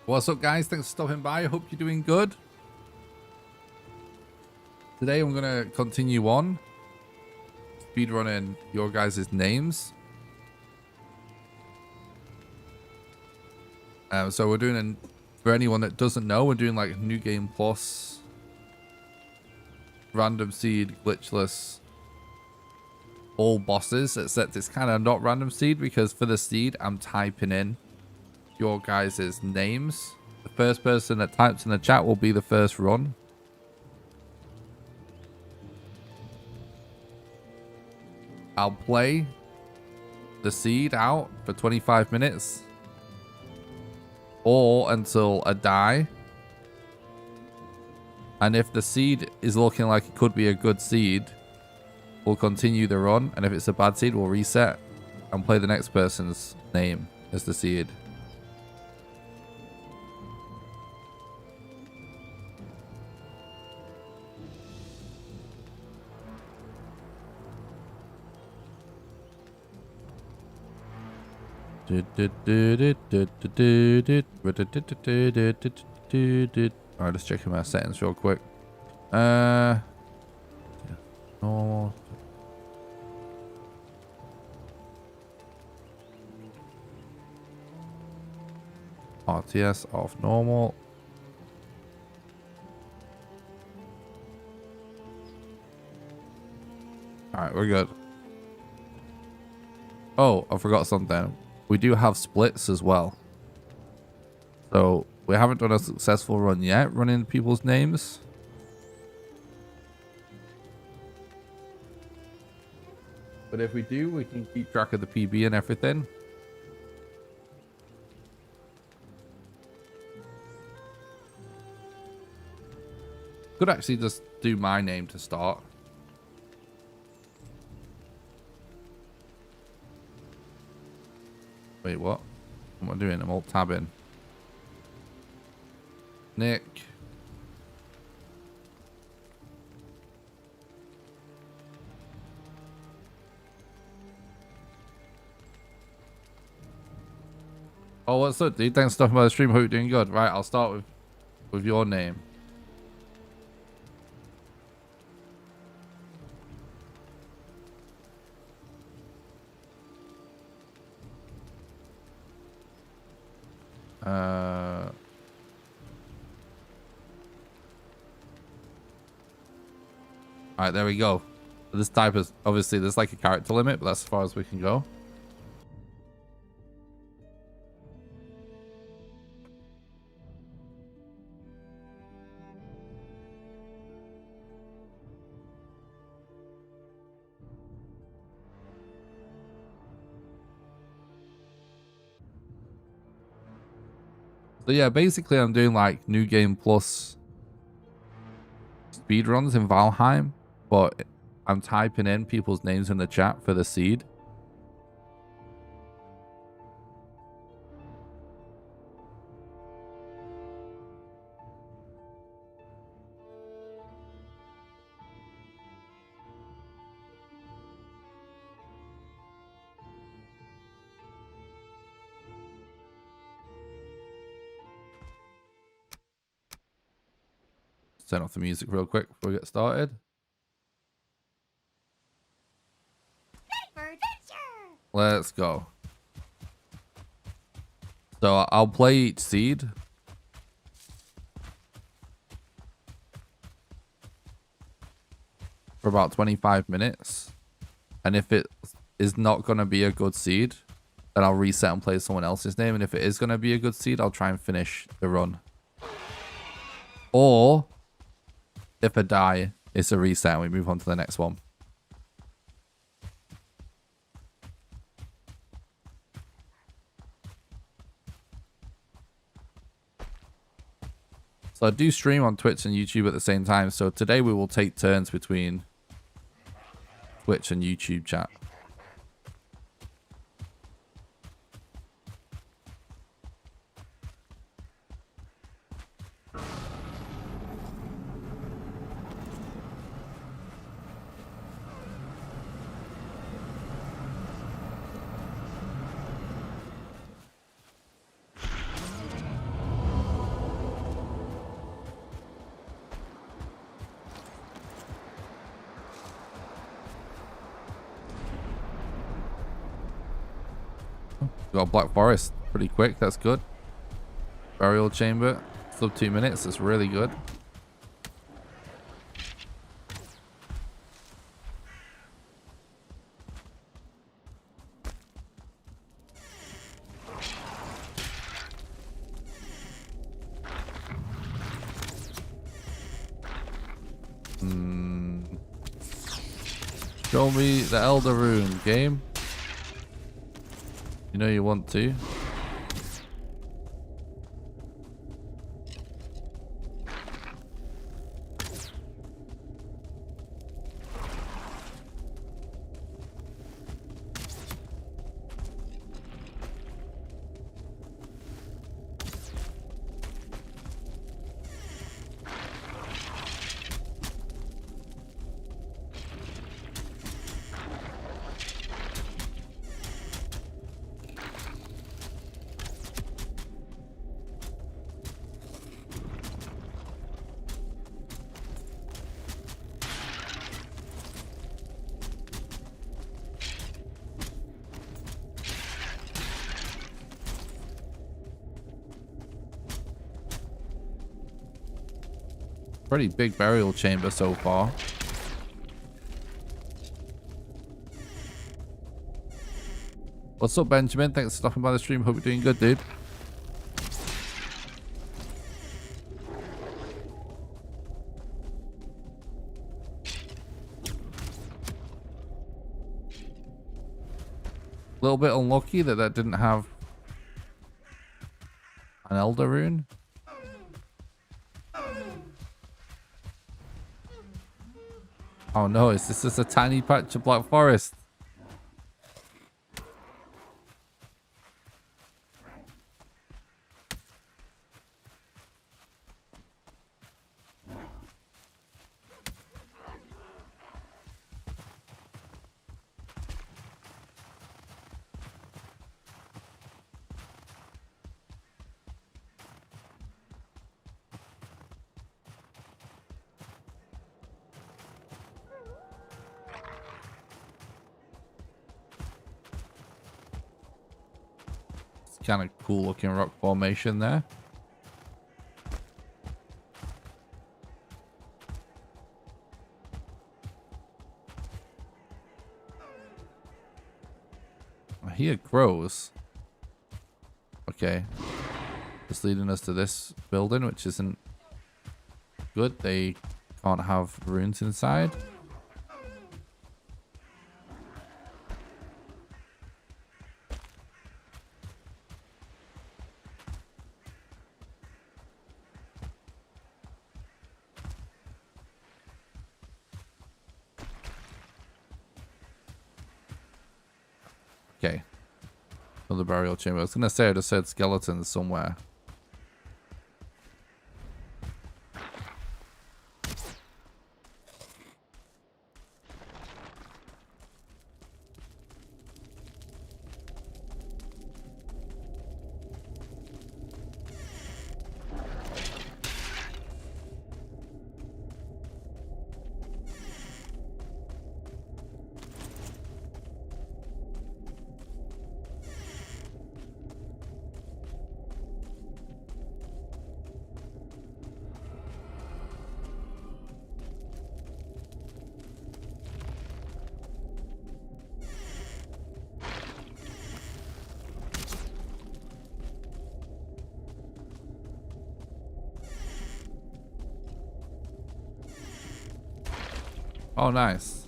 What's up, guys? Thanks for stopping by. I hope you're doing good. Today I'm going to continue on speedrunning your guys' names. So we're doing, for anyone that doesn't know, we're doing like New Game Plus, Random Seed, Glitchless, all bosses, except it's kind of not Random Seed because for the seed, I'm typing in your guys' names. The first person that types in the chat will be the first run. I'll play the seed out for 25 minutes or until I die. And if the seed is looking like it could be a good seed, we'll continue the run. And if it's a bad seed, we'll reset and play the next person's name as the seed. Alright, let's check my settings real quick. Normal. RTS off normal. Alright, we're good. Oh, I forgot something. We do have splits as well. So we haven't done a successful run yet, running people's names. But if we do, we can keep track of the PB and everything. Could actually just do my name to start. Wait, what? What am I doing? I'm alt tabbing. Nick. Oh, what's up, dude? Thanks for stopping by the stream. Hope you're doing good. Right, I'll start with your name. Alright, there we go. So this type is obviously there's like a character limit, but that's as far as we can go. So yeah, basically I'm doing like New Game Plus speedruns in Valheim, but I'm typing in people's names in the chat for the seed. Turn off the music real quick before we get started. Let's go. So I'll play each seed. For about 25 minutes. And if it is not going to be a good seed, then I'll reset and play someone else's name. And if it is going to be a good seed, I'll try and finish the run. Or if I die, it's a reset and we move on to the next one. So I do stream on Twitch and YouTube at the same time. So today we will take turns between Twitch and YouTube chat. Got a Black Forest pretty quick. That's good. Burial chamber. Sub 2 minutes. That's really good. Show me the Elder Rune, game. You know you want to. Pretty big burial chamber so far. What's up, Benjamin? Thanks for stopping by the stream. Hope you're doing good, dude. A little bit unlucky that didn't have an Elder Rune. Oh no, is this just a tiny patch of Black Forest? Kind of cool looking rock formation there. I hear crows. Okay. Just leading us to this building, which isn't good. They can't have runes inside. Okay. Another burial chamber. I was gonna say I just said skeletons somewhere. Oh, nice.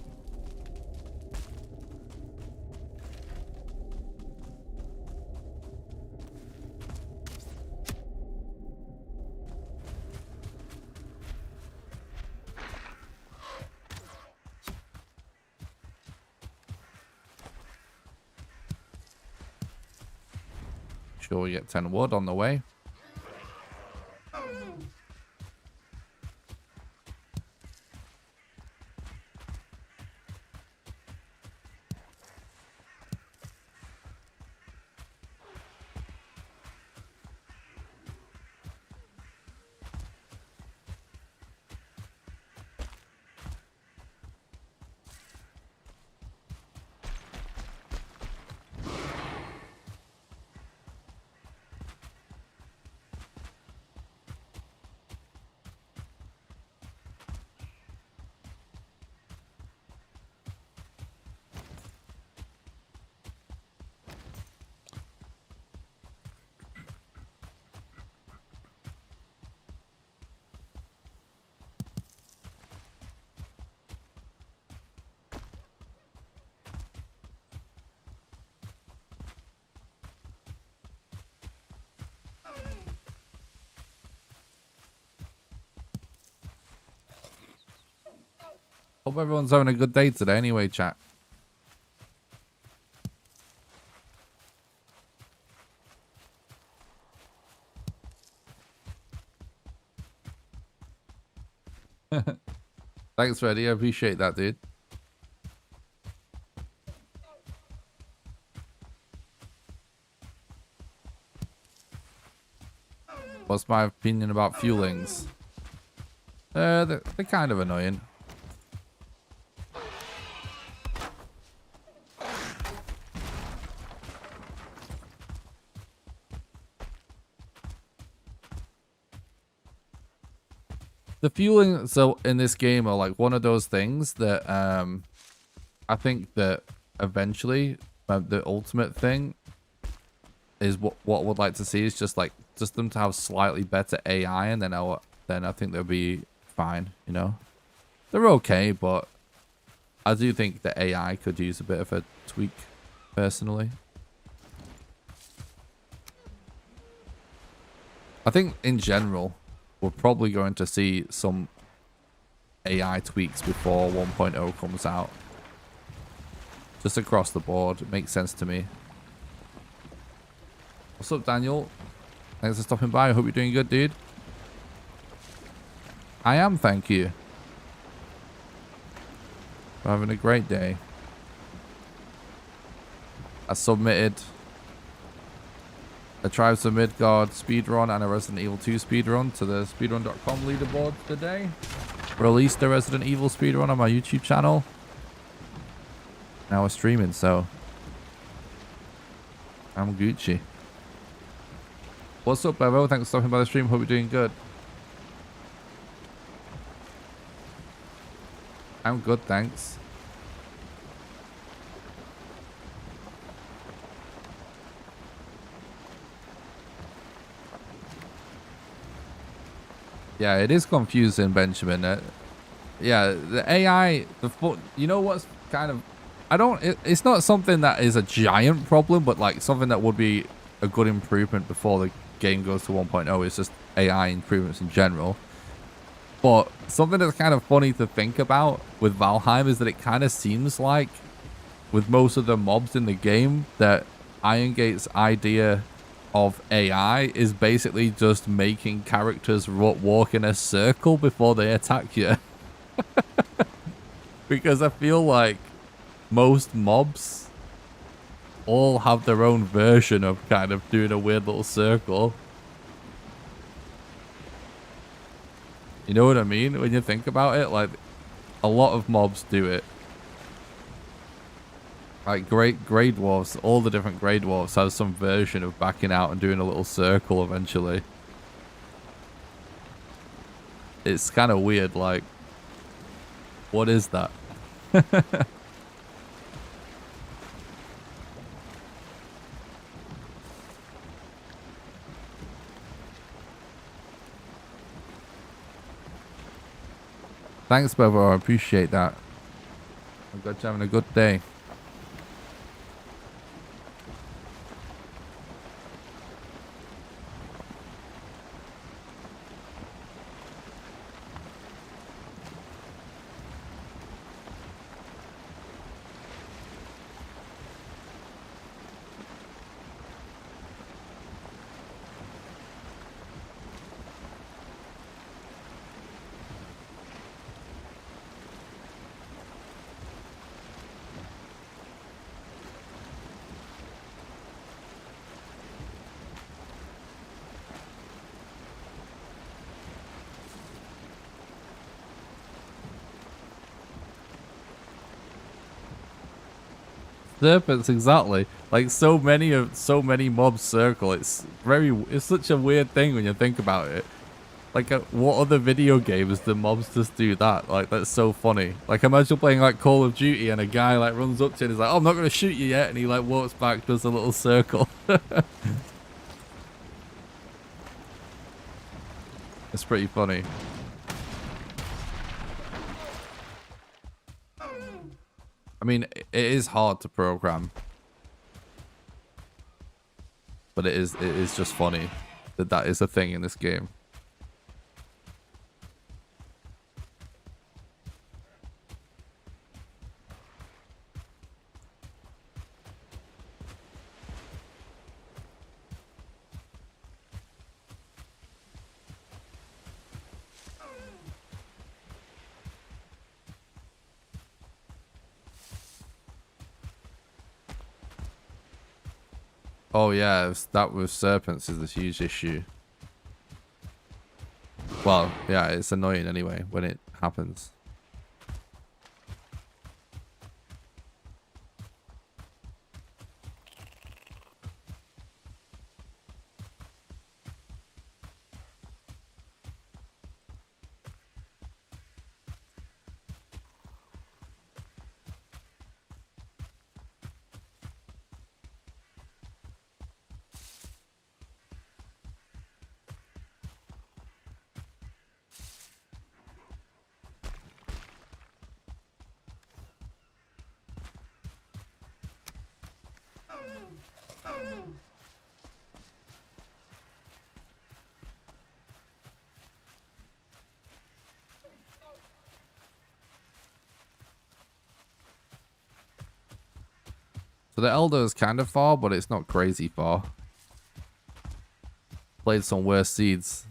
Sure, we get 10 wood on the way. Hope everyone's having a good day today anyway, chat. Thanks, Freddy. I appreciate that, dude. What's my opinion about fuelings? They're kind of annoying. The fueling, so in this game, are like one of those things that I think that eventually the ultimate thing is what I would like to see is just them to have slightly better AI, and then I think they'll be fine. You know, they're okay, but I do think the AI could use a bit of a tweak, personally. I think in general, we're probably going to see some AI tweaks before 1.0 comes out. Just across the board. It makes sense to me. What's up, Daniel? Thanks for stopping by. I hope you're doing good, dude. I am, thank you. We're having a great day. I submitted a Tribes of Midgard speedrun and a Resident Evil 2 speedrun to the speedrun.com leaderboard today. Released a Resident Evil speedrun on my YouTube channel. Now we're streaming, so I'm Gucci. What's up, Bevo? Thanks for stopping by the stream. Hope you're doing good. I'm good, thanks. Yeah, it is confusing, Benjamin. Yeah, the AI, you know what's kind of, it's not something that is a giant problem, but like something that would be a good improvement before the game goes to 1.0 is just AI improvements in general. But something that's kind of funny to think about with Valheim is that it kind of seems like with most of the mobs in the game that Iron Gate's idea of AI is basically just making characters walk in a circle before they attack you. Because I feel like most mobs all have their own version of kind of doing a weird little circle. You know what I mean? When you think about it, like a lot of mobs do it. Like Grey Dwarfs, all the different Grey Dwarfs have some version of backing out and doing a little circle eventually. It's kind of weird, like, what is that? Thanks, Bevo. I appreciate that. I'm glad you're having a good day. Serpents, exactly. Like so many mobs circle. It's such a weird thing when you think about it. Like what other video games do mobs just do that? Like that's so funny. Like imagine playing like Call of Duty and a guy like runs up to you and is like, "Oh, I'm not gonna shoot you yet," and he like walks back, does a little circle. It's pretty funny. I mean, it is hard to program, but it is just funny that is a thing in this game. Oh yeah, that with serpents is a huge issue. Well, yeah, it's annoying anyway when it happens. So the Elder is kind of far, but it's not crazy far. Played some worse seeds.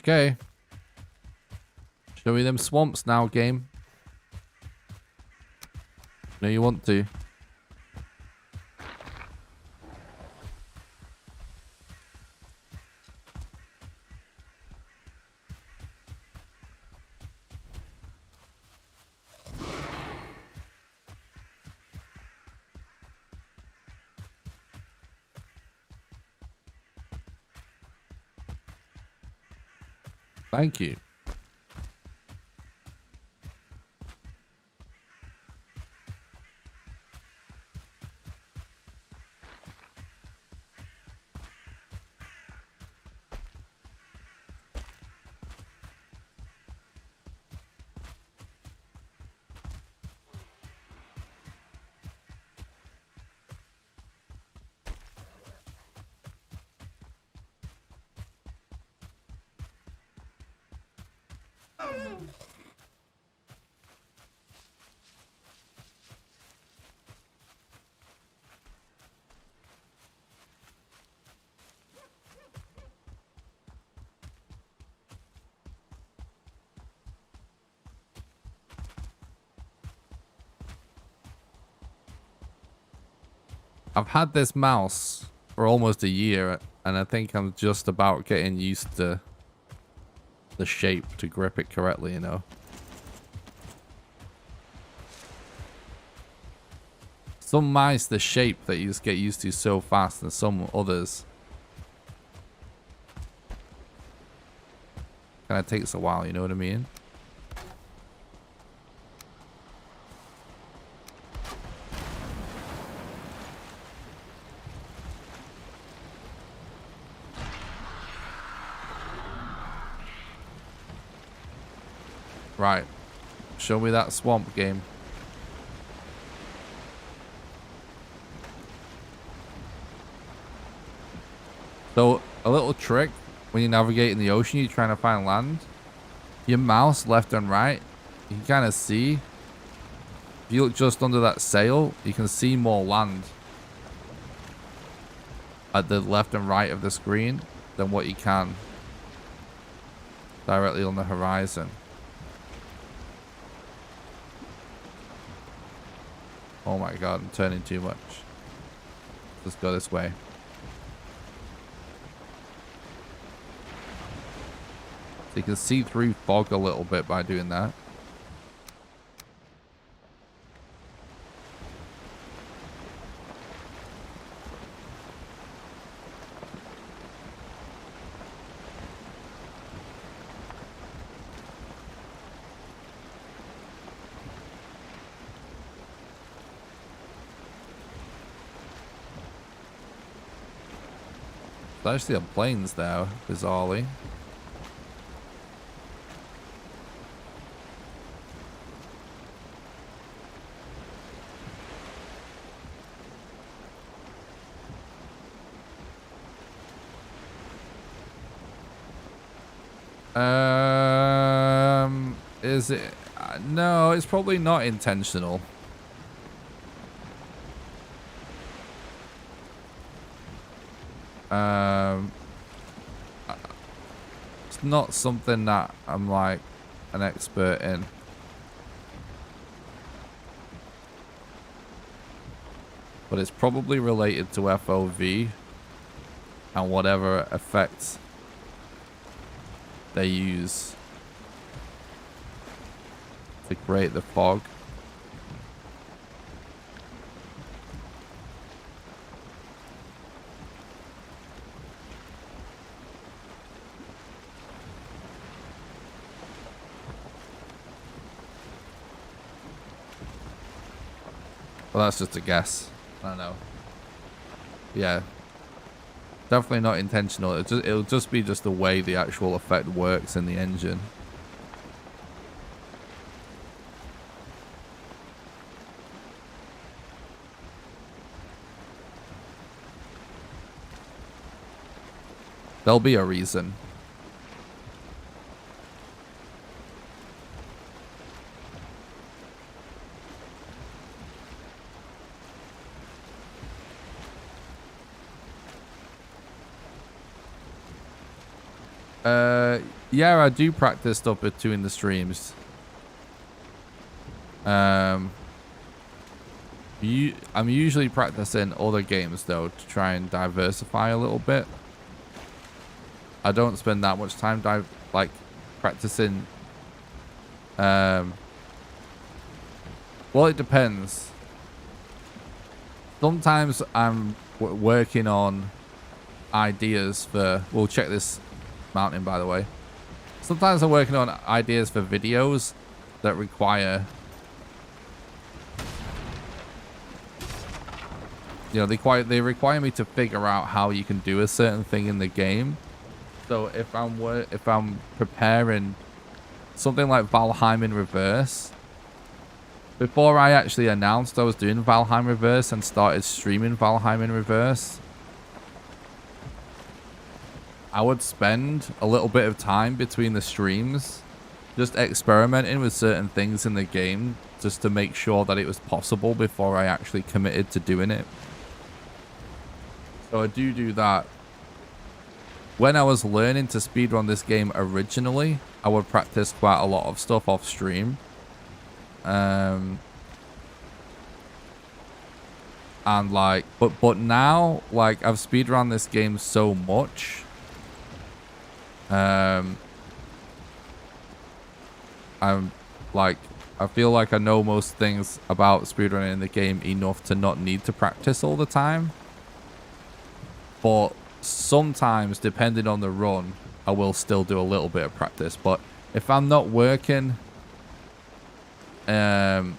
Okay. Show me them swamps now, game. No, you want to. Thank you. I've had this mouse for almost a year, and I think I'm just about getting used to the shape to grip it correctly, you know. Some mice, the shape that you just get used to so fast, and some others kind of takes a while, you know what I mean? Right. Show me that swamp game. So, a little trick when you navigate in the ocean, you're trying to find land. Your mouse left and right, you can kind of see. If you look just under that sail, you can see more land at the left and right of the screen than what you can directly on the horizon. Oh my god, I'm turning too much. Let's go this way. So you can see through fog a little bit by doing that. There's actually on planes there, bizarrely. Is it? No, it's probably not intentional. It's not something that I'm like an expert in. But it's probably related to FOV and whatever effects they use to create the fog. Well, that's just a guess. I don't know. Yeah. Definitely not intentional. It'll just be just the way the actual effect works in the engine. There'll be a reason. Yeah, I do practice stuff between the streams. I'm usually practicing other games though to try and diversify a little bit. I don't spend that much time practicing. Well, it depends. Sometimes I'm working on ideas for. We'll check this mountain, by the way. Sometimes I'm working on ideas for videos that require, you know, they require me to figure out how you can do a certain thing in the game. So if I'm preparing something like Valheim in reverse, before I actually announced I was doing Valheim reverse and started streaming Valheim in reverse, I would spend a little bit of time between the streams just experimenting with certain things in the game just to make sure that it was possible before I actually committed to doing it. So I do that. When I was learning to speedrun this game originally, I would practice quite a lot of stuff off stream. And like, but now, like, I've speedrun this game so much. I'm like, I feel like I know most things about speedrunning in the game enough to not need to practice all the time. But sometimes, depending on the run, I will still do a little bit of practice. But if I'm not working on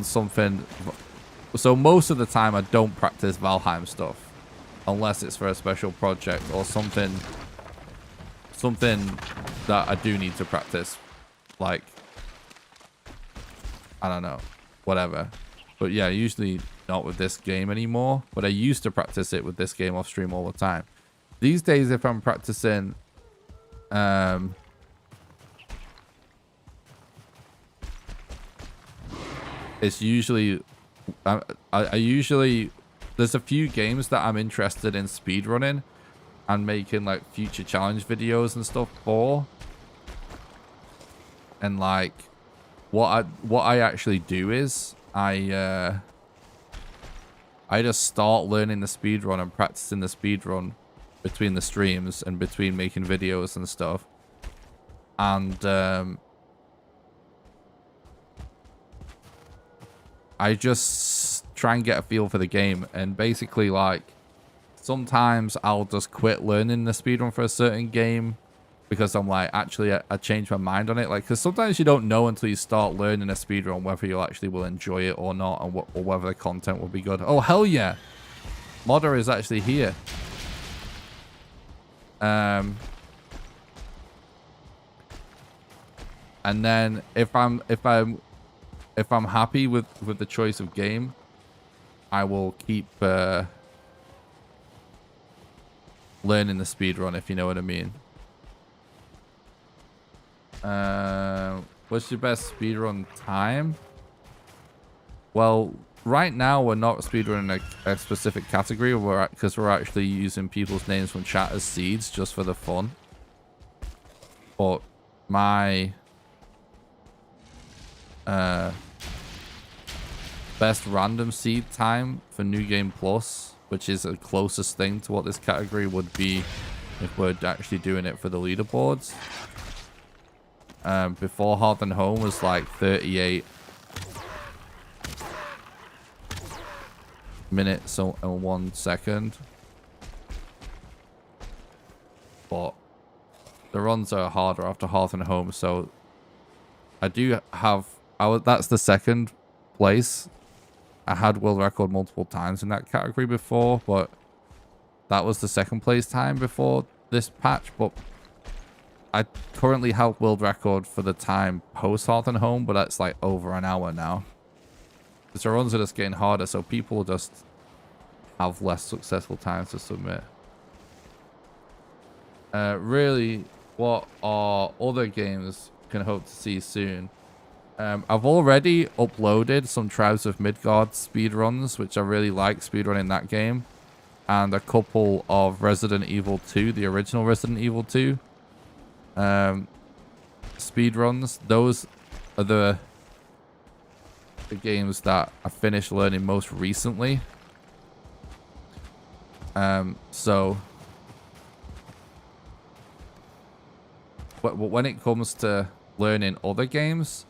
something, so most of the time I don't practice Valheim stuff unless it's for a special project or something that I do need to practice, like, I don't know, whatever. But yeah, usually not with this game anymore, but I used to practice it with this game off stream all the time. These days, if I'm practicing it's usually I usually, there's a few games that I'm interested in speedrunning and making like future challenge videos and stuff for. And like what I actually do is I just start learning the speedrun and practicing the speedrun between the streams and between making videos and stuff. And I just try and get a feel for the game. And basically, like, sometimes I'll just quit learning the speedrun for a certain game because I'm like, actually, I changed my mind on it. Like, because sometimes you don't know until you start learning a speedrun whether you actually will enjoy it or not, and or whether the content will be good. Oh, hell yeah. Modder is actually here. And then if I'm happy with the choice of game, I will keep learning the speedrun, if you know what I mean. What's your best speedrun time? Well, right now we're not speedrunning a specific category, because we're actually using people's names from chat as seeds just for the fun. But my best random seed time for New Game Plus, which is the closest thing to what this category would be if we're actually doing it for the leaderboards. Before Hearth and Home was like 38 minutes and 1 second. But the runs are harder after Hearth and Home, so I do have... that's the second place. I had world record multiple times in that category before, but that was the second place time before this patch. But I currently have world record for the time post Hearth and Home, but that's like over an hour now. Because the runs are just getting harder, so people just have less successful times to submit. Really, what are other games can hope to see soon? I've already uploaded some Tribes of Midgard speedruns, which I really like speedrunning that game. And a couple of Resident Evil 2, the original Resident Evil 2 speedruns. Those are the games that I finished learning most recently. So when it comes to learning other games,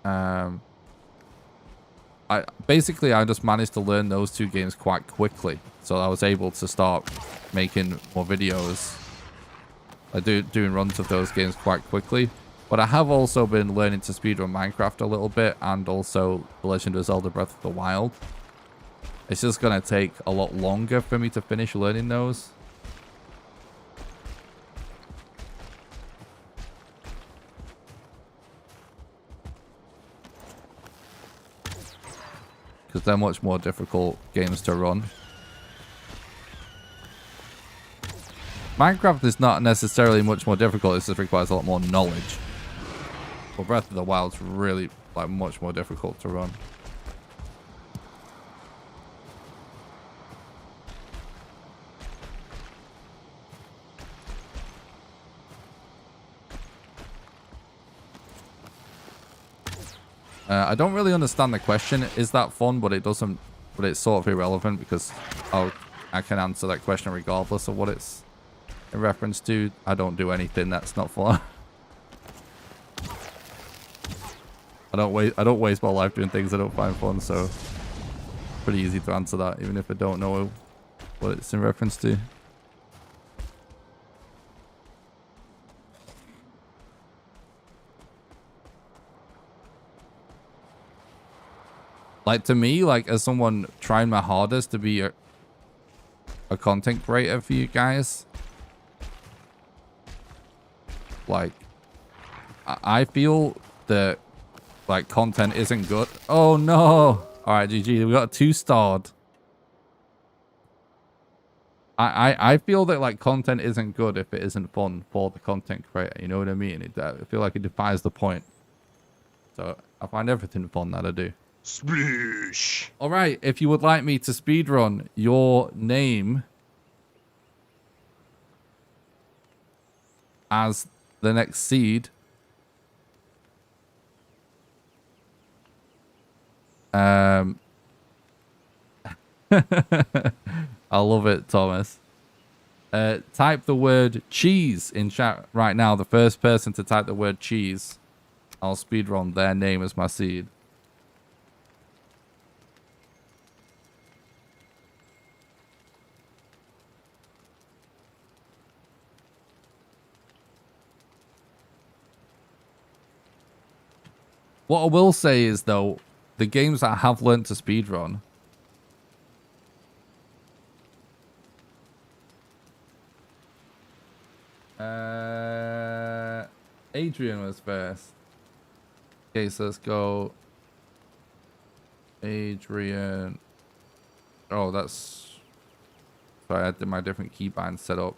I just managed to learn those two games quite quickly, so I was able to start making more videos. Doing runs of those games quite quickly. But I have also been learning to speedrun Minecraft a little bit, and also The Legend of Zelda Breath of the Wild. It's just gonna take a lot longer for me to finish learning those. Because they're much more difficult games to run. Minecraft is not necessarily much more difficult, it just requires a lot more knowledge. But Breath of the Wild's really like much more difficult to run. I don't really understand the question. Is that fun? But it doesn't. But it's sort of irrelevant because I can answer that question regardless of what it's in reference to. I don't do anything that's not fun. I don't waste my life doing things I don't find fun. So pretty easy to answer that, even if I don't know what it's in reference to. Like, to me, like, as someone trying my hardest to be a content creator for you guys, like, I feel that, like, content isn't good. Oh, no. All right, GG. We got a 2-starred. I feel that, like, content isn't good if it isn't fun for the content creator. You know what I mean? I feel like it defies the point. So I find everything fun that I do. Splish. All right, if you would like me to speedrun your name as the next seed, I love it, Thomas. Type the word cheese in chat right now. The first person to type the word cheese, I'll speedrun their name as my seed. What I will say is, though, the games that I have learned to speedrun, Adrian was first. Okay, so let's go. Adrian. Oh, that's... Sorry, I did my different keybind setup.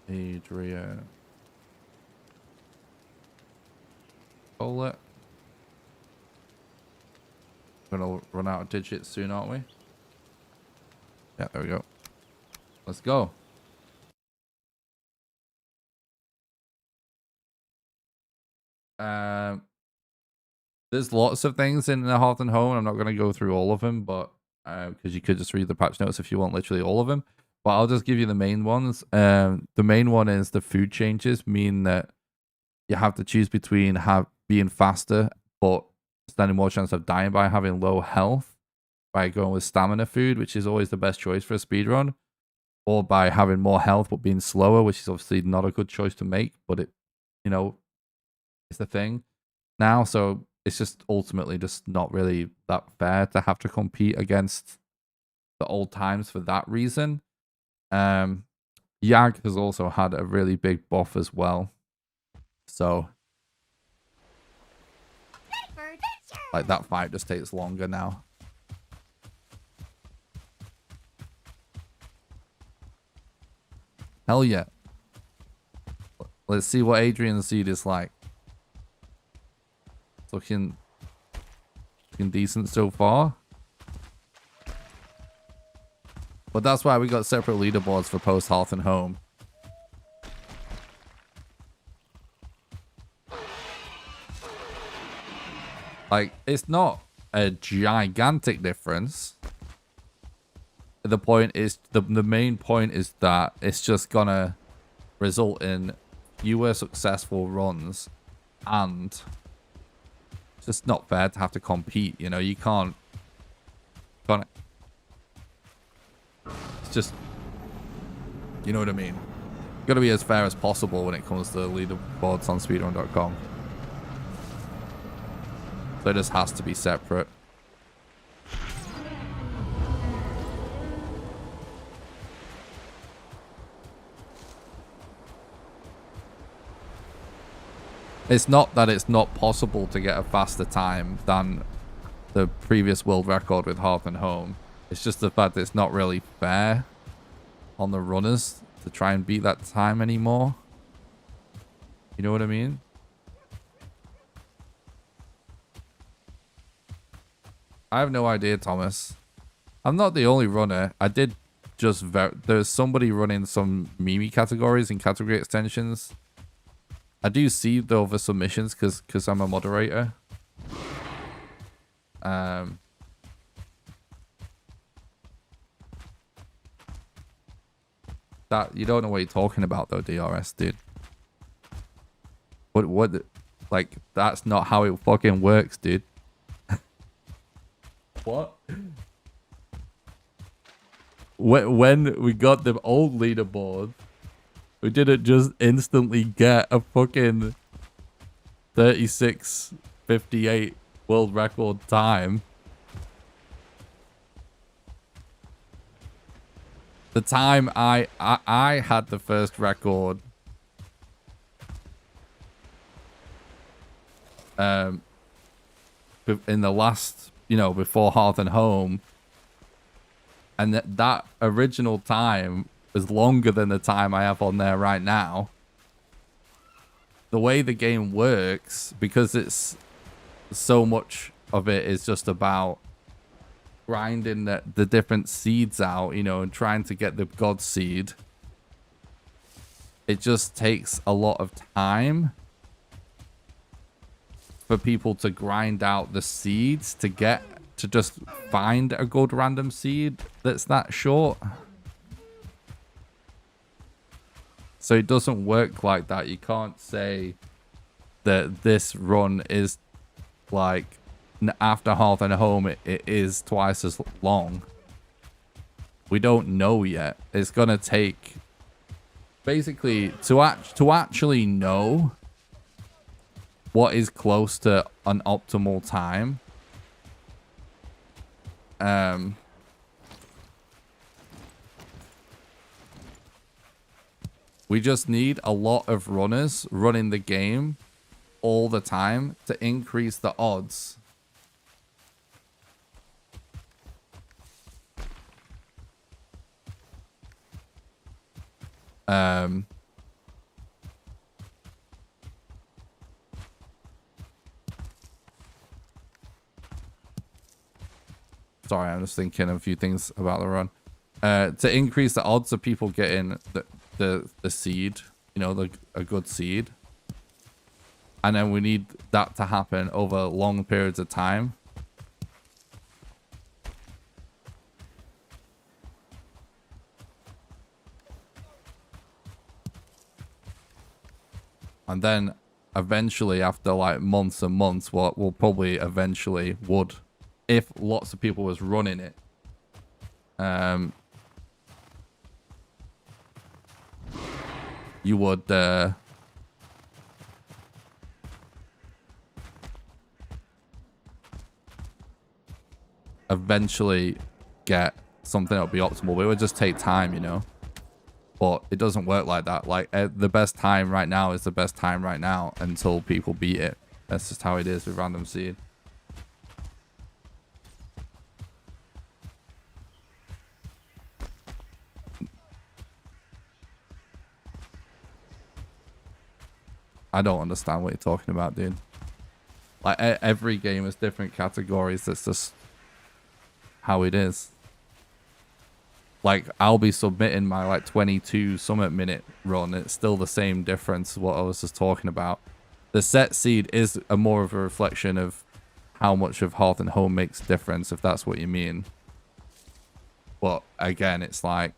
Adrian. Hold it. Gonna run out of digits soon, aren't we? Yeah, there we go. Let's go. There's lots of things in the Hearth and Home. I'm not going to go through all of them, but because you could just read the patch notes if you want literally all of them. But I'll just give you the main ones. The main one is the food changes mean that you have to choose between being faster but standing more chance of dying by having low health, by going with stamina food, which is always the best choice for a speedrun, or by having more health but being slower, which is obviously not a good choice to make, but it, you know, it's the thing now. So it's just ultimately just not really that fair to have to compete against the old times for that reason. Yag has also had a really big buff as well. So like that fight just takes longer now. Hell yeah. Let's see what Adrian's seed is like. It's looking decent so far. But that's why we got separate leaderboards for post Hearth and Home. Like, it's not a gigantic difference. The point is, the main point is that it's just gonna result in fewer successful runs, and it's just not fair to have to compete. You know, you can't. It's just, you know what I mean. You gotta be as fair as possible when it comes to leaderboards on speedrun.com. So it just has to be separate. It's not that it's not possible to get a faster time than the previous world record with Hearth and Home. It's just the fact that it's not really fair on the runners to try and beat that time anymore. You know what I mean? I have no idea, Thomas. I'm not the only runner. I did just... There's somebody running some Mimi categories and category extensions. I do see the other submissions because I'm a moderator. That you don't know what you're talking about though, DRS, dude. What like that's not how it fucking works, dude. What? When we got the old leaderboard, we didn't just instantly get a fucking 36:58 world record time. The time I had the first record in the last, you know, before Hearth and Home, and that original time was longer than the time I have on there right now. The way the game works, because it's so much of it is just about grinding the different seeds out, you know, and trying to get the god seed. It just takes a lot of time for people to grind out the seeds to just find a good random seed that's that short. So it doesn't work like that. You can't say that this run is like after Hearth and Home it is twice as long. We don't know yet. It's gonna take basically to actually know what is close to an optimal time. We just need a lot of runners running the game all the time to increase the odds. Sorry, I'm just thinking a few things about the run. To increase the odds of people getting the seed, you know, a good seed. And then we need that to happen over long periods of time. And then eventually, after like months and months, what we'll probably eventually would, if lots of people was running it, you would eventually get something that would be optimal. But it would just take time, you know. But it doesn't work like that. Like the best time right now is the best time right now until people beat it. That's just how it is with random seed. I don't understand what you're talking about, dude. Like every game is different categories. That's just how it is. Like I'll be submitting my like 22 summit minute run. It's still the same difference what I was just talking about. The set seed is a more of a reflection of how much of Hearth and Home makes difference, if that's what you mean. But again, it's like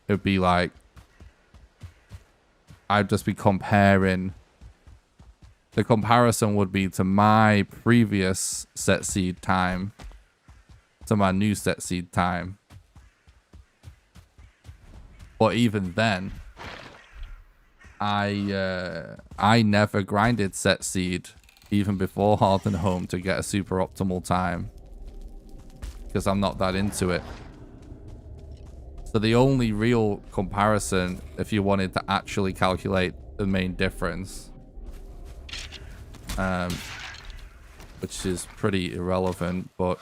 it would be like I'd just be comparing. The comparison would be to my previous set seed time to my new set seed time. But even then, I never grinded set seed even before Hearth and Home to get a super optimal time because I'm not that into it. So the only real comparison, if you wanted to actually calculate the main difference, which is pretty irrelevant, but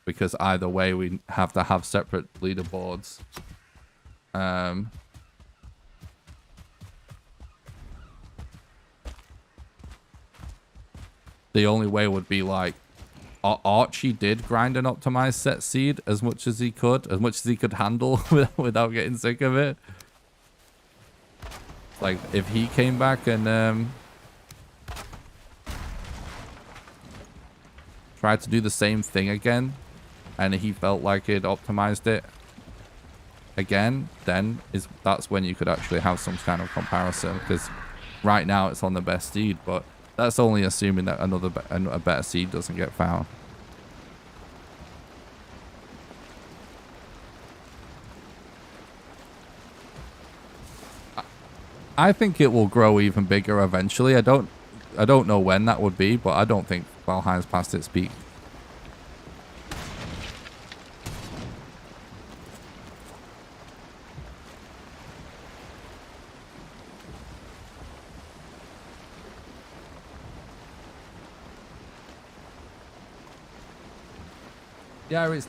because either way we have to have separate leaderboards. The only way would be like Archie did grind and optimize set seed as much as he could handle without getting sick of it. Like if he came back and tried to do the same thing again and he felt like he'd optimized it again, then that's when you could actually have some kind of comparison, because right now it's on the best seed, but that's only assuming that a better seed doesn't get found. I think it will grow even bigger eventually. I don't know when that would be, but I don't think Valheim's past its peak. Yeah, it's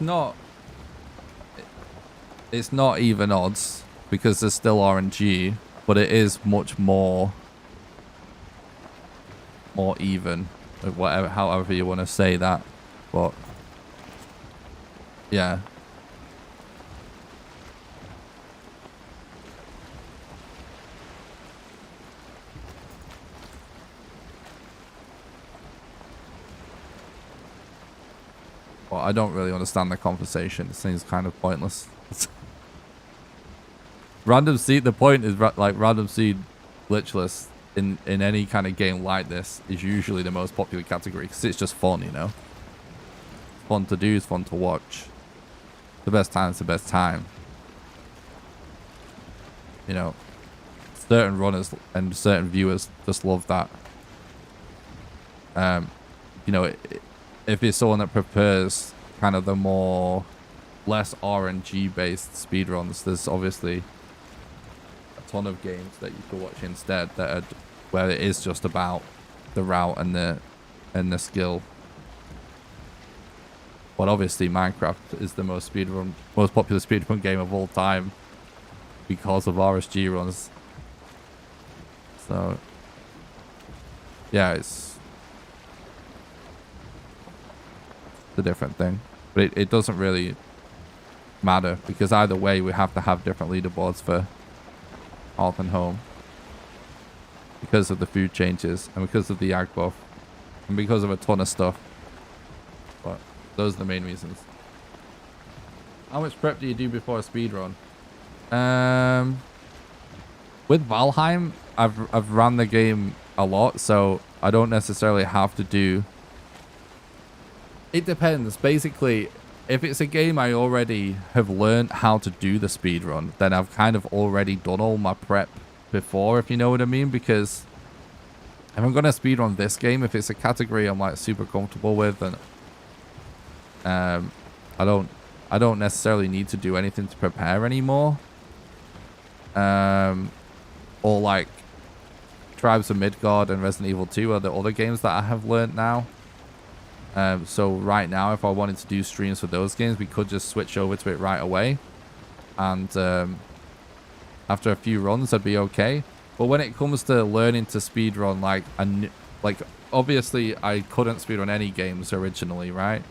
not even odds because there's still RNG, but it is much more even, whatever, however you want to say that. But yeah. Well, I don't really understand the conversation. It seems kind of pointless. random seed. The point is like random seed glitchless in any kind of game like this is usually the most popular category because it's just fun, you know. It's fun to do. It's fun to watch. The best time is the best time. You know, certain runners and certain viewers just love that. You know, if you're someone that prefers kind of the more less RNG based speedruns, there's obviously a ton of games that you could watch instead that are where it is just about the route and the skill. But obviously Minecraft is the most popular speedrun game of all time because of RSG runs. So yeah, it's a different thing. But it doesn't really matter because either way we have to have different leaderboards for Hearth and Home because of the food changes and because of the ag buff and because of a ton of stuff. But those are the main reasons. How much prep do you do before a speed run? With Valheim, I've run the game a lot, so I don't necessarily have to do. It depends. Basically, if it's a game I already have learned how to do the speed run, then I've kind of already done all my prep before, if you know what I mean. Because if I'm gonna speed run this game, if it's a category I'm like super comfortable with, then I don't necessarily need to do anything to prepare anymore. Or like Tribes of Midgard and Resident Evil 2 are the other games that I have learned now. So right now, if I wanted to do streams for those games, we could just switch over to it right away. And after a few runs, I'd be okay. But when it comes to learning to speedrun, like obviously I couldn't speedrun any games originally, right?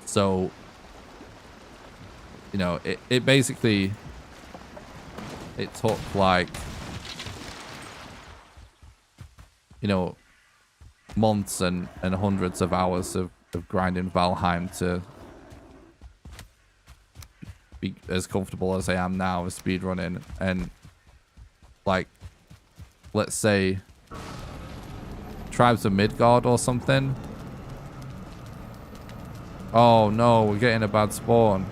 So, you know, it basically, it took like, you know, months and hundreds of hours of grinding Valheim to be as comfortable as I am now with speedrunning. And like, let's say Tribes of Midgard or something. Oh no, we're getting a bad spawn.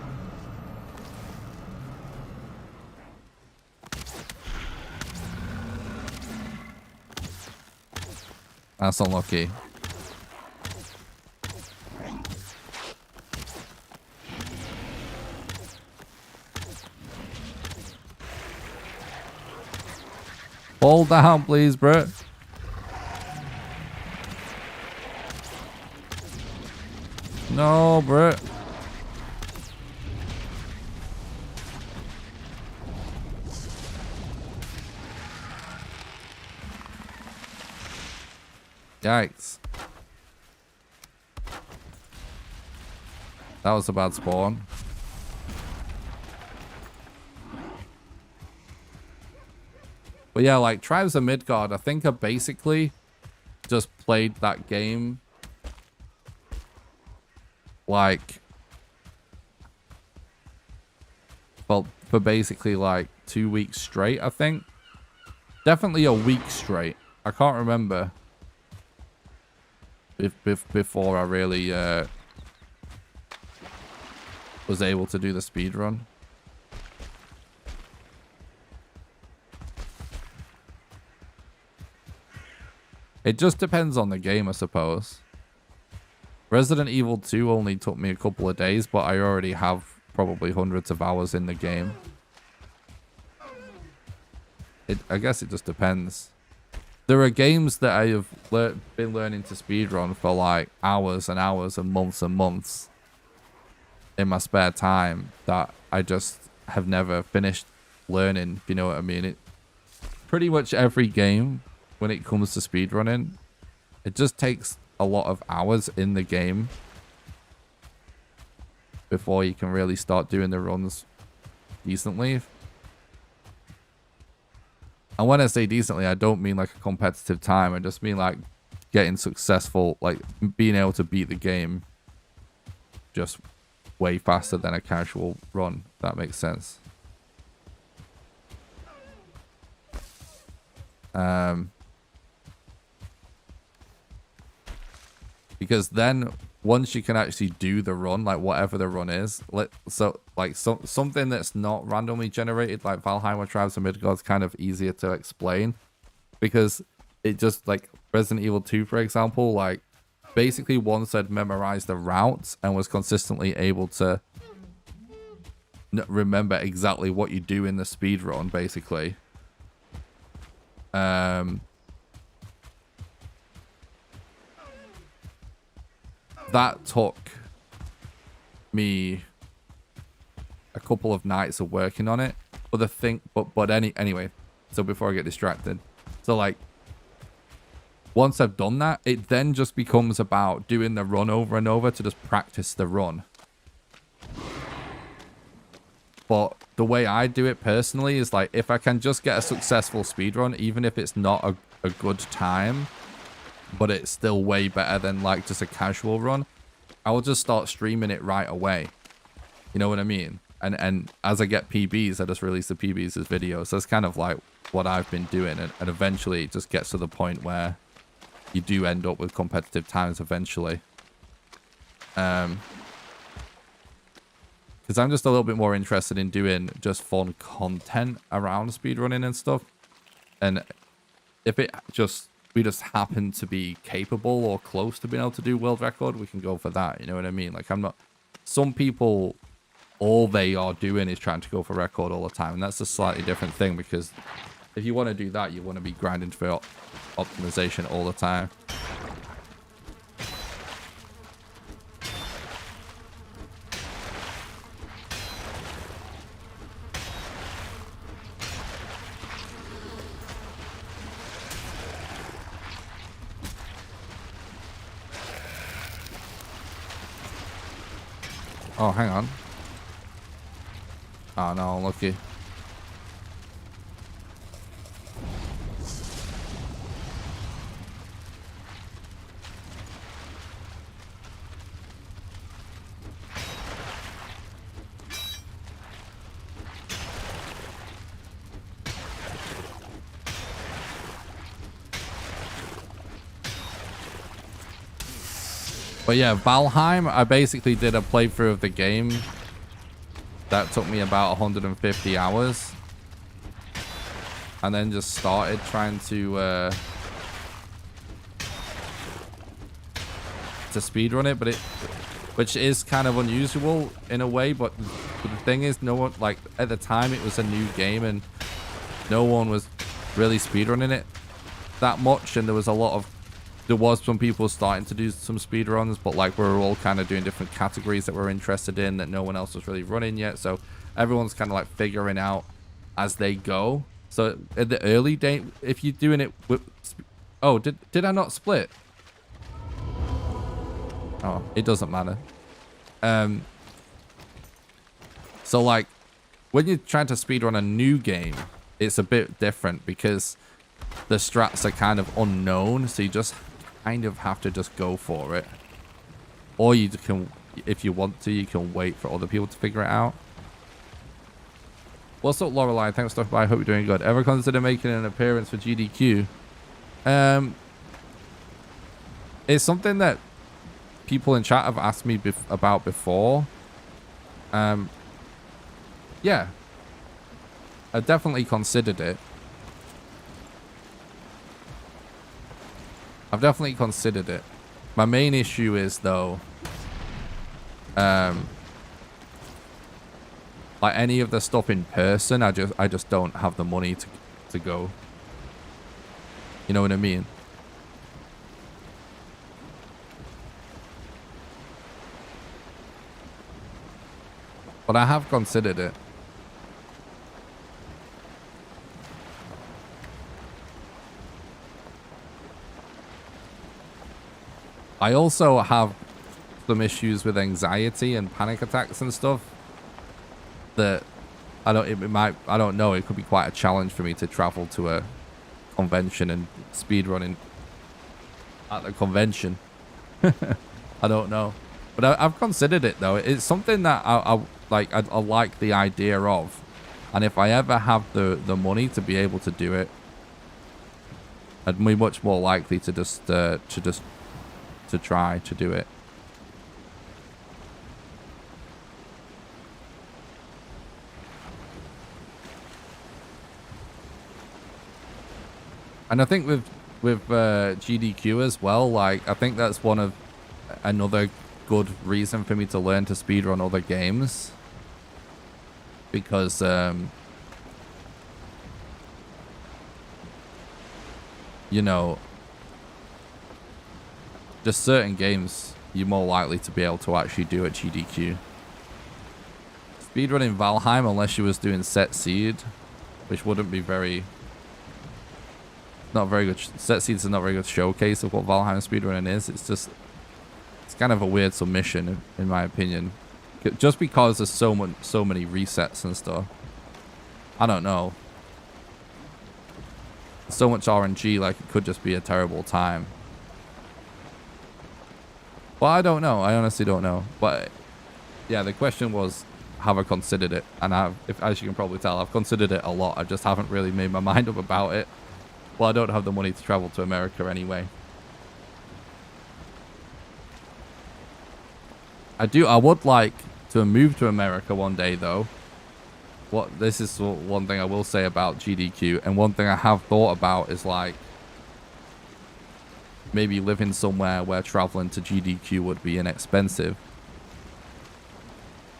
That's unlucky. Hold down, please, bro. No, bro. Yikes. That was a bad spawn. But yeah, like Tribes of Midgard, I think I basically just played that game like for basically like 2 weeks straight, I think. Definitely a week straight. I can't remember before I really was able to do the speed run. It just depends on the game, I suppose. Resident Evil 2 only took me a couple of days, but I already have probably hundreds of hours in the game. I guess it just depends. There are games that I have been learning to speedrun for like hours and hours and months in my spare time that I just have never finished learning, if you know what I mean. Pretty much every game, when it comes to speedrunning, it just takes a lot of hours in the game before you can really start doing the runs decently. And when I say decently, I don't mean like a competitive time. I just mean like getting successful, like being able to beat the game just way faster than a casual run. If that makes sense. Because then once you can actually do the run, like whatever the run is, something that's not randomly generated, like Valheim or Tribes of Midgard, is kind of easier to explain, because it just, like Resident Evil 2, for example, like basically once I'd memorized the routes and was consistently able to remember exactly what you do in the speed run, basically. That took me a couple of nights of working on it. But the thing, anyway, so before I get distracted, so like once I've done that, it then just becomes about doing the run over and over to just practice the run. But the way I do it personally is like, if I can just get a successful speedrun, even if it's not a good time, but it's still way better than like just a casual run, I will just start streaming it right away. You know what I mean? And as I get PBs, I just release the PBs as videos. So that's kind of like what I've been doing. And eventually it just gets to the point where you do end up with competitive times eventually. Because I'm just a little bit more interested in doing just fun content around speedrunning and stuff. And if we just happen to be capable or close to being able to do world record, we can go for that. You know what I mean? Like, I'm not... Some people, all they are doing is trying to go for record all the time. And that's a slightly different thing, because if you want to do that, you want to be grinding for optimization all the time. Oh, hang on. Oh, no, unlucky. But yeah, Valheim, I basically did a playthrough of the game that took me about 150 hours. And then just started trying to speedrun it, but which is kind of unusual in a way, but the thing is, no one, like, at the time it was a new game and no one was really speedrunning it that much, and there was some people starting to do some speed runs, but like we were all kind of doing different categories that we're interested in that no one else was really running yet. So everyone's kind of like figuring out as they go. So at the early day, if you're doing it with... Oh, did I not split? Oh, it doesn't matter. So like when you're trying to speedrun a new game, it's a bit different because the strats are kind of unknown. So you just kind of have to just go for it, or you can, if you want to, you can wait for other people to figure it out. What's up, Lorelei? Thanks for stopping by. I hope you're doing good. Ever consider making an appearance for GDQ? It's something that people in chat have asked me about before. Yeah, I definitely considered it. I've definitely considered it. My main issue is, though, like any of the stuff in person, I just don't have the money to go. You know what I mean? But I have considered it. I also have some issues with anxiety and panic attacks and stuff that I don't know, it could be quite a challenge for me to travel to a convention and speedrunning at the convention. I don't know. But I've considered it though. It's something that I like the idea of, and if I ever have the money to be able to do it, I'd be much more likely to try to do it. And I think with GDQ as well, like I think that's one of another good reason for me to learn to speedrun other games, because you know, just certain games you're more likely to be able to actually do at GDQ. Speedrunning Valheim, unless you was doing set seed, which wouldn't be very... Not very good. Set seeds are not very good showcase of what Valheim speedrunning is. It's just... It's kind of a weird submission, in my opinion. Just because there's so many resets and stuff. I don't know. So much RNG, like it could just be a terrible time. Well, I don't know. I honestly don't know. But yeah, the question was, have I considered it? And as you can probably tell, I've considered it a lot. I just haven't really made my mind up about it. Well, I don't have the money to travel to America anyway. I would like to move to America one day, though. This is one thing I will say about GDQ, and one thing I have thought about is like maybe living somewhere where traveling to GDQ would be inexpensive.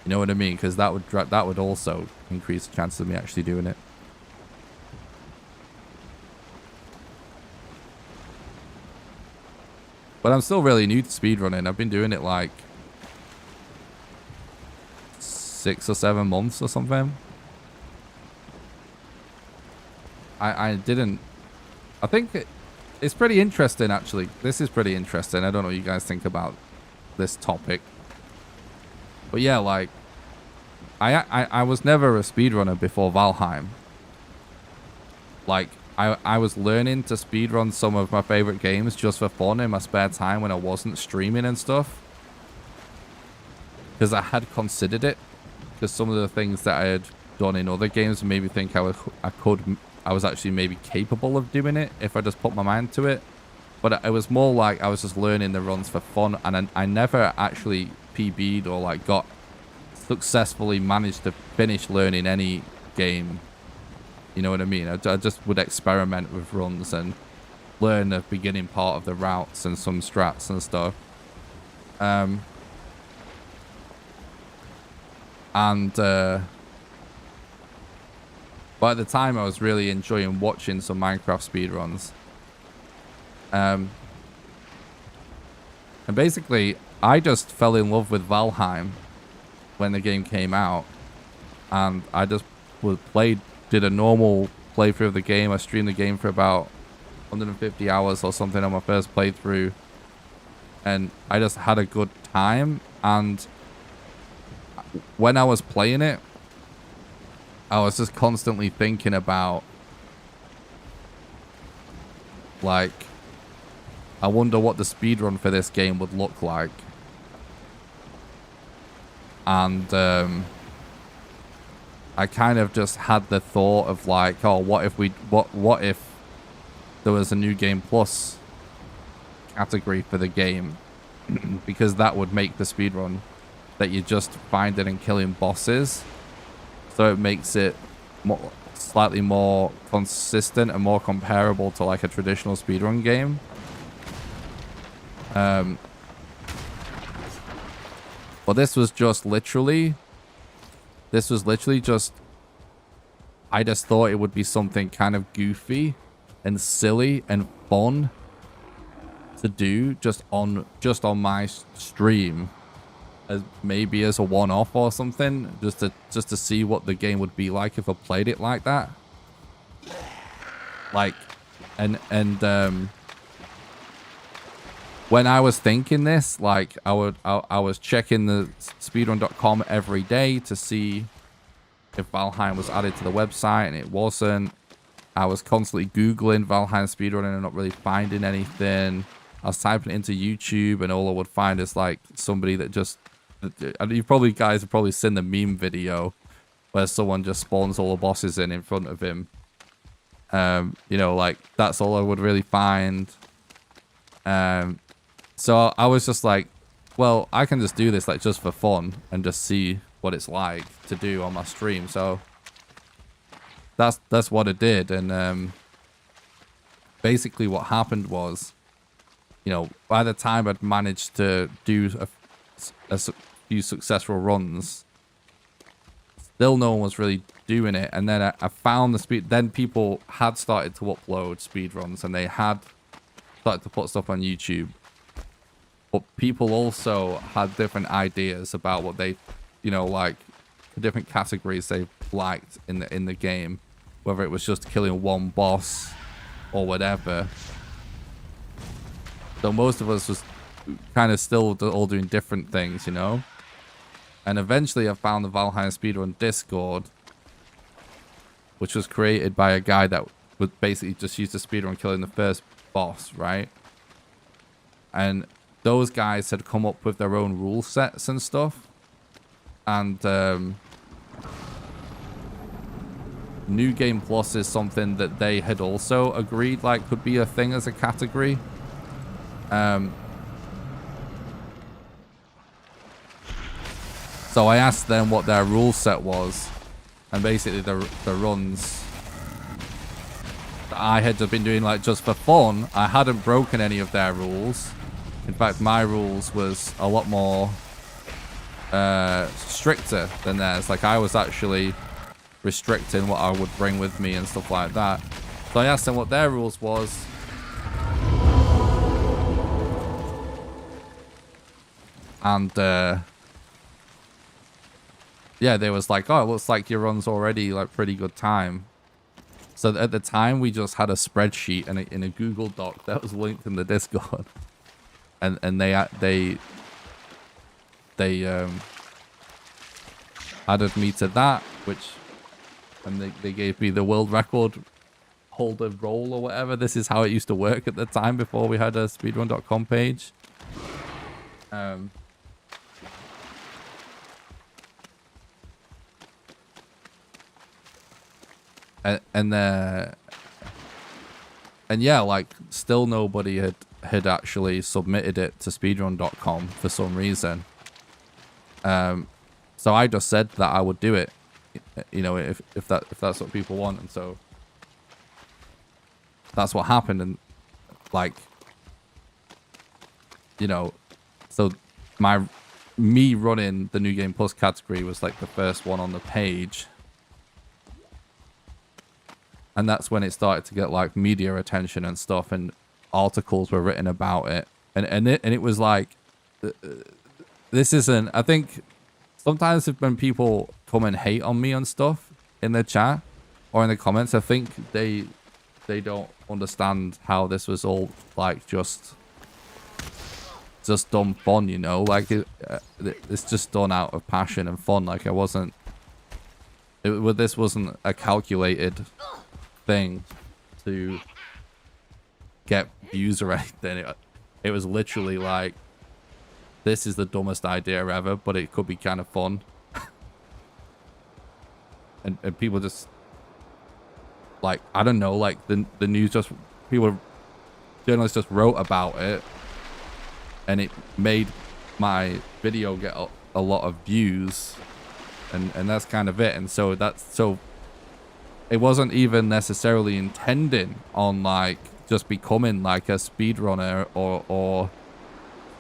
You know what I mean? Because that would also increase the chances of me actually doing it. But I'm still really new to speedrunning. I've been doing it like 6 or 7 months or something. I think it's pretty interesting, actually. This is pretty interesting. I don't know what you guys think about this topic. But yeah, like, I was never a speedrunner before Valheim. Like, I was learning to speedrun some of my favorite games just for fun in my spare time when I wasn't streaming and stuff. Because I had considered it. Because some of the things that I had done in other games made me think I was actually maybe capable of doing it if I just put my mind to it. But it was more like I was just learning the runs for fun, and I never actually PB'd or like got successfully managed to finish learning any game. You know what I mean? I just would experiment with runs and learn the beginning part of the routes and some strats and stuff. But at the time, I was really enjoying watching some Minecraft speedruns. And basically, I just fell in love with Valheim when the game came out. And I just did a normal playthrough of the game. I streamed the game for about 150 hours or something on my first playthrough. And I just had a good time. And when I was playing it, I was just constantly thinking about, like, I wonder what the speedrun for this game would look like. And I kind of just had the thought of like, oh, what if there was a new game plus category for the game? Because that would make the speedrun that you're just finding and killing bosses. So it makes it slightly more consistent and more comparable to like a traditional speedrun game. But this was literally just, I just thought it would be something kind of goofy and silly and fun to do just on my stream, as maybe as a one-off or something, just to see what the game would be like if I played it like that. Like, and when I was thinking this, like I was checking the speedrun.com every day to see if Valheim was added to the website, and it wasn't. I was constantly Googling Valheim speedrunning and not really finding anything. I was typing it into YouTube, and all I would find is like somebody that just, and you probably guys have probably seen the meme video where someone just spawns all the bosses in front of him. You know, like that's all I would really find. So I was just like, well, I can just do this like just for fun and just see what it's like to do on my stream. So that's what I did. And basically what happened was, you know, by the time I'd managed to do a few successful runs, still no one was really doing it. And then I found the speed. Then people had started to upload speedruns, and they had started to put stuff on YouTube. But people also had different ideas about what they, you know, like the different categories they liked in the game, whether it was just killing one boss or whatever. So most of us was kind of still all doing different things, you know. And eventually I found the Valheim Speedrun Discord, which was created by a guy that would basically just use the speedrun killing the first boss, right? And those guys had come up with their own rule sets and stuff. And New Game Plus is something that they had also agreed like could be a thing as a category. So I asked them what their rule set was, and basically the runs that I had been doing like just for fun, I hadn't broken any of their rules. In fact, my rules was a lot more stricter than theirs. Like I was actually restricting what I would bring with me and stuff like that. So I asked them what their rules was. And yeah, they was like, oh, it looks like your run's already like pretty good time. So at the time, we just had a spreadsheet and in a Google Doc that was linked in the Discord, and they added me to that, and they gave me the world record holder role or whatever. This is how it used to work at the time before we had a speedrun.com page. And yeah, like still nobody had actually submitted it to speedrun.com for some reason. So I just said that I would do it, you know, if that's what people want. And so that's what happened. And like, you know, so me running the New Game Plus category was like the first one on the page. And that's when it started to get like media attention and stuff, and articles were written about it. And it was like, this isn't, I think sometimes when people come and hate on me and stuff in the chat or in the comments, I think they don't understand how this was all like just dumb fun, you know, like it's just done out of passion and fun. Like this wasn't a calculated thing to get views or anything. It was literally like, this is the dumbest idea ever, but it could be kind of fun. and people just like, I don't know, like the news just, journalists just wrote about it, and it made my video get a lot of views, and that's kind of it. And so it wasn't even necessarily intending on like just becoming like a speedrunner or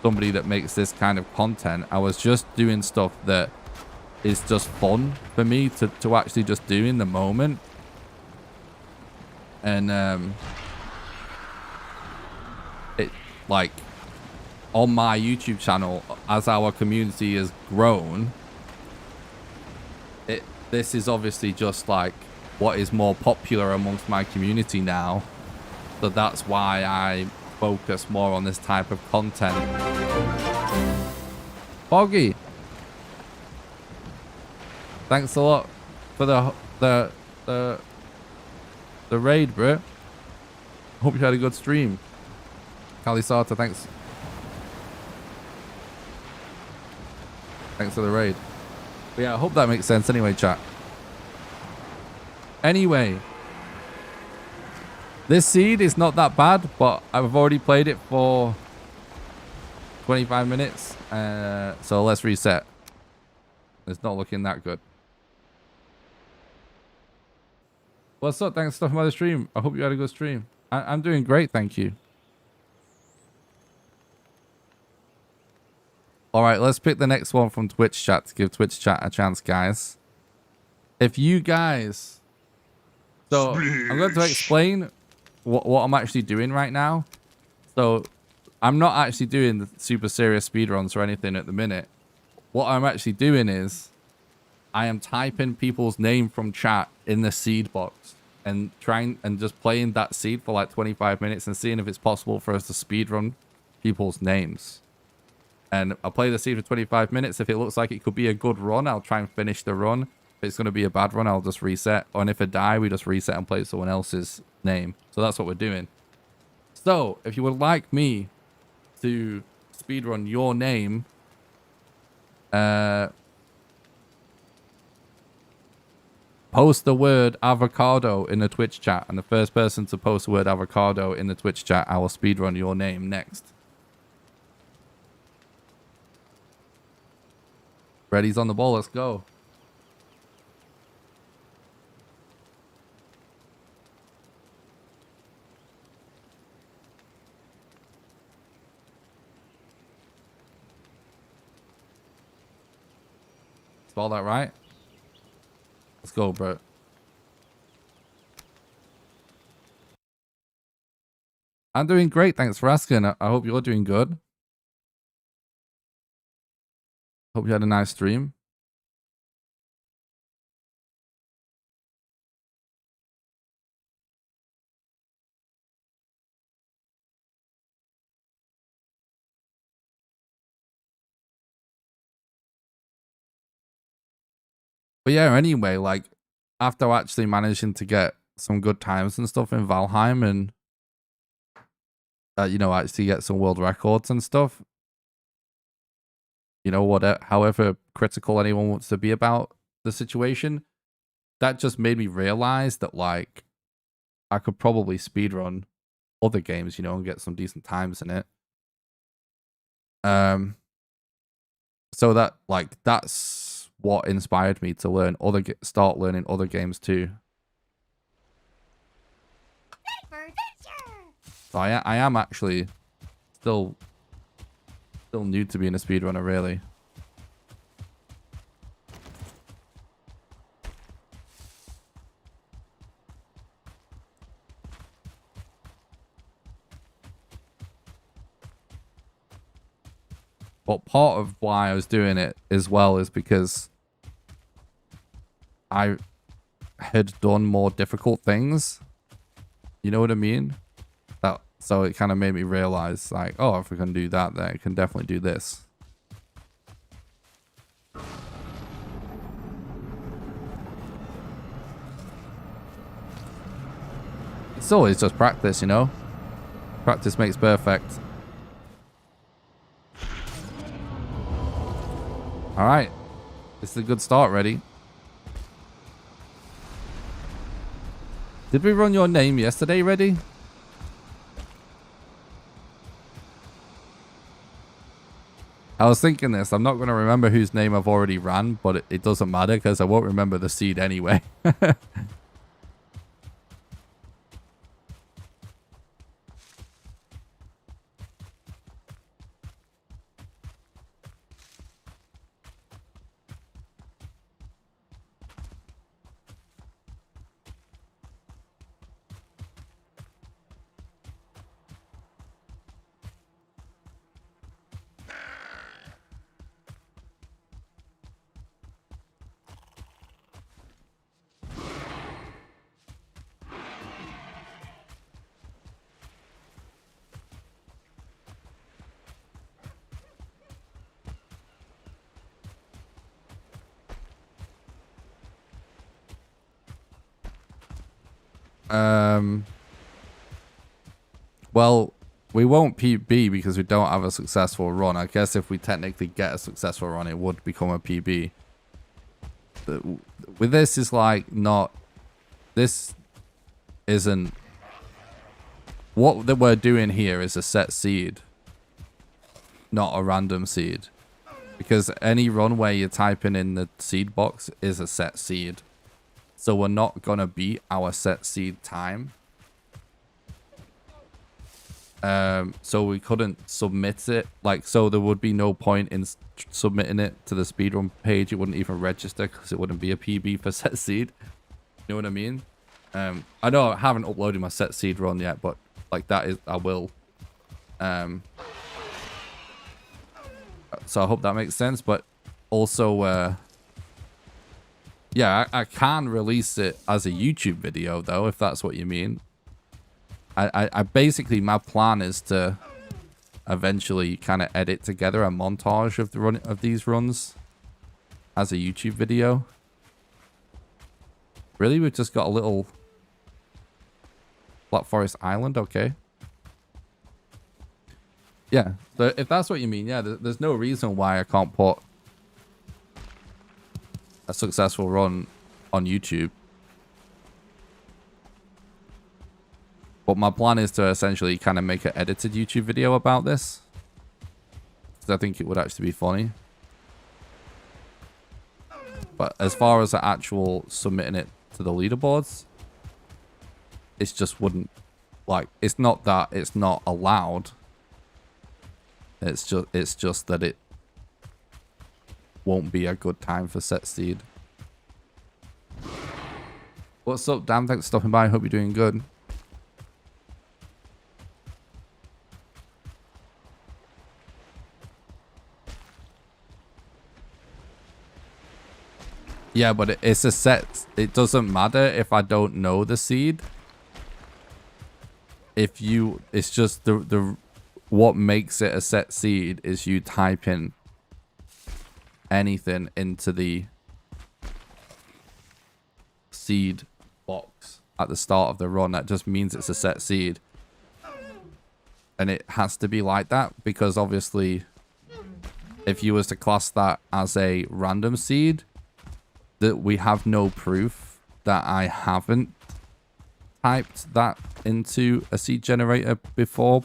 somebody that makes this kind of content. I was just doing stuff that is just fun for me to actually just do in the moment. And it like on my YouTube channel, as our community has grown, this is obviously just like what is more popular amongst my community now. So that's why I focus more on this type of content. Foggy, thanks a lot for the raid, bro. Hope you had a good stream. Calisata, thanks. Thanks for the raid. But yeah, I hope that makes sense anyway, chat. Anyway, this seed is not that bad, but I've already played it for 25 minutes. So let's reset. It's not looking that good. What's up? Thanks for the stream. I hope you had a good stream. I'm doing great, thank you. All right, let's pick the next one from Twitch chat to give Twitch chat a chance, guys. If you guys... So, I'm going to explain what I'm actually doing right now. So, I'm not actually doing the super serious speedruns or anything at the minute. What I'm actually doing is I am typing people's name from chat in the seed box and trying and just playing that seed for like 25 minutes and seeing if it's possible for us to speedrun people's names. And I'll play the seed for 25 minutes. If it looks like it could be a good run, I'll try and finish the run. If it's going to be a bad run, I'll just reset. And if I die, we just reset and play someone else's name. So that's what we're doing. So if you would like me to speedrun your name, post the word avocado in the Twitch chat. And the first person to post the word avocado in the Twitch chat, I will speedrun your name next. Ready's on the ball. Let's go. Spell that right. Let's go, bro. I'm doing great. Thanks for asking. I hope you're doing good. Hope you had a nice stream. But yeah, anyway, like, after actually managing to get some good times and stuff in Valheim and, you know, actually get some world records and stuff, you know, whatever, however critical anyone wants to be about the situation, that just made me realize that, like, I could probably speedrun other games, you know, and get some decent times in it. So that, like, that's what inspired me to learn start learning other games too. So I am actually still new to being a speedrunner, really. But part of why I was doing it as well is because I had done more difficult things. You know what I mean? So it kind of made me realize, like, oh, if we can do that, then I can definitely do this. It's always just practice, you know? Practice makes perfect. All right. This is a good start, ready? Did we run your name yesterday, ready? I was thinking this. I'm not going to remember whose name I've already ran, but it doesn't matter because I won't remember the seed anyway. Well, We won't PB because we don't have a successful run. I guess if we technically get a successful run, it would become a PB. With this is like not... This isn't... What that we're doing here is a set seed, not a random seed. Because any run where you're typing in the seed box is a set seed. So we're not going to beat our set seed time. So we couldn't submit it. Like, so there would be no point in submitting it to the speedrun page. It wouldn't even register because it wouldn't be a PB for set seed. You know what I mean? I know I haven't uploaded my set seed run yet, but like that is, I will. So I hope that makes sense. But also, yeah, I can release it as a YouTube video though, if that's what you mean. I basically, my plan is to eventually kind of edit together a montage of the run of these runs as a YouTube video. Really, we've just got a little Black Forest Island, okay. Yeah, so if that's what you mean, yeah, there's no reason why I can't put a successful run on YouTube. But my plan is to essentially kind of make an edited YouTube video about this, because I think it would actually be funny. But as far as the actual submitting it to the leaderboards, it just wouldn't, like, it's not that it's not allowed. It's just that it won't be a good time for set seed. What's up, Dan? Thanks for stopping by. Hope you're doing good. Yeah, but it's a set. It doesn't matter if I don't know the seed. If you, it's just the what makes it a set seed is you type in anything into the seed box at the start of the run. That just means it's a set seed. And it has to be like that because obviously if you was to class that as a random seed, that we have no proof that I haven't typed that into a seed generator before,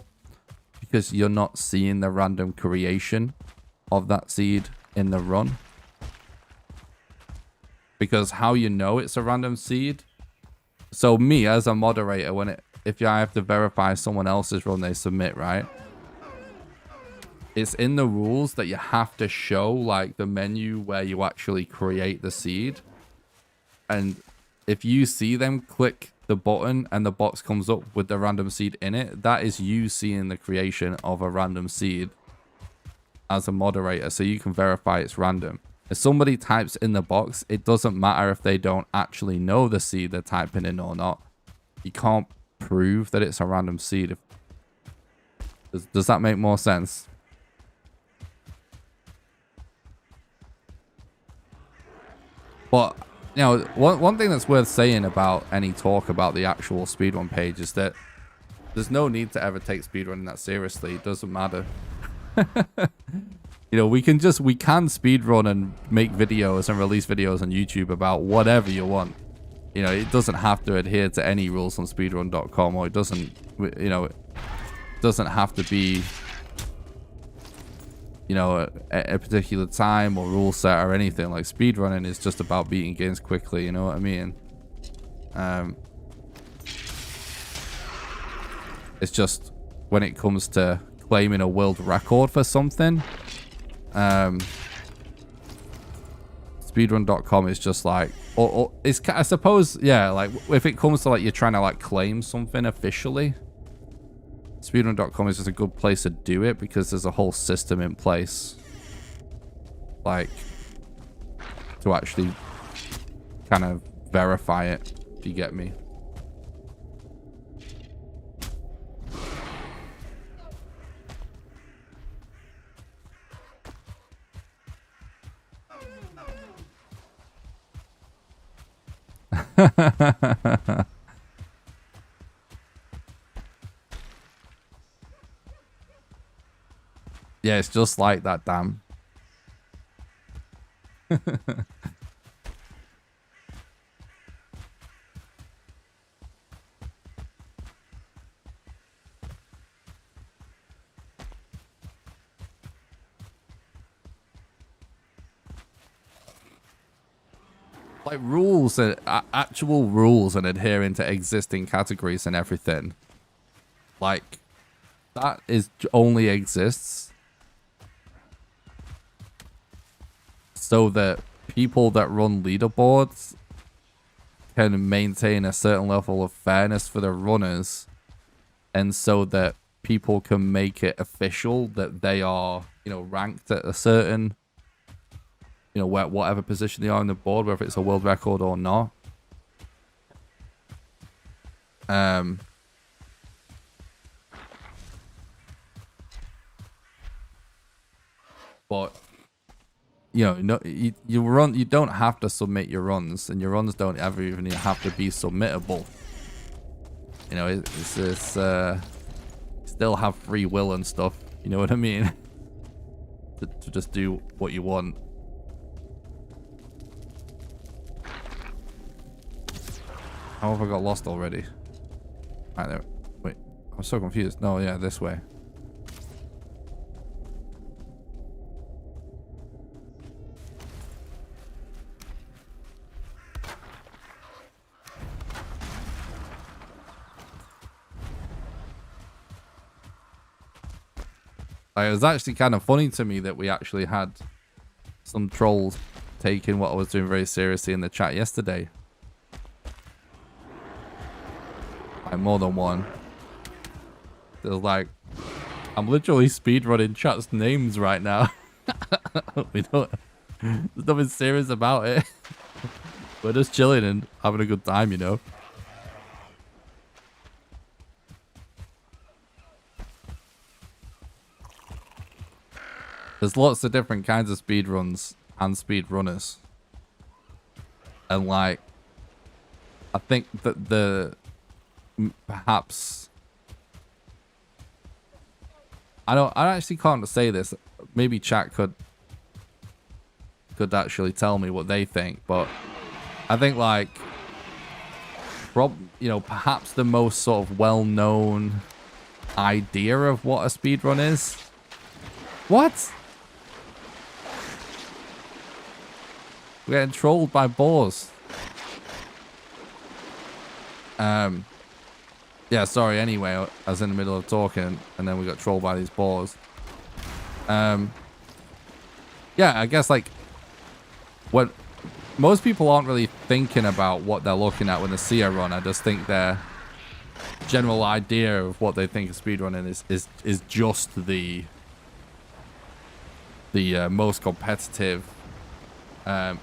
because you're not seeing the random creation of that seed in the run. Because how you know it's a random seed, so me as a moderator, if I have to verify someone else's run they submit, right, it's in the rules that you have to show like the menu where you actually create the seed. And if you see them click the button and the box comes up with the random seed in it, that is you seeing the creation of a random seed as a moderator, so you can verify it's random. If somebody types in the box, it doesn't matter if they don't actually know the seed they're typing in or not. You can't prove that it's a random seed. Does that make more sense? But, you know, one thing that's worth saying about any talk about the actual speedrun page is that there's no need to ever take speedrunning that seriously. It doesn't matter. You know, we can speedrun and make videos and release videos on YouTube about whatever you want. You know, it doesn't have to adhere to any rules on speedrun.com, or it doesn't, you know, it doesn't have to be, you know, a particular time or rule set or anything. Like, speedrunning is just about beating games quickly, you know what I mean? It's just when it comes to claiming a world record for something, speedrun.com is just like, or it's, I suppose, yeah, like if it comes to like you're trying to like claim something officially, speedrun.com is just a good place to do it because there's a whole system in place, like, to actually kind of verify it, if you get me. Yeah, it's just like that, damn. Like rules and actual rules and adhering to existing categories and everything. Like that is only exists so that people that run leaderboards can maintain a certain level of fairness for the runners, and so that people can make it official that they are, you know, ranked at a certain, you know, whatever position they are on the board, whether it's a world record or not. But you know, no, you don't have to submit your runs, and your runs don't ever even have to be submittable. You know, it's still have free will and stuff. You know what I mean? to just do what you want. How have I got lost already? Right there. Wait, I'm so confused. No, yeah, this way. Like, it was actually kind of funny to me that we actually had some trolls taking what I was doing very seriously in the chat yesterday. Like, more than one. It was like, I'm literally speedrunning chat's names right now. We don't... There's nothing serious about it. We're just chilling and having a good time, you know? There's lots of different kinds of speedruns and speedrunners. And like, I think that perhaps... I actually can't say this. Maybe chat could actually tell me what they think, but I think like, you know, perhaps the most sort of well-known idea of what a speedrun is. What? We're getting trolled by boars. Yeah, sorry, anyway, I was in the middle of talking and then we got trolled by these boars. Yeah, I guess like what most people aren't really thinking about what they're looking at when they see a run. I just think their general idea of what they think of speedrunning is just the most competitive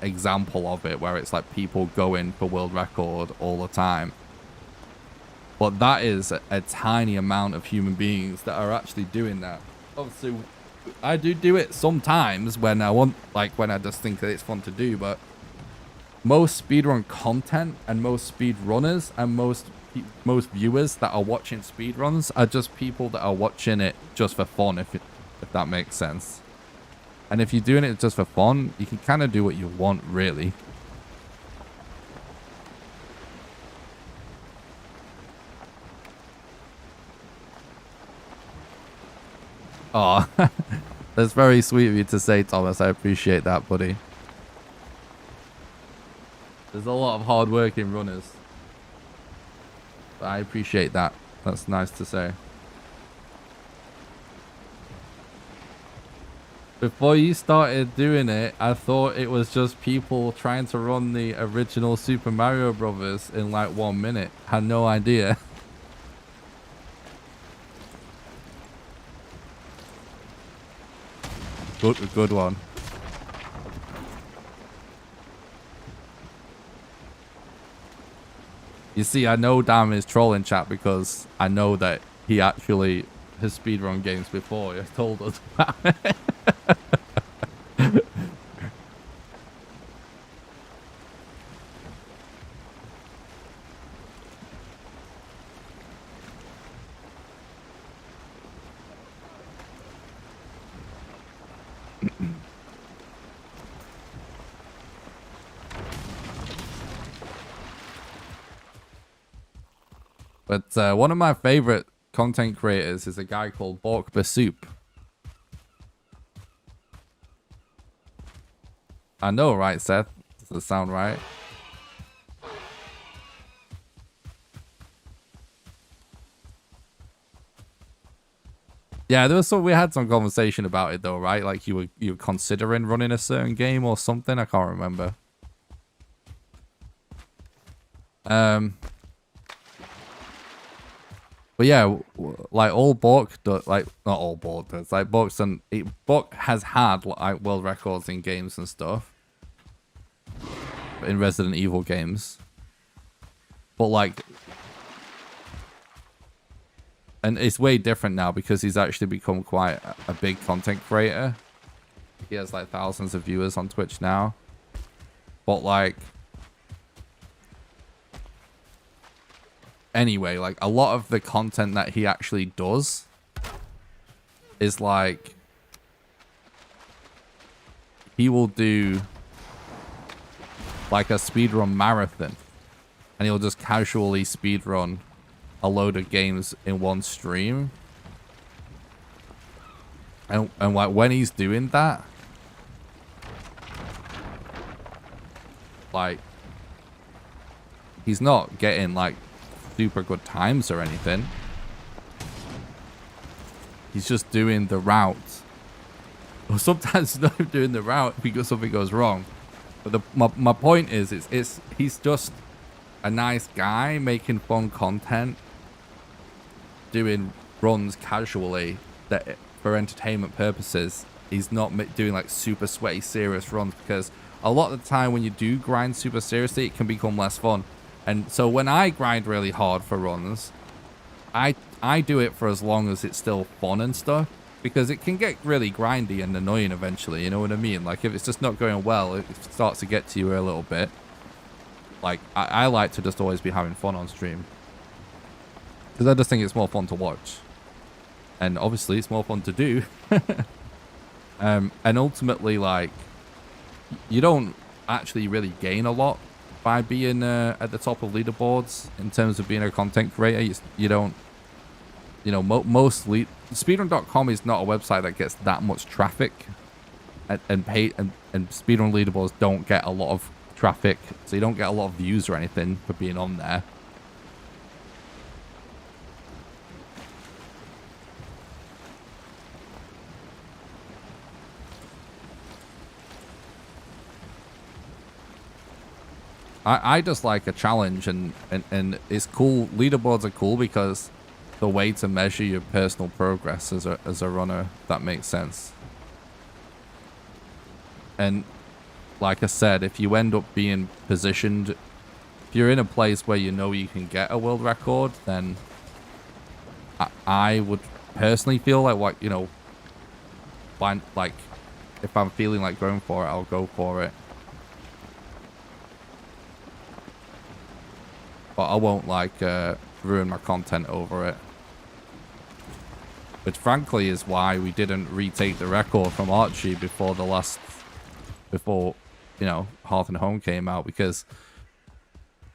example of it, where it's like people going for world record all the time. But that is a tiny amount of human beings that are actually doing that. Obviously, I do it sometimes when I want, like when I just think that it's fun to do, but most speedrun content and most speedrunners and most viewers that are watching speedruns are just people that are watching it just for fun, if that makes sense. And if you're doing it just for fun, you can kind of do what you want, really. Oh, that's very sweet of you to say, Thomas. I appreciate that, buddy. There's a lot of hard-working runners. But I appreciate that. That's nice to say. Before you started doing it, I thought it was just people trying to run the original Super Mario Brothers in like 1 minute. Had no idea. Good one. You see, I know Dam is trolling chat because I know that he actually has speedrun games before. He told us about it. But one of my favorite content creators is a guy called Bork Basoup. I know, right, Seth? Does that sound right? Yeah, we had some conversation about it though, right? Like you were considering running a certain game or something. I can't remember. But yeah, like all Bork does, like not all Bork does, like Bork has had like world records in games and stuff, in Resident Evil games. But like, and it's way different now because he's actually become quite a big content creator. He has like thousands of viewers on Twitch now. But like, anyway, like a lot of the content that he actually does is like, he will do like a speedrun marathon and he'll just casually speedrun a load of games in one stream. And like when he's doing that, like he's not getting like super good times or anything. He's just doing the route. Or sometimes he's not even doing the route because something goes wrong. But my point is, he's just a nice guy making fun content, doing runs casually that for entertainment purposes. He's not doing like super sweaty serious runs, because a lot of the time when you do grind super seriously, it can become less fun. And so when I grind really hard for runs, I do it for as long as it's still fun and stuff, because it can get really grindy and annoying eventually, you know what I mean? Like if it's just not going well, it starts to get to you a little bit. Like I like to just always be having fun on stream, because I just think it's more fun to watch, and obviously it's more fun to do. And ultimately, like, you don't actually really gain a lot by being at the top of leaderboards in terms of being a content creator. You don't, you know, mostly speedrun.com is not a website that gets that much traffic, and speedrun leaderboards don't get a lot of traffic, so you don't get a lot of views or anything for being on there. I just like a challenge, and it's cool. Leaderboards are cool because the way to measure your personal progress as a runner, if that makes sense. And like I said, if you end up being positioned, if you're in a place where you know you can get a world record, then I would personally feel like, what, you know, like if I'm feeling like going for it, I'll go for it. But I won't like ruin my content over it. Which frankly is why we didn't retake the record from Archie before you know, Hearth and Home came out, because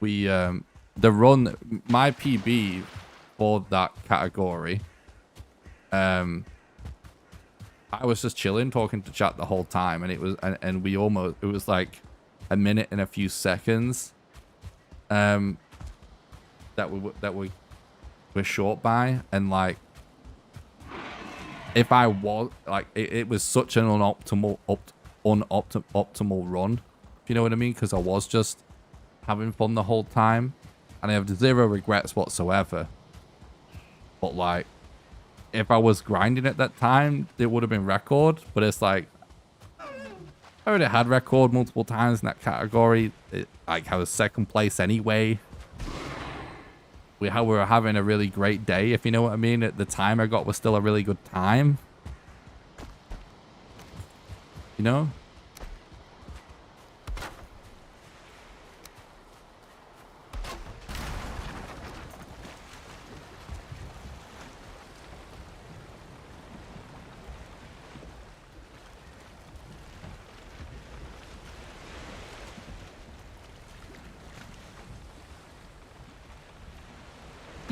we the run, my PB for that category, I was just chilling talking to chat the whole time, and it was it was like a minute and a few seconds that we were short by. And like, if I was like, it was such an optimal run, if you know what I mean, because I was just having fun the whole time and I have zero regrets whatsoever. But like, if I was grinding at that time, it would have been record. But it's like, I already had record multiple times in that category. Like, I was second place anyway. We were having a really great day, if you know what I mean. At the time I got was still a really good time, you know.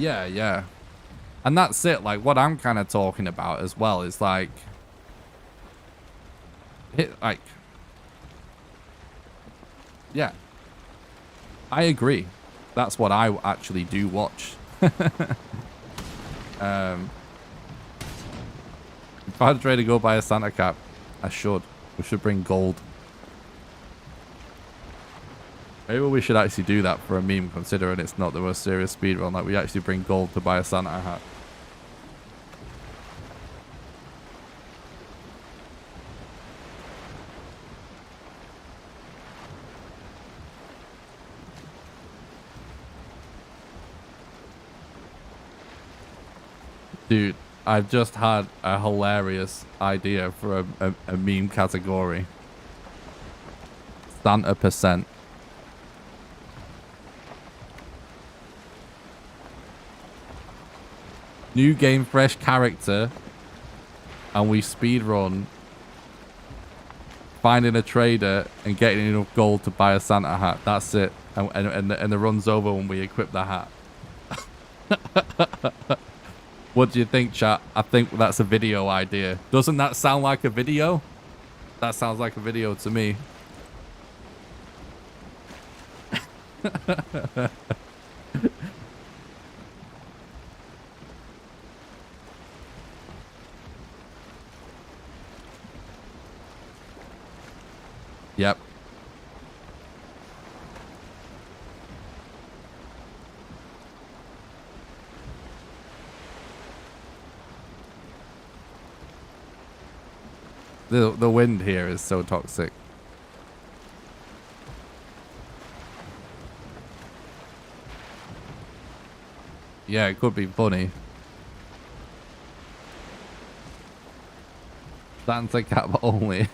Yeah, yeah. And that's it. Like, what I'm kind of talking about as well is like, yeah, I agree. That's what I actually do watch. If I had to go buy a Santa cap, I should. We should bring gold. Maybe we should actually do that for a meme, considering it's not the most serious speedrun. Like, we actually bring gold to buy a Santa hat. Dude, I've just had a hilarious idea for a meme category. Santa percent. New game, fresh character, and we speedrun finding a trader and getting enough gold to buy a Santa hat. That's it. And the run's over when we equip the hat. What do you think, chat? I think that's a video idea. Doesn't that sound like a video? That sounds like a video to me. Yep. The wind here is so toxic. Yeah, it could be funny. Santa cap only.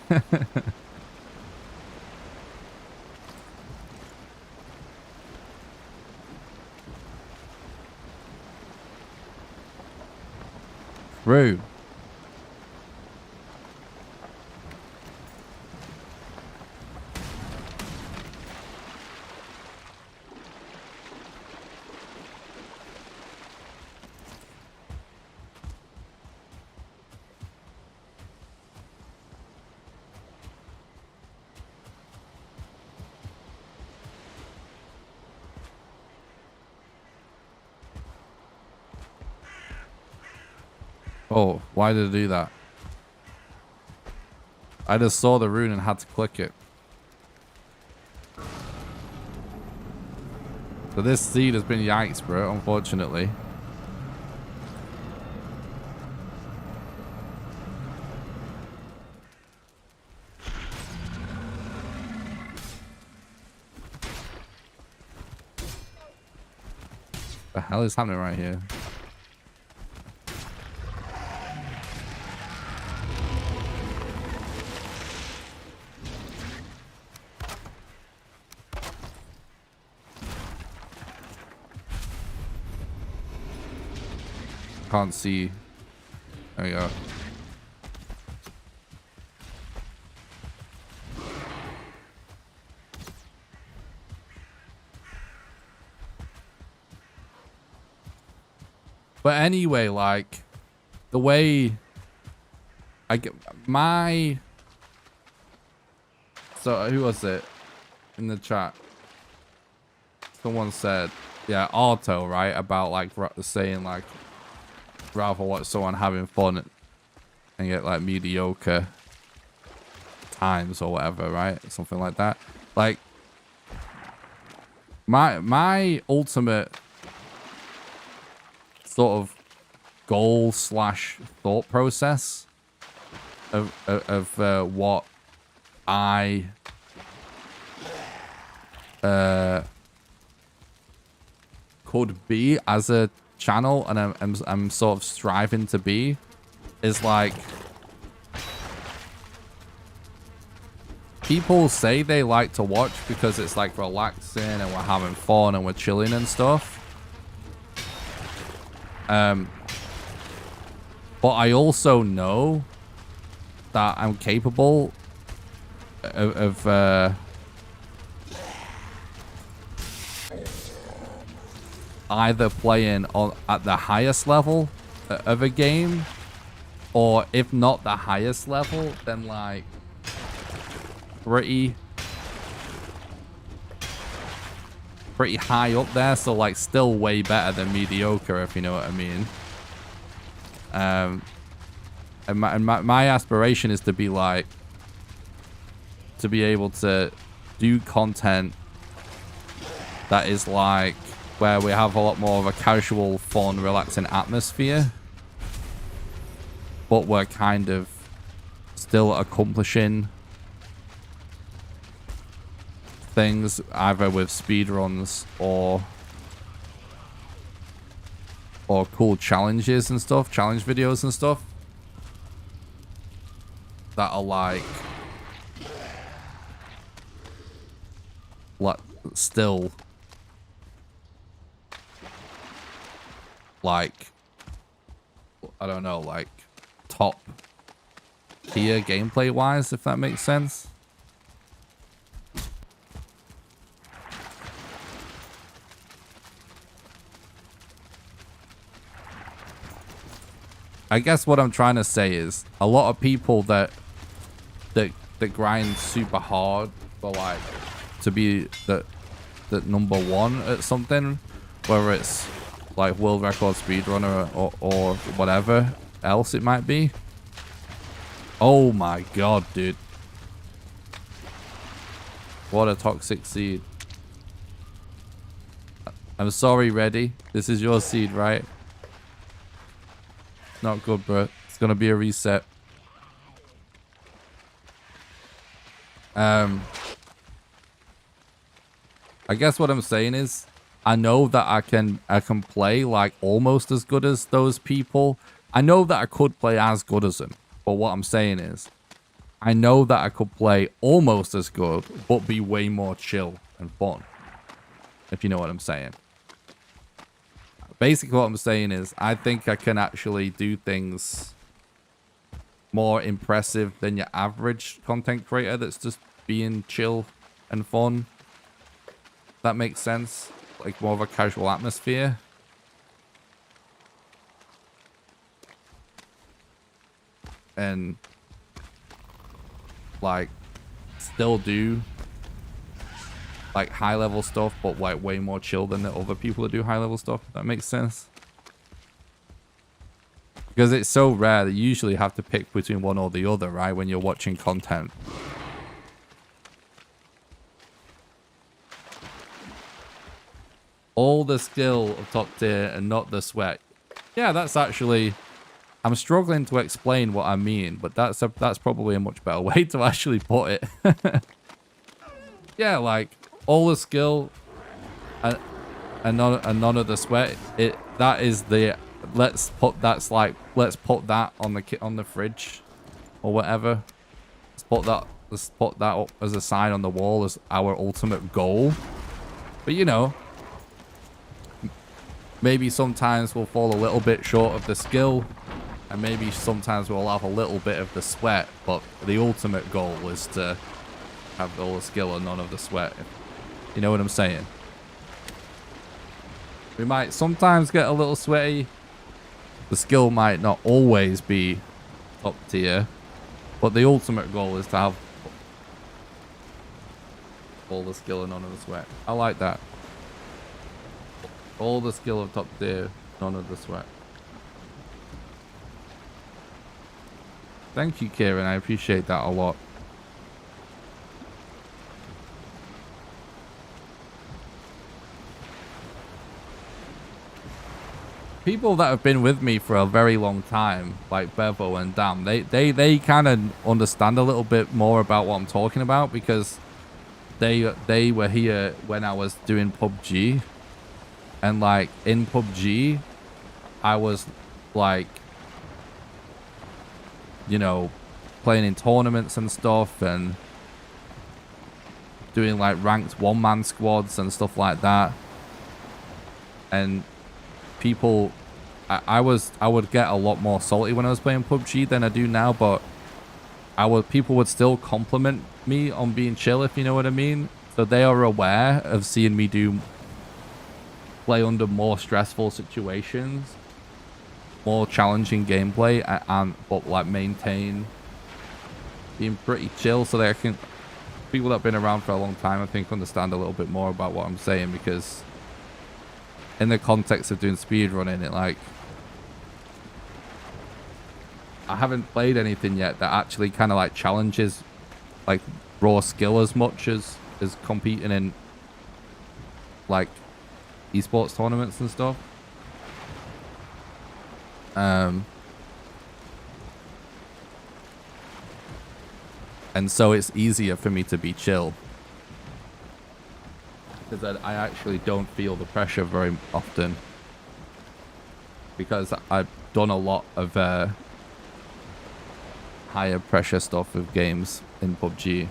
True. Oh, why did it do that? I just saw the rune and had to click it. So this seed has been yikes, bro, unfortunately. The hell is happening right here? Can't see. There we go. But anyway, like, the way I get my... So, who was it in the chat? Someone said, yeah, auto, right? About, like, saying, like, rather watch someone having fun and get, like, mediocre times or whatever, right? Something like that. Like, my ultimate sort of goal / thought process of what I could be as a channel, and I'm sort of striving to be, is like, people say they like to watch because it's like relaxing and we're having fun and we're chilling and stuff. But I also know that I'm capable either playing at the highest level of a game, or if not the highest level, then like pretty high up there. So like still way better than mediocre, if you know what I mean. And my aspiration is to be like, to be able to do content that is like where we have a lot more of a casual, fun, relaxing atmosphere, but we're kind of still accomplishing things either with speedruns or cool challenges and stuff, challenge videos and stuff that are like still like, I don't know, like top tier gameplay wise, if that makes sense. I guess what I'm trying to say is a lot of people that grind super hard for like to be the number one at something, whether it's like world record speedrunner or whatever else it might be. Oh my god, dude. What a toxic seed. I'm sorry, Reddy. This is your seed, right? Not good, bro. It's gonna be a reset. I guess what I'm saying is, I know that I can play like almost as good as those people. I know that I could play as good as them. But what I'm saying is, I know that I could play almost as good, but be way more chill and fun. If you know what I'm saying. Basically what I'm saying is, I think I can actually do things more impressive than your average content creator that's just being chill and fun. That makes sense. Like more of a casual atmosphere. And like still do like high level stuff, but like way more chill than the other people that do high level stuff. That makes sense. Because it's so rare that you usually have to pick between one or the other, right? When you're watching content. All the skill of top tier and not the sweat. Yeah, that's actually... I'm struggling to explain what I mean, but that's probably a much better way to actually put it. Yeah, like all the skill and none of the sweat. That is the let's put that on the fridge or whatever. Let's put that up as a sign on the wall as our ultimate goal. But you know, maybe sometimes we'll fall a little bit short of the skill. And maybe sometimes we'll have a little bit of the sweat, but the ultimate goal is to have all the skill and none of the sweat. You know what I'm saying? We might sometimes get a little sweaty. The skill might not always be top tier, but the ultimate goal is to have all the skill and none of the sweat. I like that. All the skill of top tier, none of the sweat. Thank you, Kieran. I appreciate that a lot. People that have been with me for a very long time, like Bevo and Dam, they kind of understand a little bit more about what I'm talking about because they were here when I was doing PUBG. And like in PUBG, I was like, you know, playing in tournaments and stuff and doing like ranked one-man squads and stuff like that. And people, I would get a lot more salty when I was playing PUBG than I do now, but people would still compliment me on being chill, if you know what I mean. So they are aware of seeing me do play under more stressful situations, more challenging gameplay, but like maintain being pretty chill, so that I can people that have been around for a long time, I think, understand a little bit more about what I'm saying, because in the context of doing speedrunning, it like I haven't played anything yet that actually kind of like challenges like raw skill as much as competing in like esports tournaments and stuff. And so it's easier for me to be chill, because I actually don't feel the pressure very often, because I've done a lot of higher pressure stuff with games in PUBG.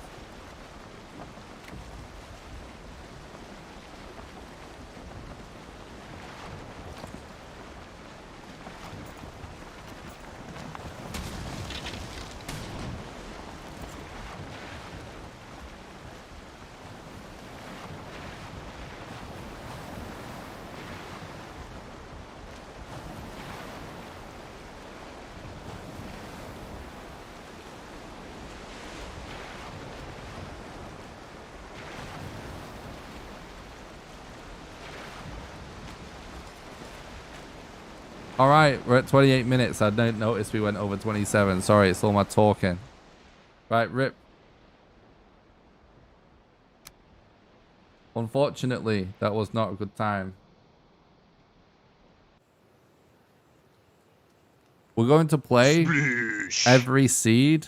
All right, we're at 28 minutes. I didn't notice we went over 27. Sorry, it's all my talking. Right, Rip. Unfortunately, that was not a good time. We're going to play every seed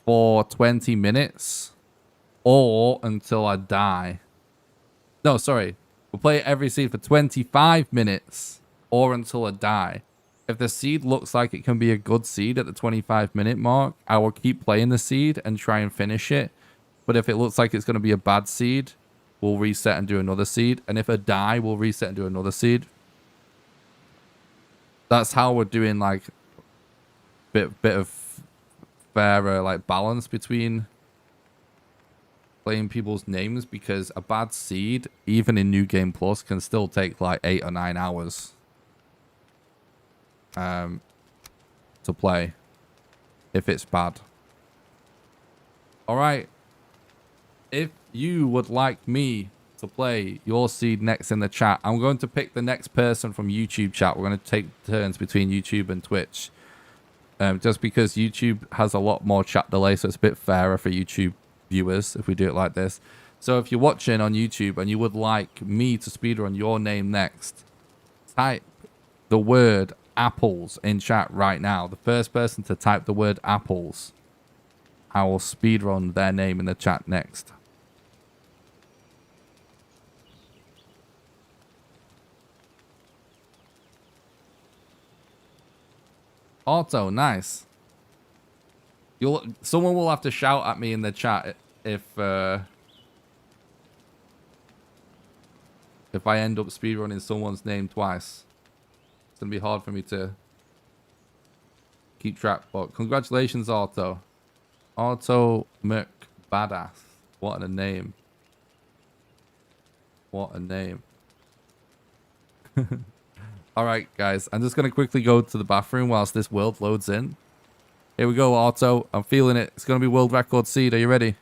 for 20 minutes or until I die. No, sorry. We'll play every seed for 25 minutes or until I die. If the seed looks like it can be a good seed at the 25-minute mark, I will keep playing the seed and try and finish it. But if it looks like it's going to be a bad seed, we'll reset and do another seed. And if I die, we'll reset and do another seed. That's how we're doing like bit of fairer like balance between playing people's names, because a bad seed, even in New Game Plus, can still take like 8 or 9 hours to play if it's bad. All right. If you would like me to play your seed next in the chat, I'm going to pick the next person from YouTube chat. We're going to take turns between YouTube and Twitch. Just because YouTube has a lot more chat delay, so it's a bit fairer for YouTube viewers if we do it like this. So if you're watching on YouTube and you would like me to speedrun your name next, type the word apples in chat right now. The first person to type the word apples, I will speedrun their name in the chat next. Auto, nice. Someone will have to shout at me in the chat if I end up speedrunning someone's name twice. It's gonna be hard for me to keep track. But congratulations, Auto. Auto McBadass. What a name. What a name. All right, guys. I'm just gonna quickly go to the bathroom whilst this world loads in. Here we go, Auto. I'm feeling it. It's gonna be world record seed. Are you ready?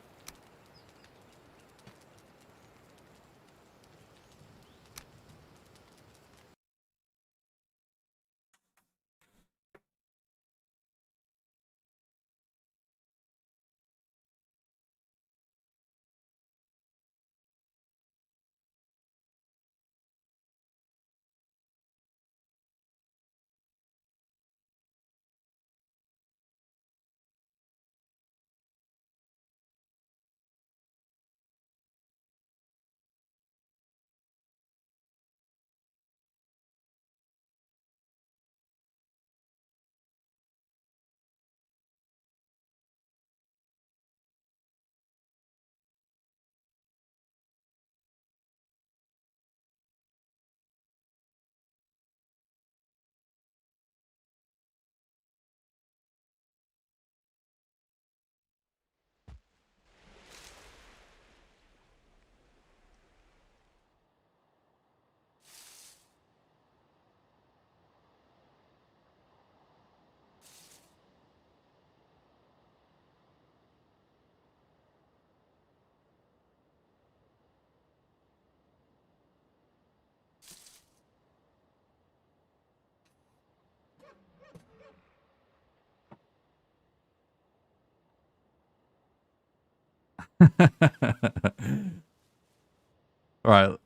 Alright,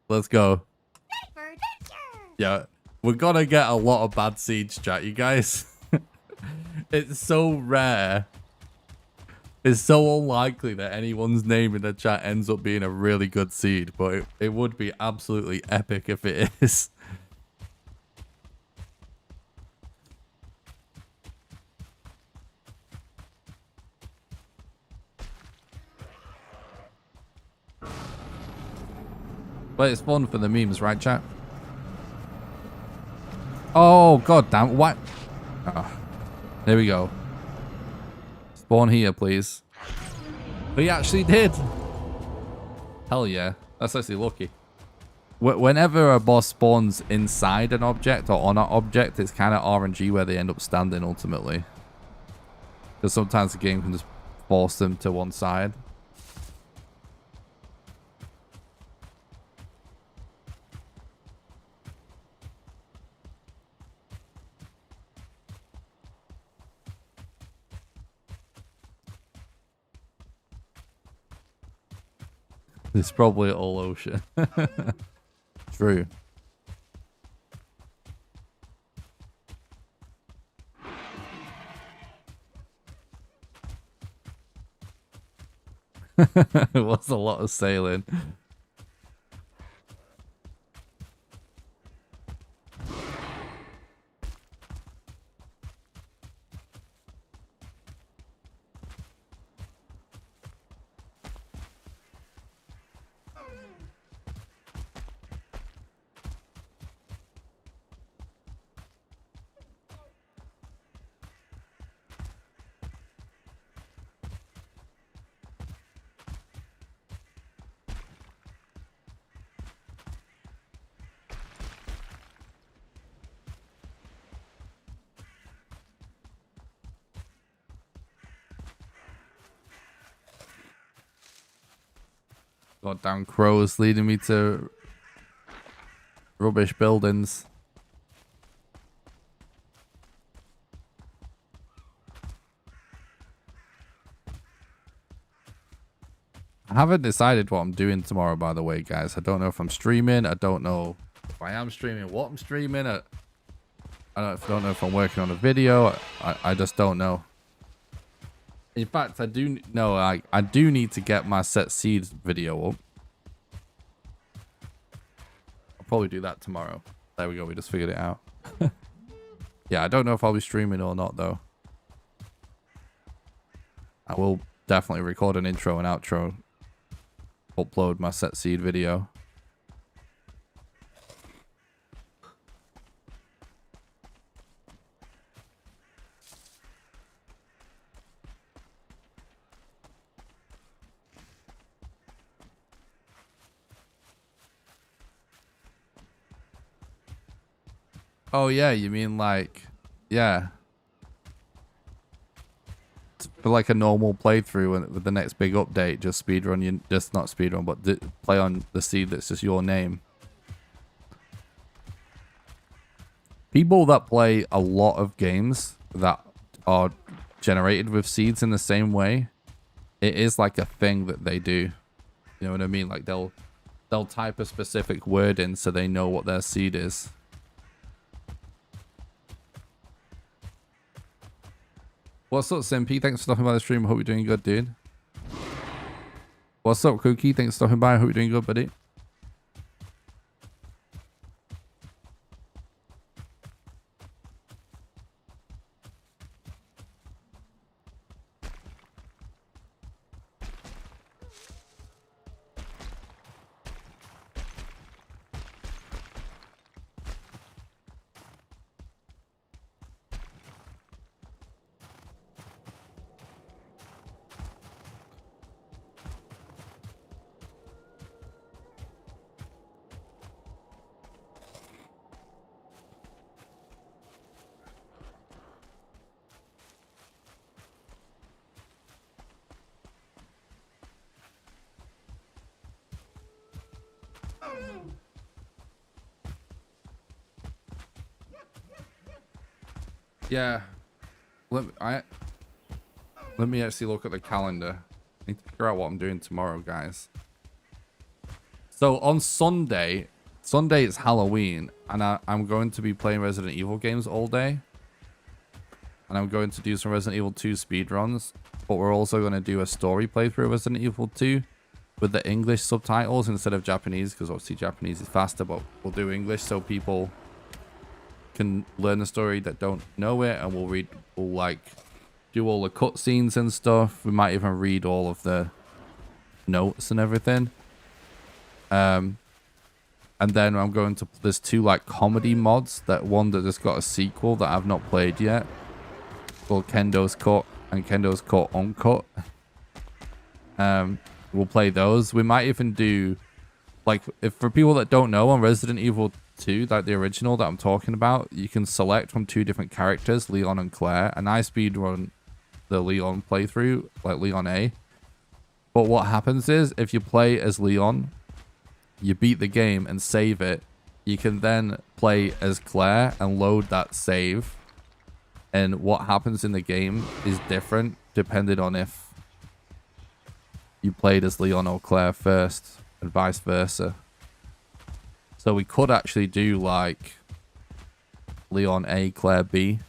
let's go. Yeah, we're gonna get a lot of bad seeds, chat, you guys. It's so rare. It's so unlikely that anyone's name in the chat ends up being a really good seed, but it would be absolutely epic if it is. But it's fun for the memes, right, chat? Oh, god damn. What? Oh, there we go. Spawn here, please. He actually did. Hell yeah. That's actually lucky. Whenever a boss spawns inside an object or on an object, it's kind of RNG where they end up standing ultimately. Because sometimes the game can just force them to one side. It's probably all ocean. True. It was a lot of sailing. Goddamn crows leading me to rubbish buildings. I haven't decided what I'm doing tomorrow, by the way, guys. I don't know if I'm streaming. I don't know if I am streaming, what I'm streaming. I don't know if I'm working on a video. I just don't know. In fact, I do know I do need to get my set seeds video up. I'll probably do that tomorrow. There we go. We just figured it out. Yeah, I don't know if I'll be streaming or not, though. I will definitely record an intro and outro. Upload my set seed video. Oh yeah, you mean like, yeah, for like a normal playthrough and with the next big update, just speedrun, you just not speedrun, but play on the seed that's just your name. People that play a lot of games that are generated with seeds in the same way, it is like a thing that they do. You know what I mean? Like they'll type a specific word in so they know what their seed is. What's up, Simpy? Thanks for stopping by the stream. I hope you're doing good, dude. What's up, Cookie? Thanks for stopping by. I hope you're doing good, buddy. Yeah, let me actually look at the calendar. I need to figure out what I'm doing tomorrow, guys. So on Sunday is Halloween, and I'm going to be playing Resident Evil games all day. And I'm going to do some Resident Evil 2 speedruns, but we're also going to do a story playthrough of Resident Evil 2 with the English subtitles instead of Japanese, because obviously Japanese is faster, but we'll do English so people can learn the story that don't know it, and we'll like do all the cutscenes and stuff. We might even read all of the notes and everything. And then I'm going to, there's 2 like comedy mods, one that just got a sequel that I've not played yet, called Kendo's Cut and Kendo's Cut Uncut. We'll play those. We might even do, like, if for people that don't know, on Resident Evil 2, like the original that I'm talking about, you can select from 2 different characters, Leon and Claire, and I speedrun the Leon playthrough, like Leon A. But what happens is, if you play as Leon, you beat the game and save it, you can then play as Claire and load that save. And what happens in the game is different depending on if you played as Leon or Claire first, and vice versa. So we could actually do like Leon A, Claire B.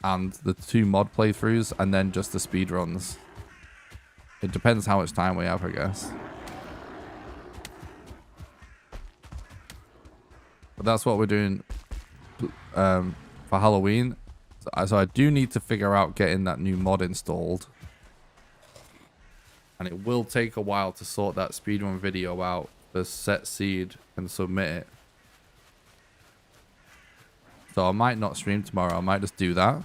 And the 2 mod playthroughs, and then just the speedruns. It depends how much time we have, I guess. But that's what we're doing for Halloween. So I do need to figure out getting that new mod installed. And it will take a while to sort that speedrun video out for Set Seed and submit it. So I might not stream tomorrow. I might just do that.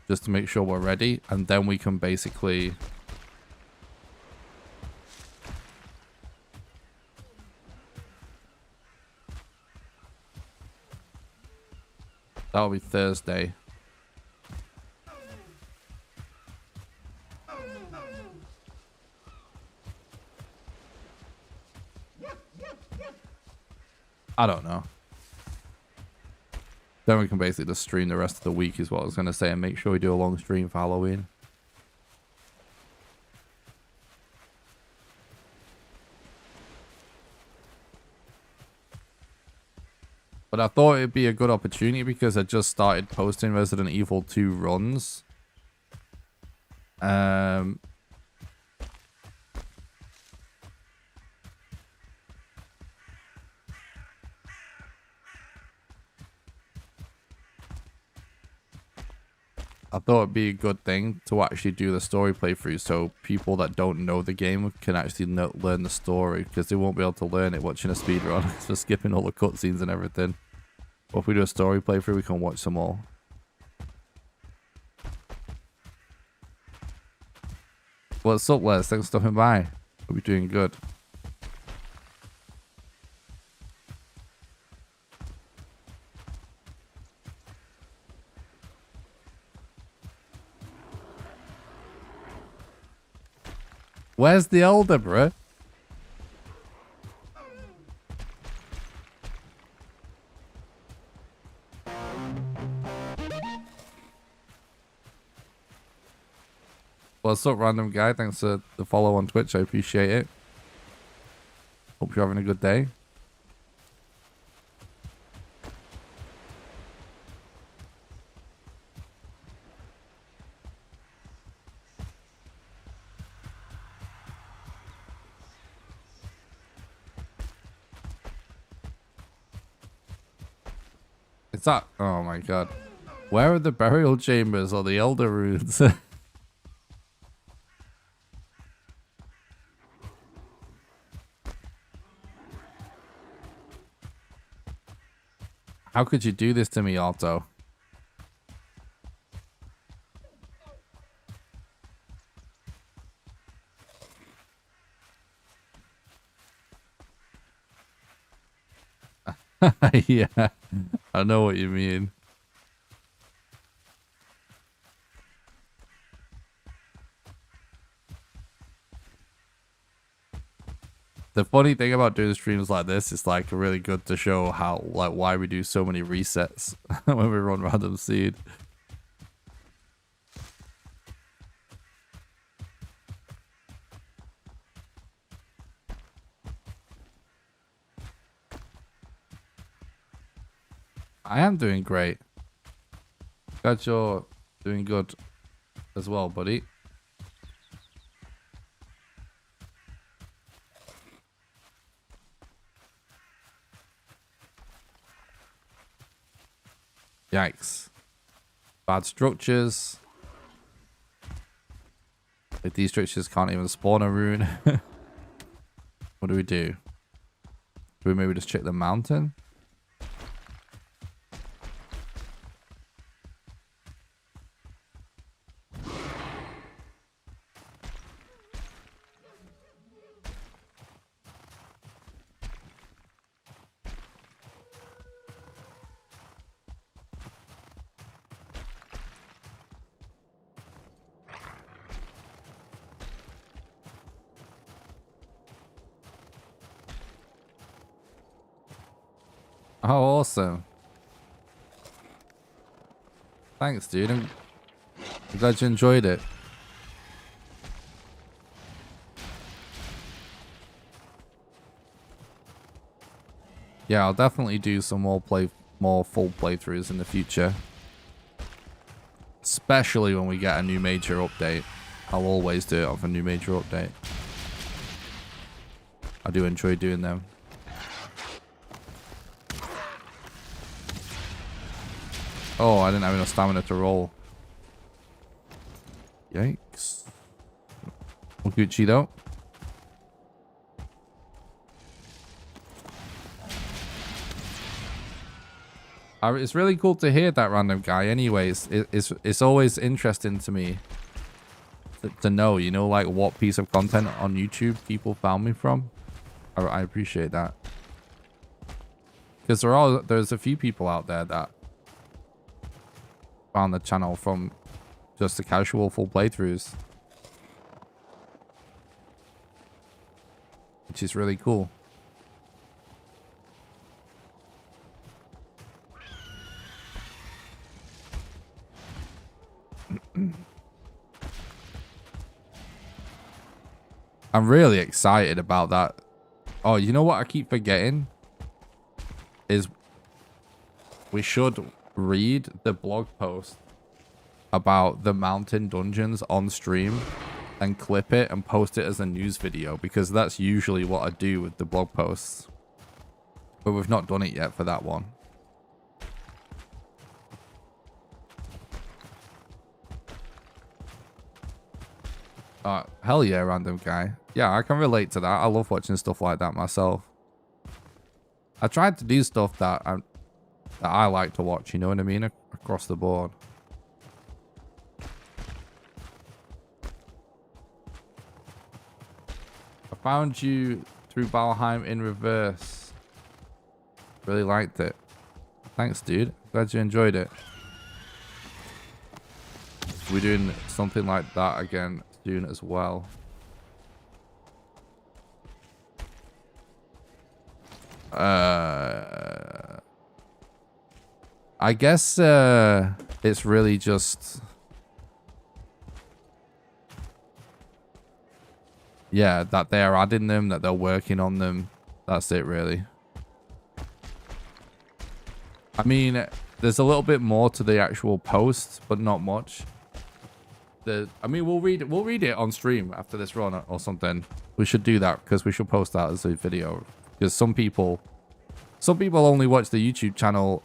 Just to make sure we're ready. And then we can basically... That'll be Thursday. I don't know. Then we can basically just stream the rest of the week is what I was going to say, and make sure we do a long stream for Halloween. But I thought it'd be a good opportunity because I just started posting Resident Evil 2 runs. I thought it'd be a good thing to actually do the story playthrough so people that don't know the game can actually learn the story, because they won't be able to learn it watching a speedrun. It's just skipping all the cutscenes and everything. But if we do a story playthrough, we can watch some more. What's up, Les? Thanks for stopping by. Hope you're doing good. Where's the elder, bro? What's up, random guy? Thanks for the follow on Twitch. I appreciate it. Hope you're having a good day. It's that. Oh my god. Where are the burial chambers or the elder runes? How could you do this to me, Otto? Yeah, I know what you mean. The funny thing about doing streams like this is like really good to show how like why we do so many resets when we run random seed. I am doing great. Glad you're doing good as well, buddy. Yikes. Bad structures. Like these structures can't even spawn a rune. What do we do? Do we maybe just check the mountain? Oh, awesome. Thanks, dude. I'm glad you enjoyed it. Yeah, I'll definitely do some more full playthroughs in the future. Especially when we get a new major update. I'll always do it off a new major update. I do enjoy doing them. Oh, I didn't have enough stamina to roll. Yikes. Well, Gucci though. It's really cool to hear that, random guy. Anyways, it's always interesting to me to know, you know, like what piece of content on YouTube people found me from. I appreciate that, because there's a few people out there that found the channel from just the casual full playthroughs, which is really cool. I'm really excited about that. Oh, you know what I keep forgetting? Is we should read the blog post about the mountain dungeons on stream and clip it and post it as a news video, because that's usually what I do with the blog posts. But we've not done it yet for that one. Hell yeah, random guy. Yeah, I can relate to that. I love watching stuff like that myself. I tried to do stuff that I like to watch, you know what I mean? Across the board. I found you through Valheim in reverse. Really liked it. Thanks, dude. Glad you enjoyed it. We're doing something like that again soon as well. I guess it's really just, yeah, that they're adding them, that they're working on them. That's it, really. I mean, there's a little bit more to the actual post, but not much. I mean, we'll read it on stream after this run or something. We should do that, because we should post that as a video. Because some people only watch the YouTube channel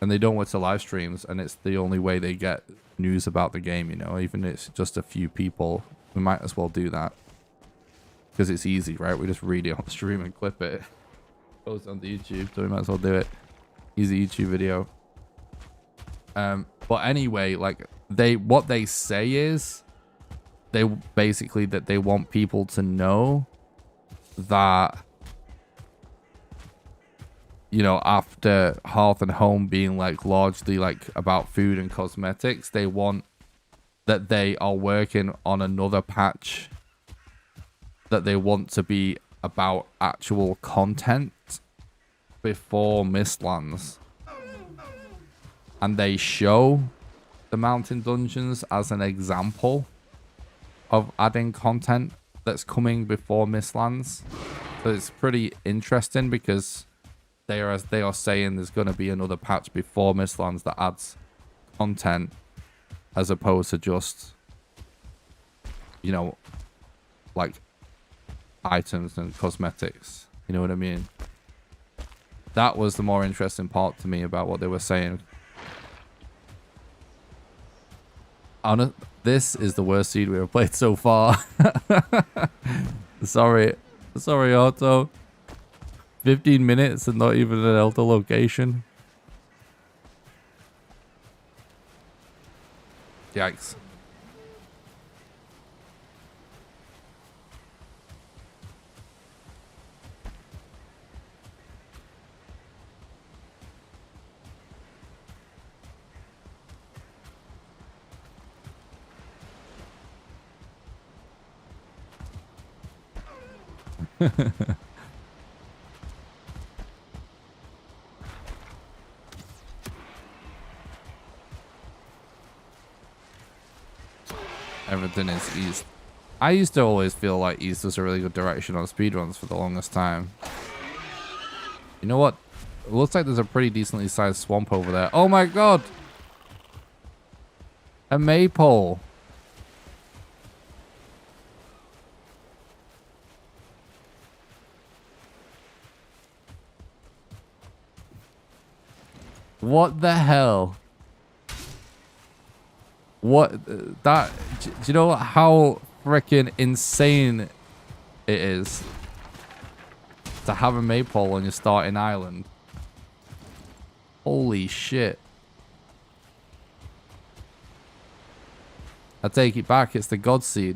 and they don't watch the live streams, and it's the only way they get news about the game, you know. Even if it's just a few people, we might as well do that, because it's easy, right? We just read it on stream and clip it, post it on the YouTube, so we might as well do it. Easy YouTube video. But anyway, like what they say is they basically that they want people to know that, you know, after Hearth and Home being like largely like about food and cosmetics, they want they are working on another patch that they want to be about actual content before Mistlands. And they show the mountain dungeons as an example of adding content that's coming before Mistlands. So it's pretty interesting because they are saying there's going to be another patch before Mistlands that adds content as opposed to just, you know, like items and cosmetics. You know what I mean? That was the more interesting part to me about what they were saying. This is the worst seed we ever played so far. Sorry, Otto. 15 minutes and not even an elder location. Yikes. Everything is east. I used to always feel like east was a really good direction on speedruns for the longest time. You know what? It looks like there's a pretty decently sized swamp over there. Oh my god! A maypole. What the hell? What that? Do you know how freaking insane it is to have a maypole on your starting island? Holy shit. I take it back, it's the God Seed.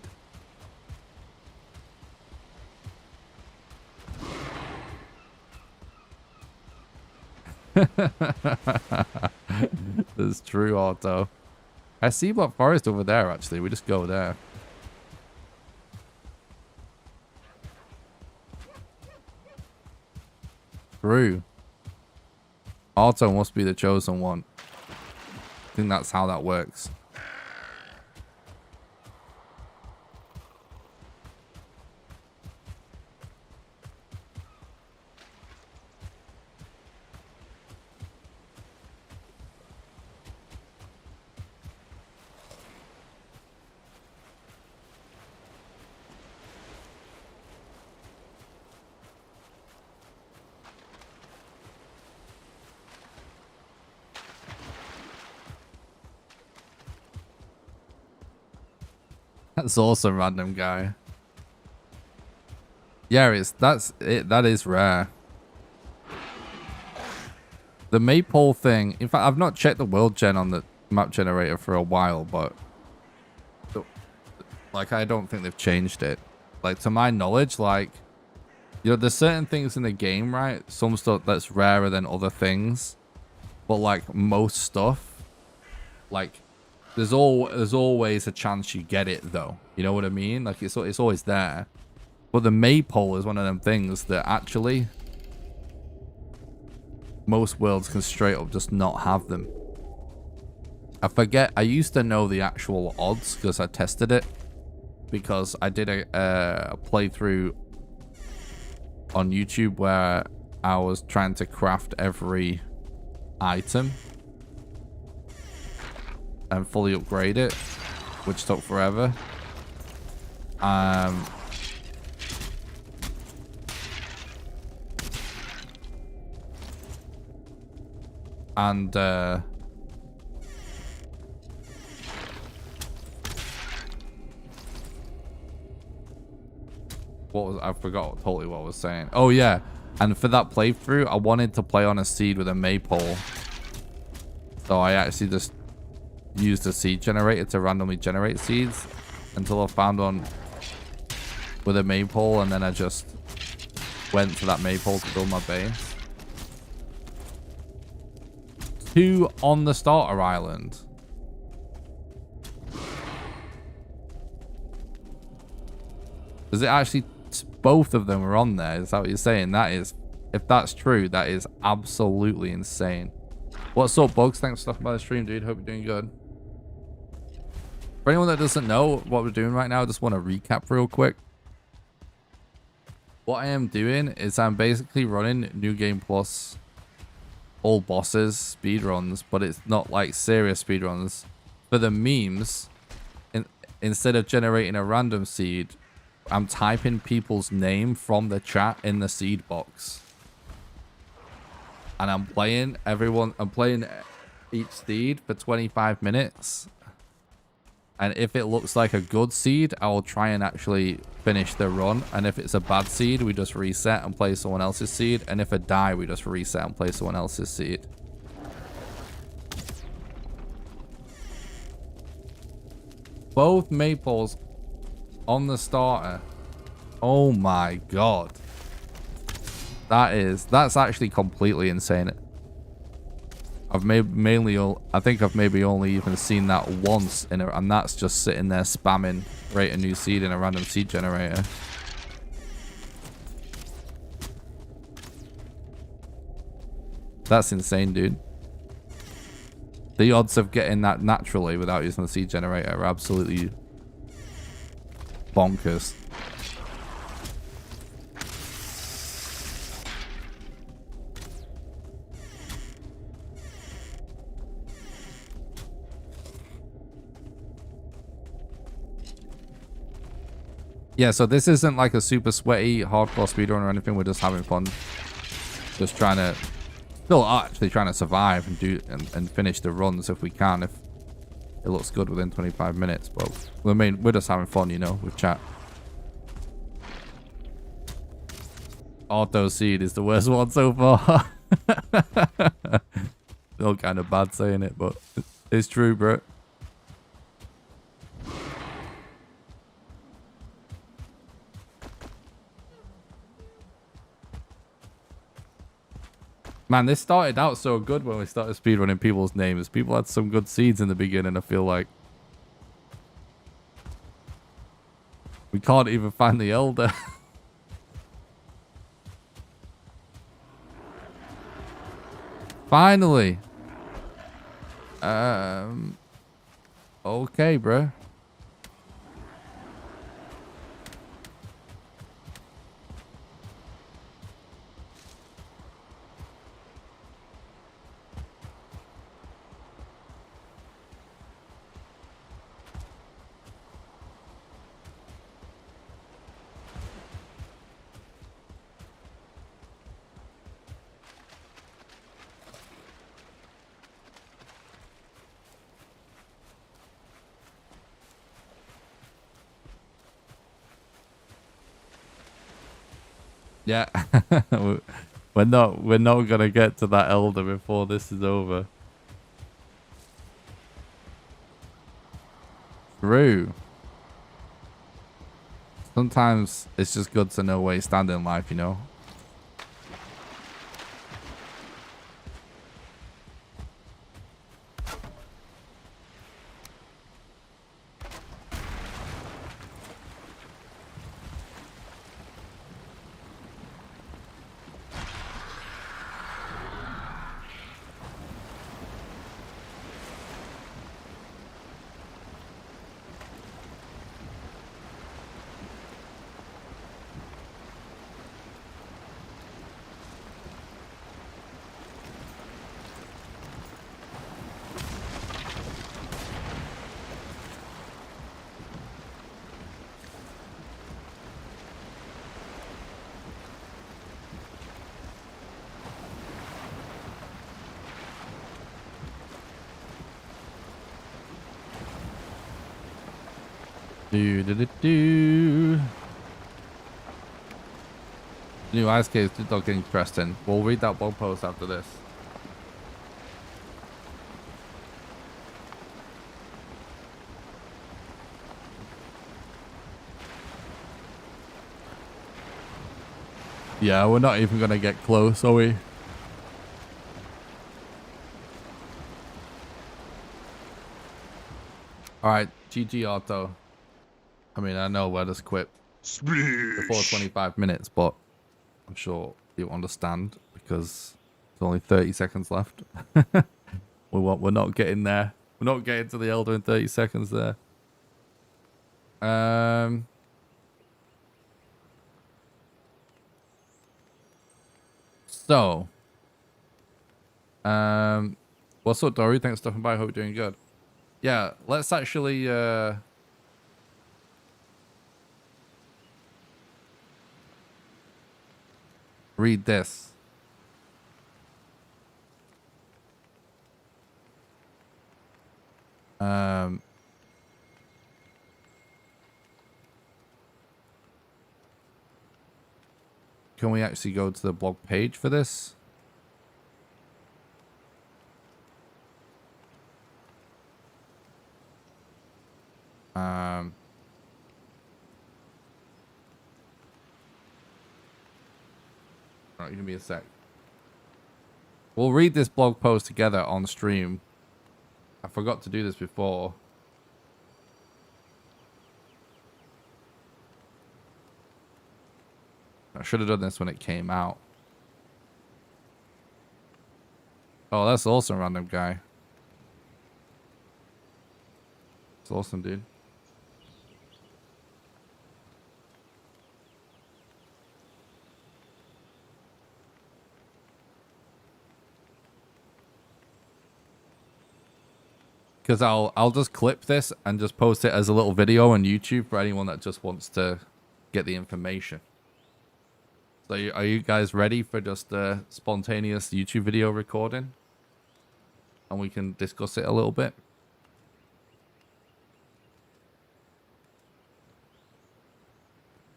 That's true, Otto. I see Black Forest over there, actually. We just go there. True. Otto must be the chosen one. I think that's how that works. That's awesome, random guy. Yeah, that is rare. The maypole thing. In fact, I've not checked the world gen on the map generator for a while, but like I don't think they've changed it. Like to my knowledge, like you know, there's certain things in the game, right? Some stuff that's rarer than other things, but like most stuff, like. There's always a chance you get it, though. You know what I mean? Like, it's always there. But the maypole is one of them things that actually most worlds can straight up just not have them. I forget. I used to know the actual odds because I tested it. Because I did a playthrough on YouTube where I was trying to craft every item and fully upgrade it, which took forever. And what was I forgot totally what I was saying. Oh yeah, and for that playthrough, I wanted to play on a seed with a maypole, so I actually just used a seed generator to randomly generate seeds until I found one with a maypole, and then I just went to that maypole to build my base. 2 on the starter island. Is it actually both of them are on there. Is that what you're saying? That is, if that's true, that is absolutely insane. What's up, Bugs? Thanks for stopping by the stream, dude. Hope you're doing good. For anyone that doesn't know what we're doing right now, I just want to recap real quick. What I am doing is I'm basically running New Game Plus all bosses speedruns, but it's not like serious speedruns. For the memes, instead of generating a random seed, I'm typing people's name from the chat in the seed box. And I'm playing each seed for 25 minutes. And if it looks like a good seed, I will try and actually finish the run. And if it's a bad seed, we just reset and play someone else's seed. And if a die, we just reset and play someone else's seed. Both maples on the starter. Oh my god. That's actually completely insane. I think I've maybe only even seen that once and that's just sitting there spamming rate a new seed in a random seed generator. That's insane, dude. The odds of getting that naturally without using the seed generator are absolutely bonkers. Yeah, so this isn't like a super sweaty hardcore speedrun or anything. We're just having fun. Just still actually trying to survive and finish the runs if we can, if it looks good within 25 minutes. But I mean, we're just having fun, you know, with chat. Auto seed is the worst one so far. Still kind of bad saying it, but it's true, bro. Man, this started out so good when we started speedrunning people's names. People had some good seeds in the beginning, I feel like. We can't even find the Elder. Finally. Okay, bro. Yeah, we're not gonna get to that Elder before this is over. True. Sometimes it's just good to know where you stand in life, you know. New ice caves did not get interesting. We'll read that blog post after this. Yeah, we're not even gonna get close, are we? Alright, GG Auto. I mean, I know where to quit. before 25 minutes, but I'm sure you'll understand because there's only 30 seconds left. We're not getting there. We're not getting to the Elder in 30 seconds there. So, what's up, Dory? Thanks for stopping by. Hope you're doing good. Yeah, let's actually read this. Can we actually go to the blog page for this? Alright, give me a sec. We'll read this blog post together on stream. I forgot to do this before. I should have done this when it came out. Oh, that's awesome, random guy. It's awesome, dude. Because I'll just clip this and just post it as a little video on YouTube for anyone that just wants to get the information. So are you guys ready for just a spontaneous YouTube video recording? And we can discuss it a little bit.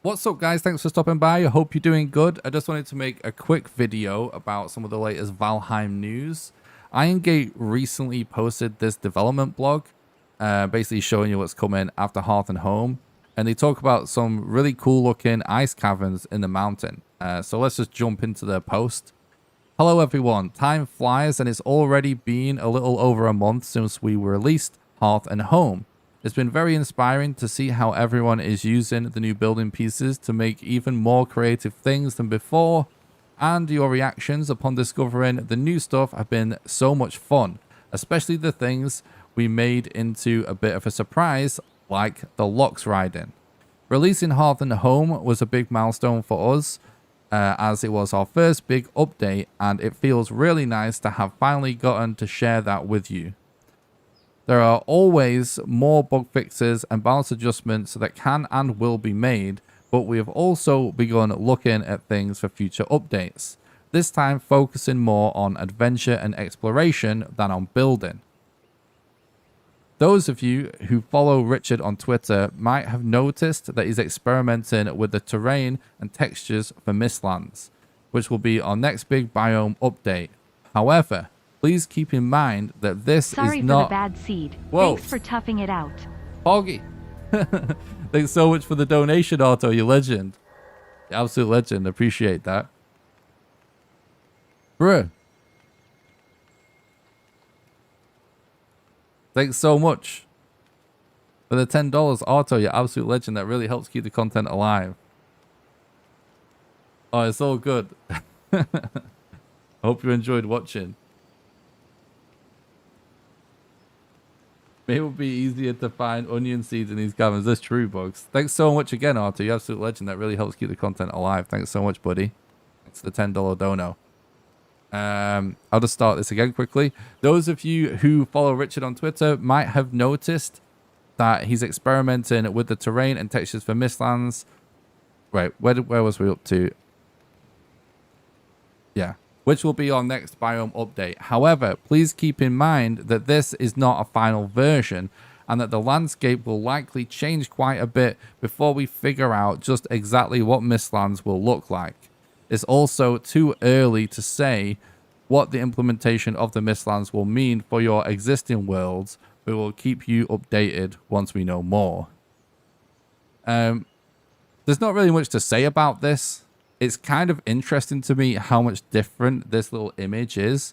What's up, guys? Thanks for stopping by. I hope you're doing good. I just wanted to make a quick video about some of the latest Valheim news. Irongate recently posted this development blog, basically showing you what's coming after Hearth and Home. And they talk about some really cool looking ice caverns in the mountain. So let's just jump into the post. Hello everyone, time flies and it's already been a little over a month since we released Hearth and Home. It's been very inspiring to see how everyone is using the new building pieces to make even more creative things than before. And your reactions upon discovering the new stuff have been so much fun, especially the things we made into a bit of a surprise, like the locks riding. Releasing Hearth and Home was a big milestone for us, as it was our first big update, and it feels really nice to have finally gotten to share that with you. There are always more bug fixes and balance adjustments that can and will be made, but we have also begun looking at things for future updates, this time focusing more on adventure and exploration than on building. Those of you who follow Richard on Twitter might have noticed that he's experimenting with the terrain and textures for Mistlands, which will be our next big biome update. However, please keep in mind that this is not... Sorry for the bad seed. Whoa. Thanks for toughing it out. Poggy. Thanks so much for the donation, Otto. You legend. You absolute legend. Appreciate that. Bruh. Thanks so much for the $10, Otto. You absolute legend. That really helps keep the content alive. Oh, it's all good. I hope you enjoyed watching. Maybe it would be easier to find onion seeds in these caverns. That's true, Bugs. Thanks so much again, Arthur. You absolute legend. That really helps keep the content alive. Thanks so much, buddy. Thanks for the $10 dono. I'll just start this again quickly. Those of you who follow Richard on Twitter might have noticed that he's experimenting with the terrain and textures for Mistlands. Right, where was we up to? Yeah. Which will be our next biome update. However, please keep in mind that this is not a final version and that the landscape will likely change quite a bit before we figure out just exactly what Mistlands will look like. It's also too early to say what the implementation of the Mistlands will mean for your existing worlds, but we'll keep you updated once we know more. There's not really much to say about this. It's kind of interesting to me how much different this little image is.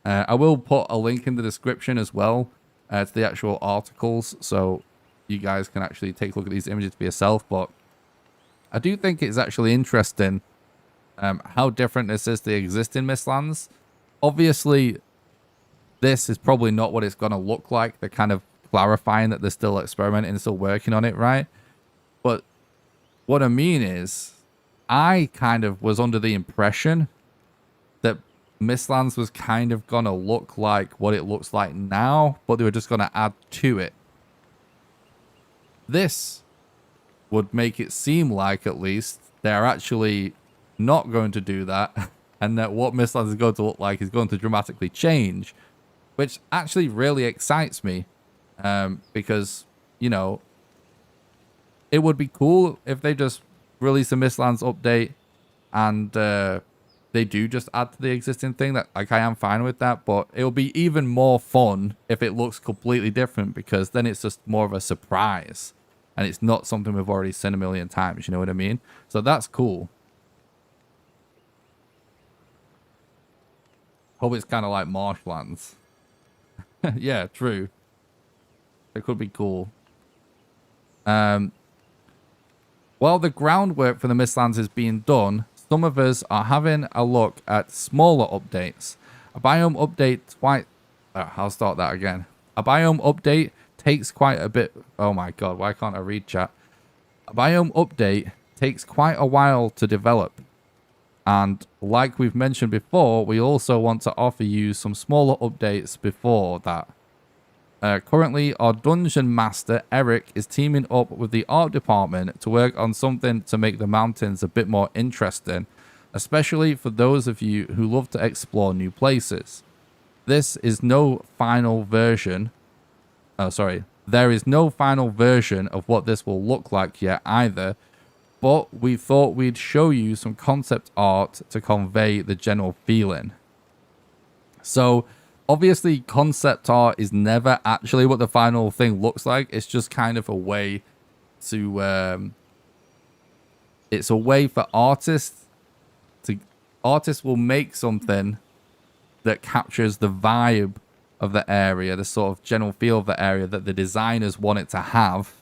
I will put a link in the description as well to the actual articles, so you guys can actually take a look at these images for yourself. But I do think it's actually interesting how different this is to the existing Mistlands. Obviously, this is probably not what it's going to look like. They're kind of clarifying that they're still experimenting and still working on it, right? But what I mean is, I kind of was under the impression that Mistlands was kind of going to look like what it looks like now, but they were just going to add to it. This would make it seem like, at least, they're actually not going to do that, and that what Mistlands is going to look like is going to dramatically change, which actually really excites me, because, you know, it would be cool if they just release a Mistlands update and they do just add to the existing thing. That, like, I am fine with that, but it'll be even more fun if it looks completely different, because then it's just more of a surprise and it's not something we've already seen a million times. You know what I mean? So that's cool. Hope it's kind of like marshlands. Yeah, true. It could be cool. While the groundwork for the Mistlands is being done, some of us are having a look at smaller updates. A biome update I'll start that again. A biome update takes quite a bit. Oh my god, why can't I read chat? A biome update takes quite a while to develop. And like we've mentioned before, we also want to offer you some smaller updates before that. Currently, our dungeon master, Eric, is teaming up with the art department to work on something to make the mountains a bit more interesting, especially for those of you who love to explore new places. This is no final version. Oh, sorry. There is no final version of what this will look like yet either, but we thought we'd show you some concept art to convey the general feeling. So, obviously, concept art is never actually what the final thing looks like. It's just kind of a way to... it's a way for artists to... Artists will make something that captures the vibe of the area, the sort of general feel of the area that the designers want it to have.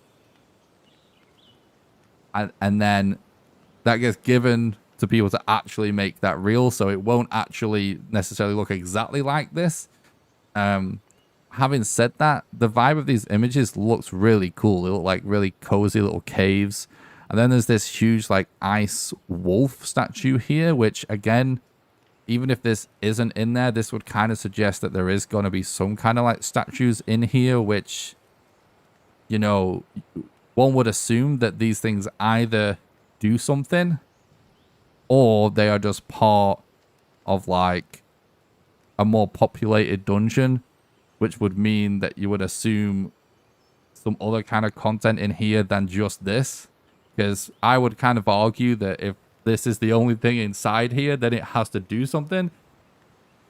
And then that gets given to people to actually make that real, so it won't actually necessarily look exactly like this. Having said that, the vibe of these images looks really cool. They look like really cozy little caves. And then there's this huge like ice wolf statue here, which again, even if this isn't in there, this would kind of suggest that there is going to be some kind of like statues in here, which, you know, one would assume that these things either do something or they are just part of like a more populated dungeon, which would mean that you would assume some other kind of content in here than just this. Because I would kind of argue that if this is the only thing inside here, then it has to do something.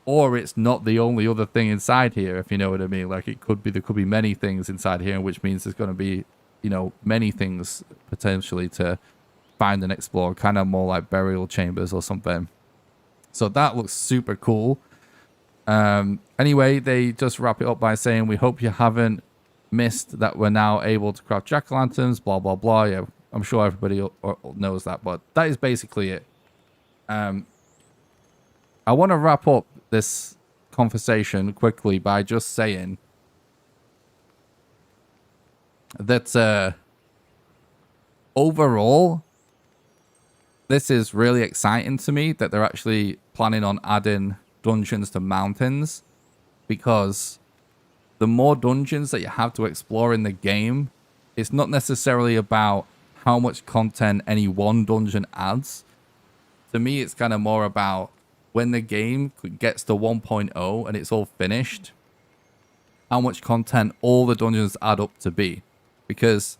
Or it's not the only other thing inside here, if you know what I mean. Like, it could be, there could be many things inside here, which means there's going to be, you know, many things potentially to find and explore, kind of more like burial chambers or something. So that looks super cool. Anyway, they just wrap it up by saying, we hope you haven't missed that we're now able to craft jack-o'-lanterns, blah, blah, blah. Yeah, I'm sure everybody knows that, but that is basically it. I want to wrap up this conversation quickly by just saying that overall, this is really exciting to me that they're actually planning on adding dungeons to mountains, because the more dungeons that you have to explore in the game, it's not necessarily about how much content any one dungeon adds. To me, it's kind of more about when the game gets to 1.0 and it's all finished, how much content all the dungeons add up to be. Because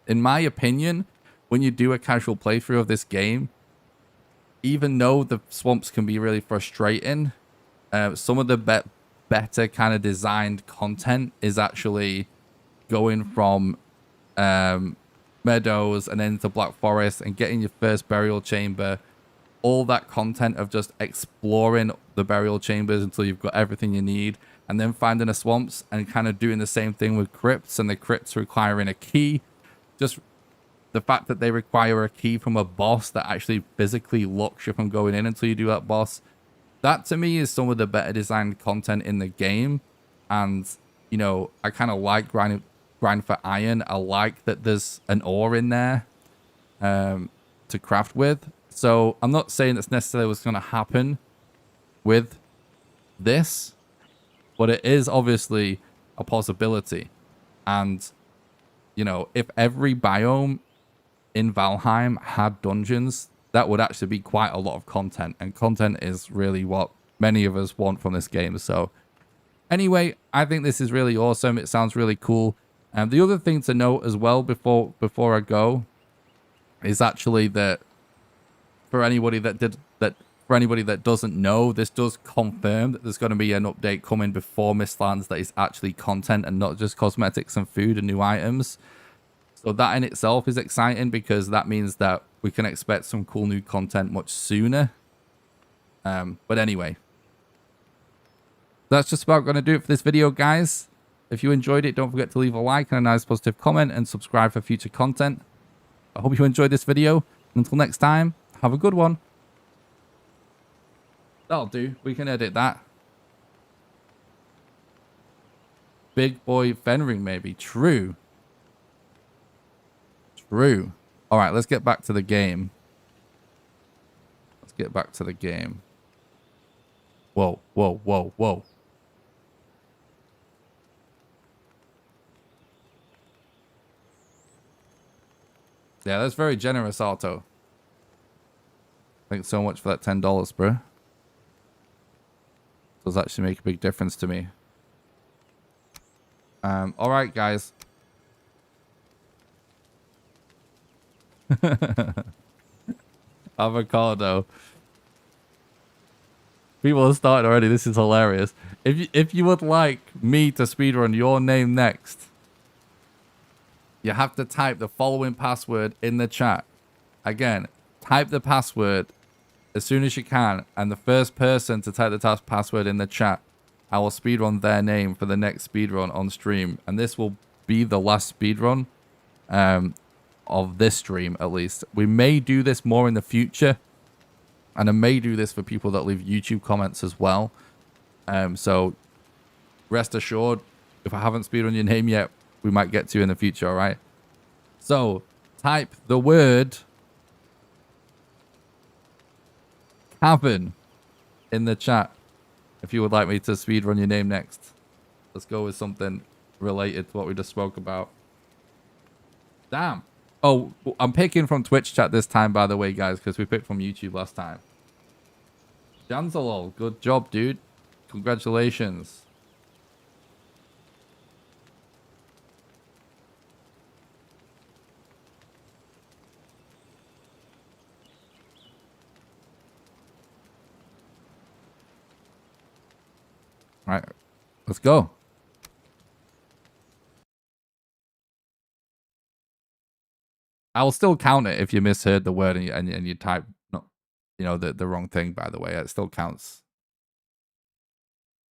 in my opinion, when you do a casual playthrough of this game, even though the swamps can be really frustrating, some of the better kind of designed content is actually going from meadows and then to Black Forest and getting your first burial chamber. All that content of just exploring the burial chambers until you've got everything you need, and then finding the swamps and kind of doing the same thing with crypts, and the crypts requiring a key. Just the fact that they require a key from a boss that actually physically locks you from going in until you do that boss. That to me is some of the better designed content in the game. And, you know, I kind of like grind for iron. I like that there's an ore in there to craft with. So I'm not saying that's necessarily what's going to happen with this, but it is obviously a possibility. And, you know, if every biome in Valheim had dungeons, that would actually be quite a lot of content. And content is really what many of us want from this game. So anyway, I think this is really awesome. It sounds really cool. And the other thing to note as well before I go is actually that for anybody that doesn't know, this does confirm that there's going to be an update coming before Mistlands that is actually content and not just cosmetics and food and new items. So that in itself is exciting because that means that we can expect some cool new content much sooner. But anyway, that's just about going to do it for this video, guys. If you enjoyed it, don't forget to leave a like and a nice positive comment and subscribe for future content. I hope you enjoyed this video. Until next time, have a good one. That'll do. We can edit that. Big boy Fenring, maybe. True. True. All right, let's get back to the game. Let's get back to the game. Whoa, whoa, whoa, whoa. Yeah, that's very generous, Auto. Thanks so much for that $10, bro. Does actually make a big difference to me. All right, guys. Avocado. People are starting already. This is hilarious. If you would like me to speedrun your name next, you have to type the following password in the chat. Again, type the password as soon as you can, and the first person to type the password in the chat, I will speedrun their name for the next speedrun on stream. And this will be the last speedrun of this stream, at least. We may do this more in the future, and I may do this for people that leave YouTube comments as well. So rest assured, if I haven't speedrun your name yet, we might get to in the future, all right? So type the word cavern in the chat if you would like me to speedrun your name next. Let's go with something related to what we just spoke about. Damn. Oh, I'm picking from Twitch chat this time, by the way, guys, because we picked from YouTube last time. Janzalol, good job, dude. Congratulations. All right, let's go. I will still count it if you misheard the word and you type not, you know, the wrong thing. By the way, it still counts.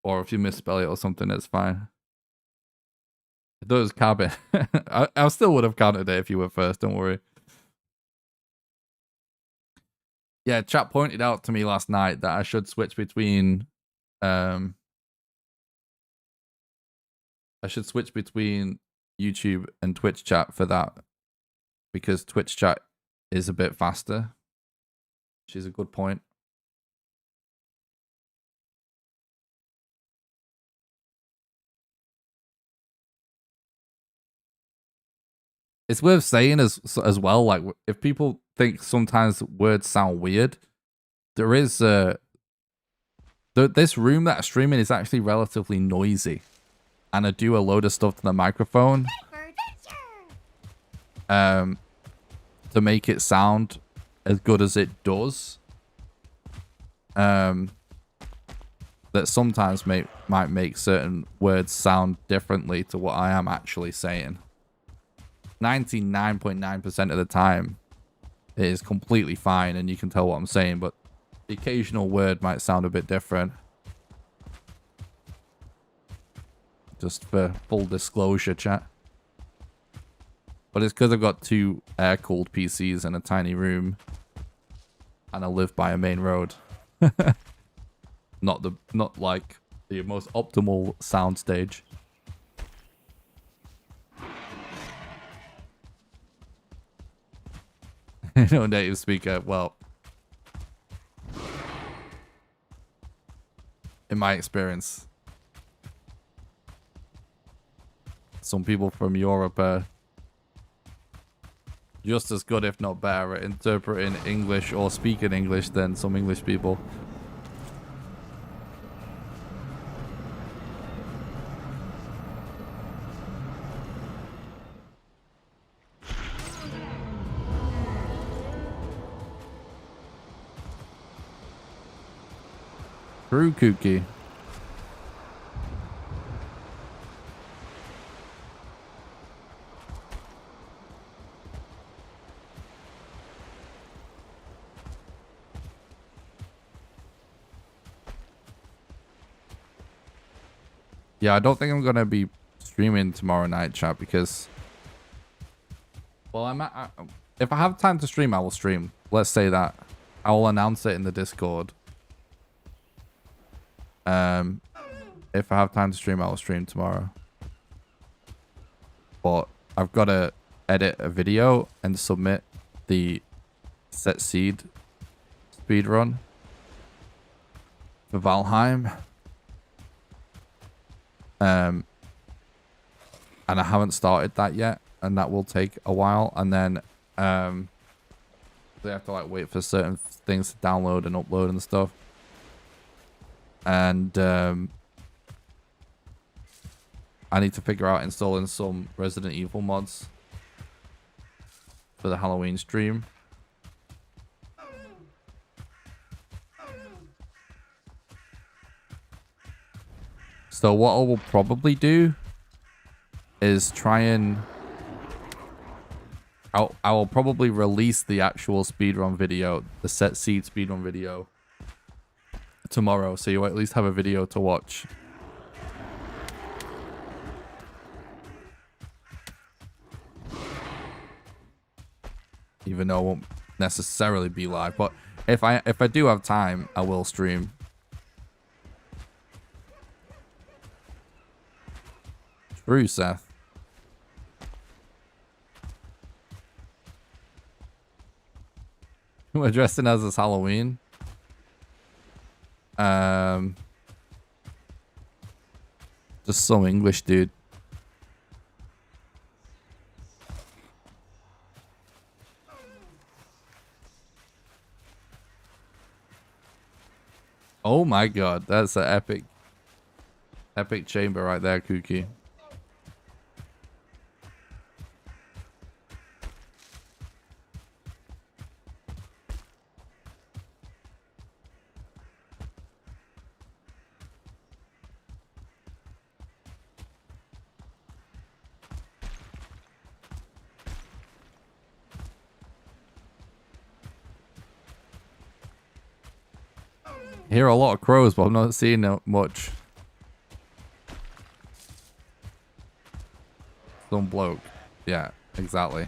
Or if you misspell it or something, that's fine. It does cabin. I still would have counted it if you were first. Don't worry. Yeah, chat pointed out to me last night that I should switch between YouTube and Twitch chat for that, because Twitch chat is a bit faster, which is a good point. It's worth saying as well, like, if people think sometimes words sound weird, there is this room that I'm streaming is actually relatively noisy, and I do a load of stuff to the microphone to make it sound as good as it does. That sometimes might make certain words sound differently to what I am actually saying. 99.9% of the time, it is completely fine, and you can tell what I'm saying, but the occasional word might sound a bit different. Just for full disclosure, chat. But it's because I've got 2 air-cooled PCs in a tiny room. And I live by a main road. Not like the most optimal sound stage. No native speaker. Well, in my experience, some people from Europe are just as good, if not better, at interpreting English or speaking English than some English people. True, Kooky. Yeah, I don't think I'm gonna be streaming tomorrow night, chat, because, well, if I have time to stream, I will stream. Let's say that. I will announce it in the Discord. If I have time to stream, I will stream tomorrow. But I've got to edit a video and submit the set seed speedrun for Valheim. And I haven't started that yet, and that will take a while. And then they have to like wait for certain things to download and upload and stuff. And I need to figure out installing some Resident Evil mods for the Halloween stream. So what I will probably do is try and I will probably release the actual speedrun video, the set seed speedrun video, tomorrow, so you at least have a video to watch. Even though it won't necessarily be live, but if I do have time, I will stream. True, Seth. We're dressing as this Halloween. Just some English dude. Oh my god, that's an epic chamber right there, Kooky. I hear a lot of crows, but I'm not seeing much. Some bloke. Yeah, exactly.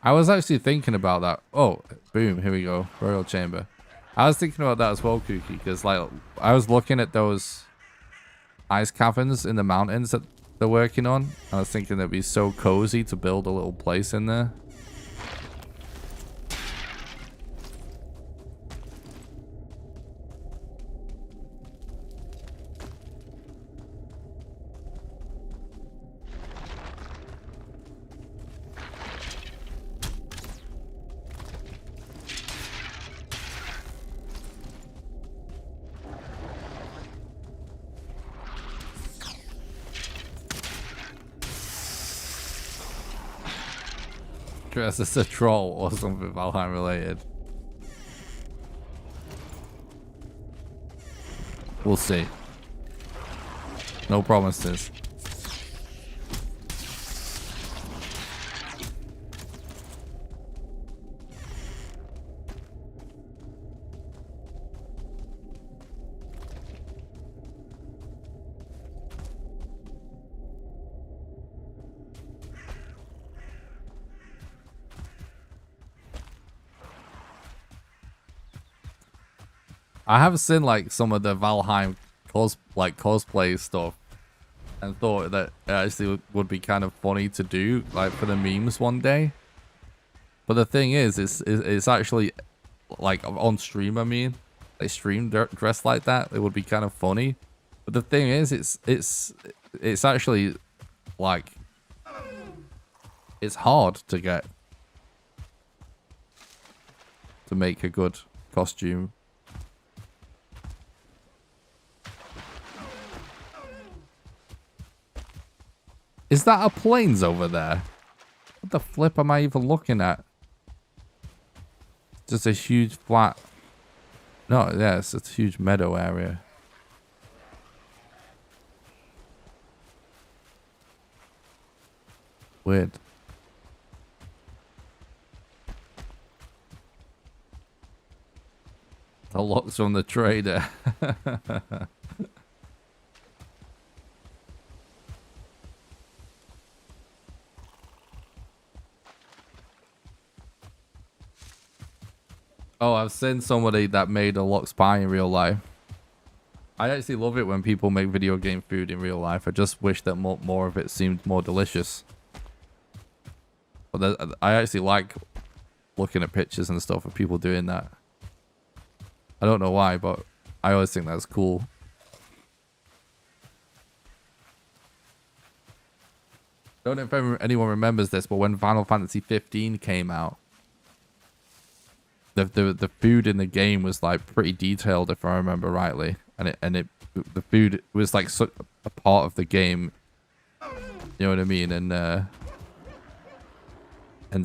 I was actually thinking about that. Oh, boom, here we go. Royal Chamber. I was thinking about that as well, Kooky, because like I was looking at those ice caverns in the mountains that they're working on. I was thinking it'd be so cozy to build a little place in there. Dressed as a troll or something Valheim related. We'll see. No promises. I have seen like some of the Valheim cosplay stuff, and thought that it actually would be kind of funny to do, like for the memes one day. But the thing is, it's actually like on stream. I mean, they stream dressed like that. It would be kind of funny. But the thing is, it's actually like it's hard to get to make a good costume. Is that a planes over there? What the flip am I even looking at? Just a huge flat. No, yeah, it's a huge meadow area. Weird. The locks from the trader. Oh, I've seen somebody that made a lox pie in real life. I actually love it when people make video game food in real life. I just wish that more of it seemed more delicious. But I actually like looking at pictures and stuff of people doing that. I don't know why, but I always think that's cool. Don't know if anyone remembers this, but when Final Fantasy 15 came out, the food in the game was like pretty detailed, if I remember rightly, and the food was like such a part of the game. You know what I mean? And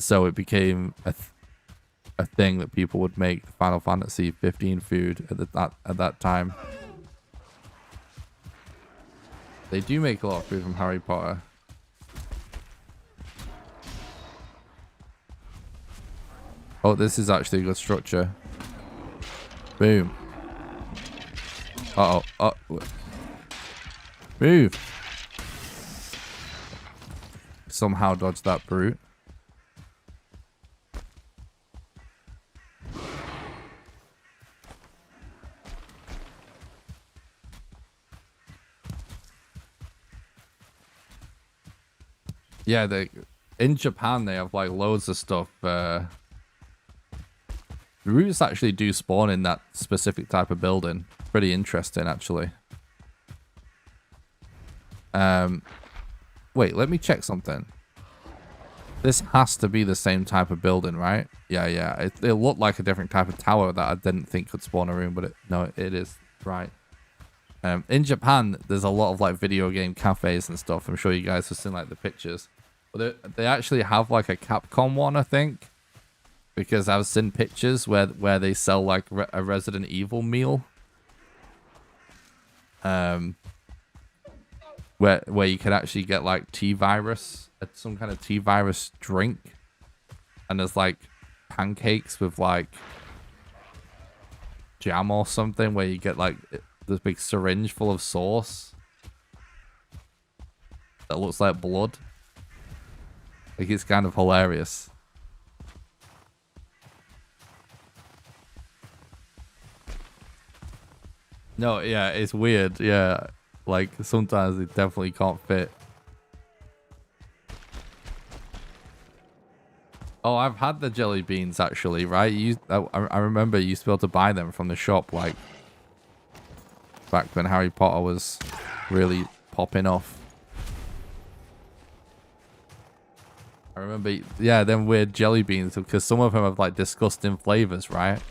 so it became a thing that people would make Final Fantasy 15 food at that time. They do make a lot of food from Harry Potter. Oh, this is actually a good structure. Boom. Uh-oh. Move. Somehow dodged that brute. Yeah, in Japan they have like loads of stuff. The roots actually do spawn in that specific type of building. Pretty interesting, actually. Wait, let me check something. This has to be the same type of building, right? Yeah. It looked like a different type of tower that I didn't think could spawn a room, but no, it is right. In Japan, there's a lot of like video game cafes and stuff. I'm sure you guys have seen like the pictures. But they actually have like a Capcom one, I think. Because I've seen pictures where they sell like a Resident Evil meal. Where you can actually get like T-Virus, some kind of T-Virus drink. And there's like pancakes with like jam or something where you get like this big syringe full of sauce. That looks like blood. Like it's kind of hilarious. No, yeah, it's weird. Yeah, like sometimes it definitely can't fit. Oh, I've had the jelly beans actually, right? I remember you used to be able to buy them from the shop, like back when Harry Potter was really popping off. I remember, yeah, them weird jelly beans, because some of them have like disgusting flavors, right?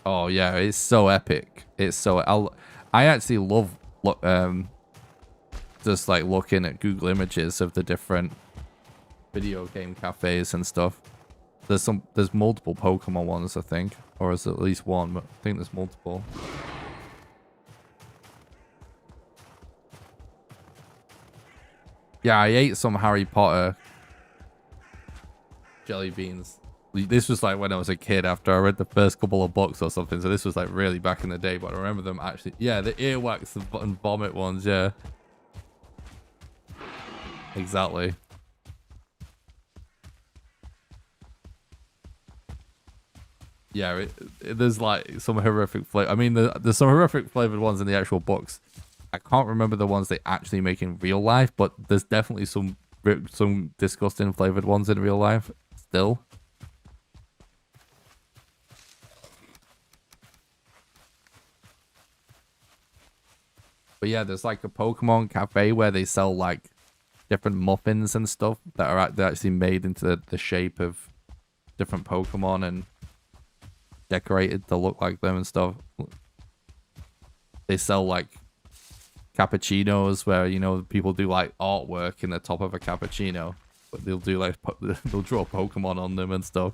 Oh yeah, it's so epic. It's so I actually love just like looking at Google images of the different video game cafes and stuff. There's multiple Pokemon ones, I think, or is it at least one? But I think there's multiple. Yeah, I ate some Harry Potter jelly beans. This was like when I was a kid after I read the first couple of books or something. So this was like really back in the day, but I remember them actually. Yeah, the earwax and vomit ones, yeah. Exactly. Yeah, there's like some horrific flavor. I mean, there's some horrific flavored ones in the actual books. I can't remember the ones they actually make in real life, but there's definitely some disgusting flavored ones in real life still. But yeah, there's like a Pokemon cafe where they sell like different muffins and stuff that are they're actually made into the shape of different Pokemon and decorated to look like them and stuff. They sell like cappuccinos where, you know, people do like artwork in the top of a cappuccino, but they'll do like they'll draw Pokemon on them and stuff.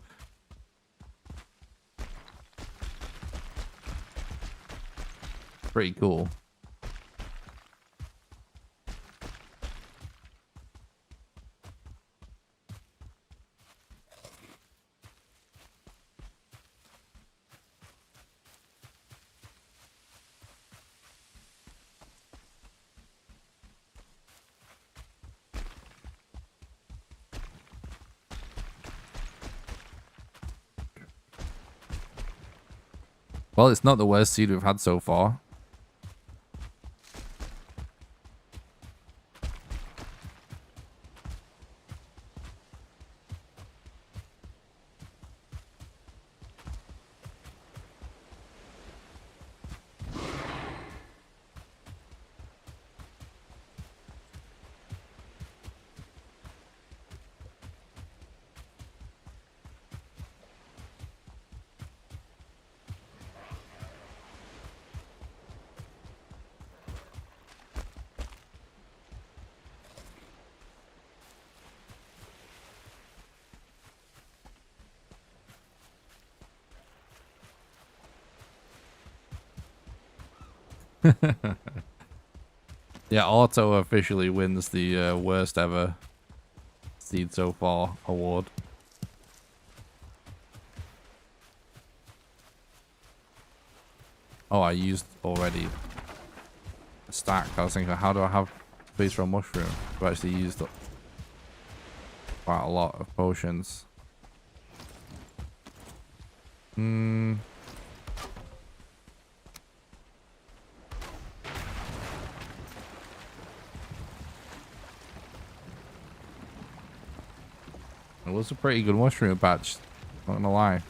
Pretty cool. Well, it's not the worst seed we've had so far. Yeah, Auto officially wins the worst ever seed so far award. Oh, I used already a stack. I was thinking, how do I have space for a mushroom? I actually used quite a lot of potions. It was a pretty good mushroom batch, not gonna lie.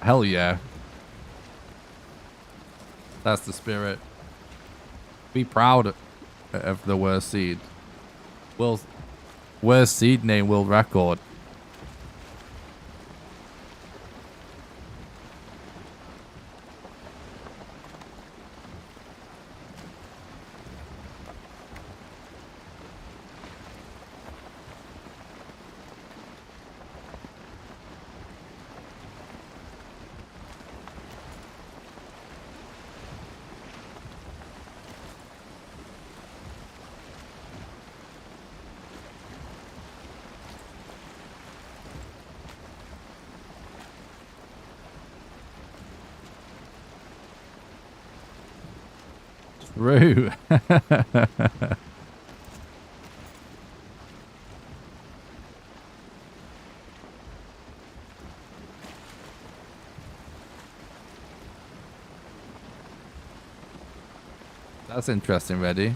Hell yeah. That's the spirit. Be proud of the worst seed. Worst seed name world record. True. That's interesting, Ready.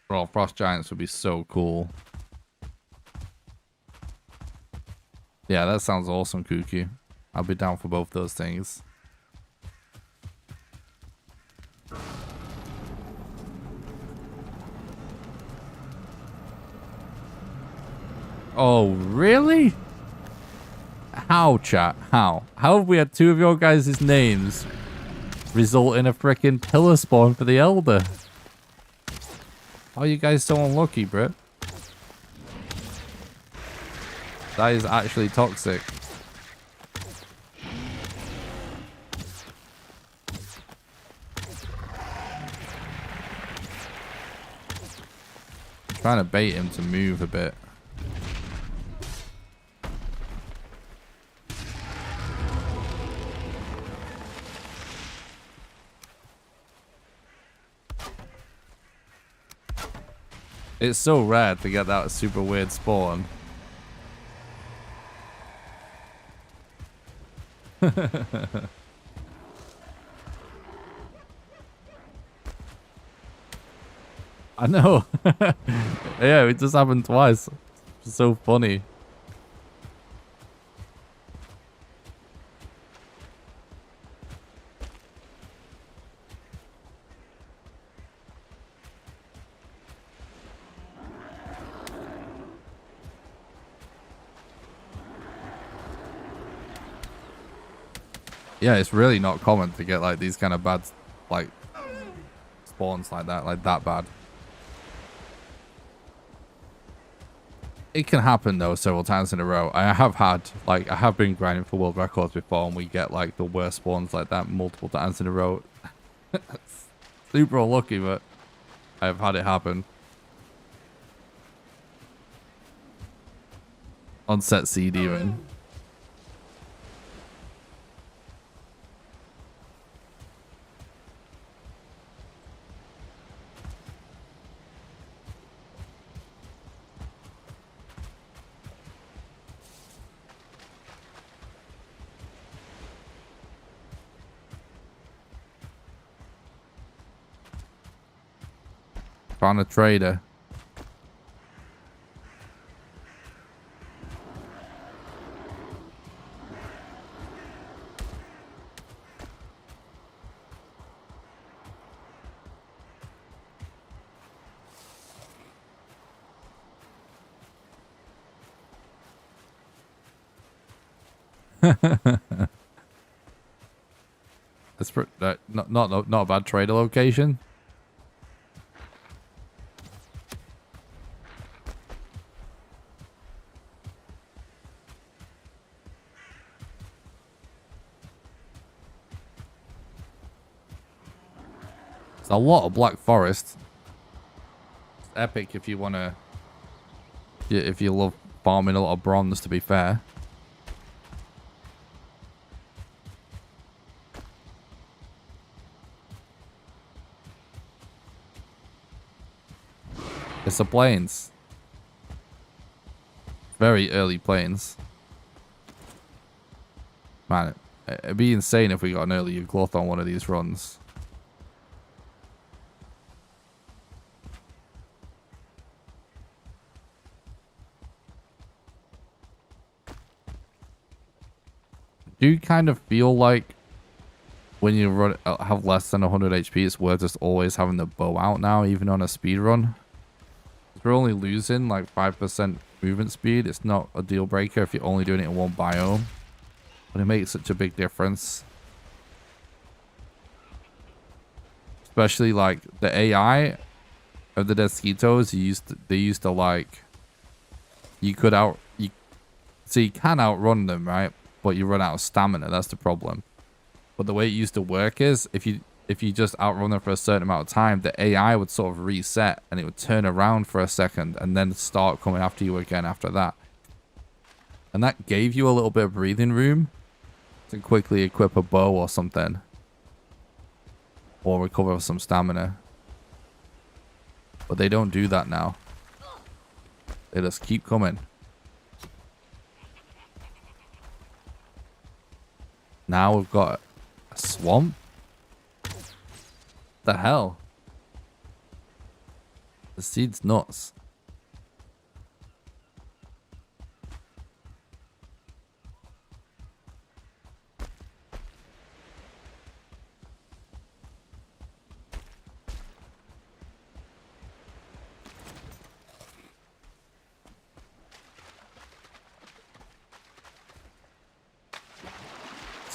Oh, frost giants would be so cool. Yeah, that sounds awesome, Kuki. I'll be down for both those things. Oh, really? How, chat? How? How have we had two of your guys' names result in a freaking pillar spawn for the Elder? How are you guys so unlucky, bro? That is actually toxic. I'm trying to bait him to move a bit. It's so rare to get that super weird spawn. I know. Yeah, it just happened twice. It's so funny. Yeah, it's really not common to get like these kind of bad like spawns like that bad. It can happen though several times in a row. I have been grinding for world records before and we get like the worst spawns like that multiple times in a row. Super unlucky, but I've had it happen. On set seed even. Found a trader. That's not a bad trader location. It's a lot of black forest. It's epic if you wanna, if you love farming a lot of bronze. To be fair. It's the plains. Very early plains. Man, it'd be insane if we got an early growth on one of these runs. Do you kind of feel like when you have less than 100 HP, it's worth just always having the bow out now, even on a speed run? We're only losing like 5% movement speed. It's not a deal breaker if you're only doing it in one biome, but it makes such a big difference. Especially like the AI of the Desquitos, they used to like, so you can outrun them, right? But you run out of stamina. That's the problem. But the way it used to work is if you just outrun them for a certain amount of time, the AI would sort of reset and it would turn around for a second and then start coming after you again after that. And that gave you a little bit of breathing room to quickly equip a bow or something. Or recover some stamina. But they don't do that now. They just keep coming. Now we've got a swamp? The hell? The seed's nuts.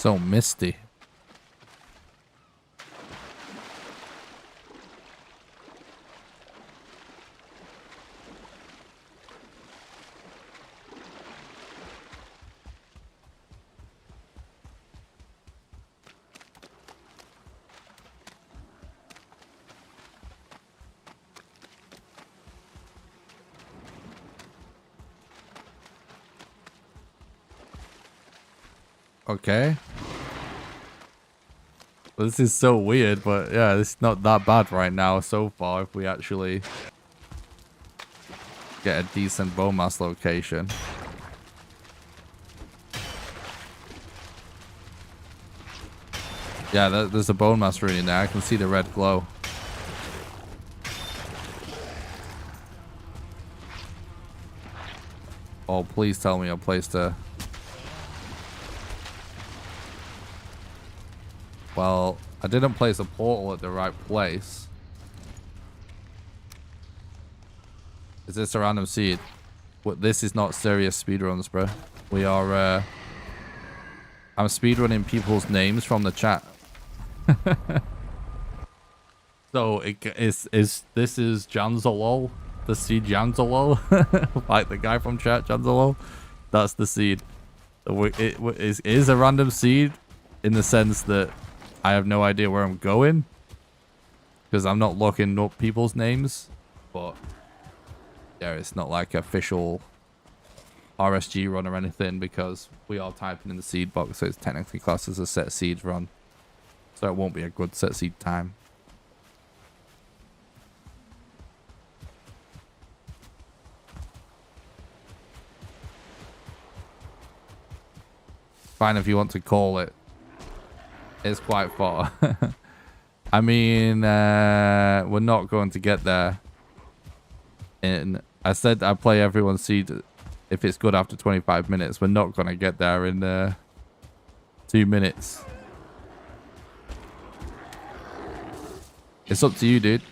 So misty. Okay. Well, this is so weird, but yeah, it's not that bad right now so far if we actually get a decent bone mass location. Yeah, there's a bone mass rune in there. I can see the red glow. Oh, please tell me I placed a... Well, I didn't place a portal at the right place. Is this a random seed? What? This is not serious speedruns, bro. We are, I'm speedrunning people's names from the chat. So, this is Janzalol? The seed Janzalol? Like the guy from chat, Janzalol? That's the seed. It is a random seed in the sense that I have no idea where I'm going. Because I'm not looking up people's names. But yeah, it's not like official RSG run or anything because we are typing in the seed box, so it's technically classed as a set seed run. So it won't be a good set seed time. Fine if you want to call it. It's quite far. I mean, we're not going to get there. I said I play everyone's seed if it's good after 25 minutes. We're not going to get there in 2 minutes. It's up to you, dude.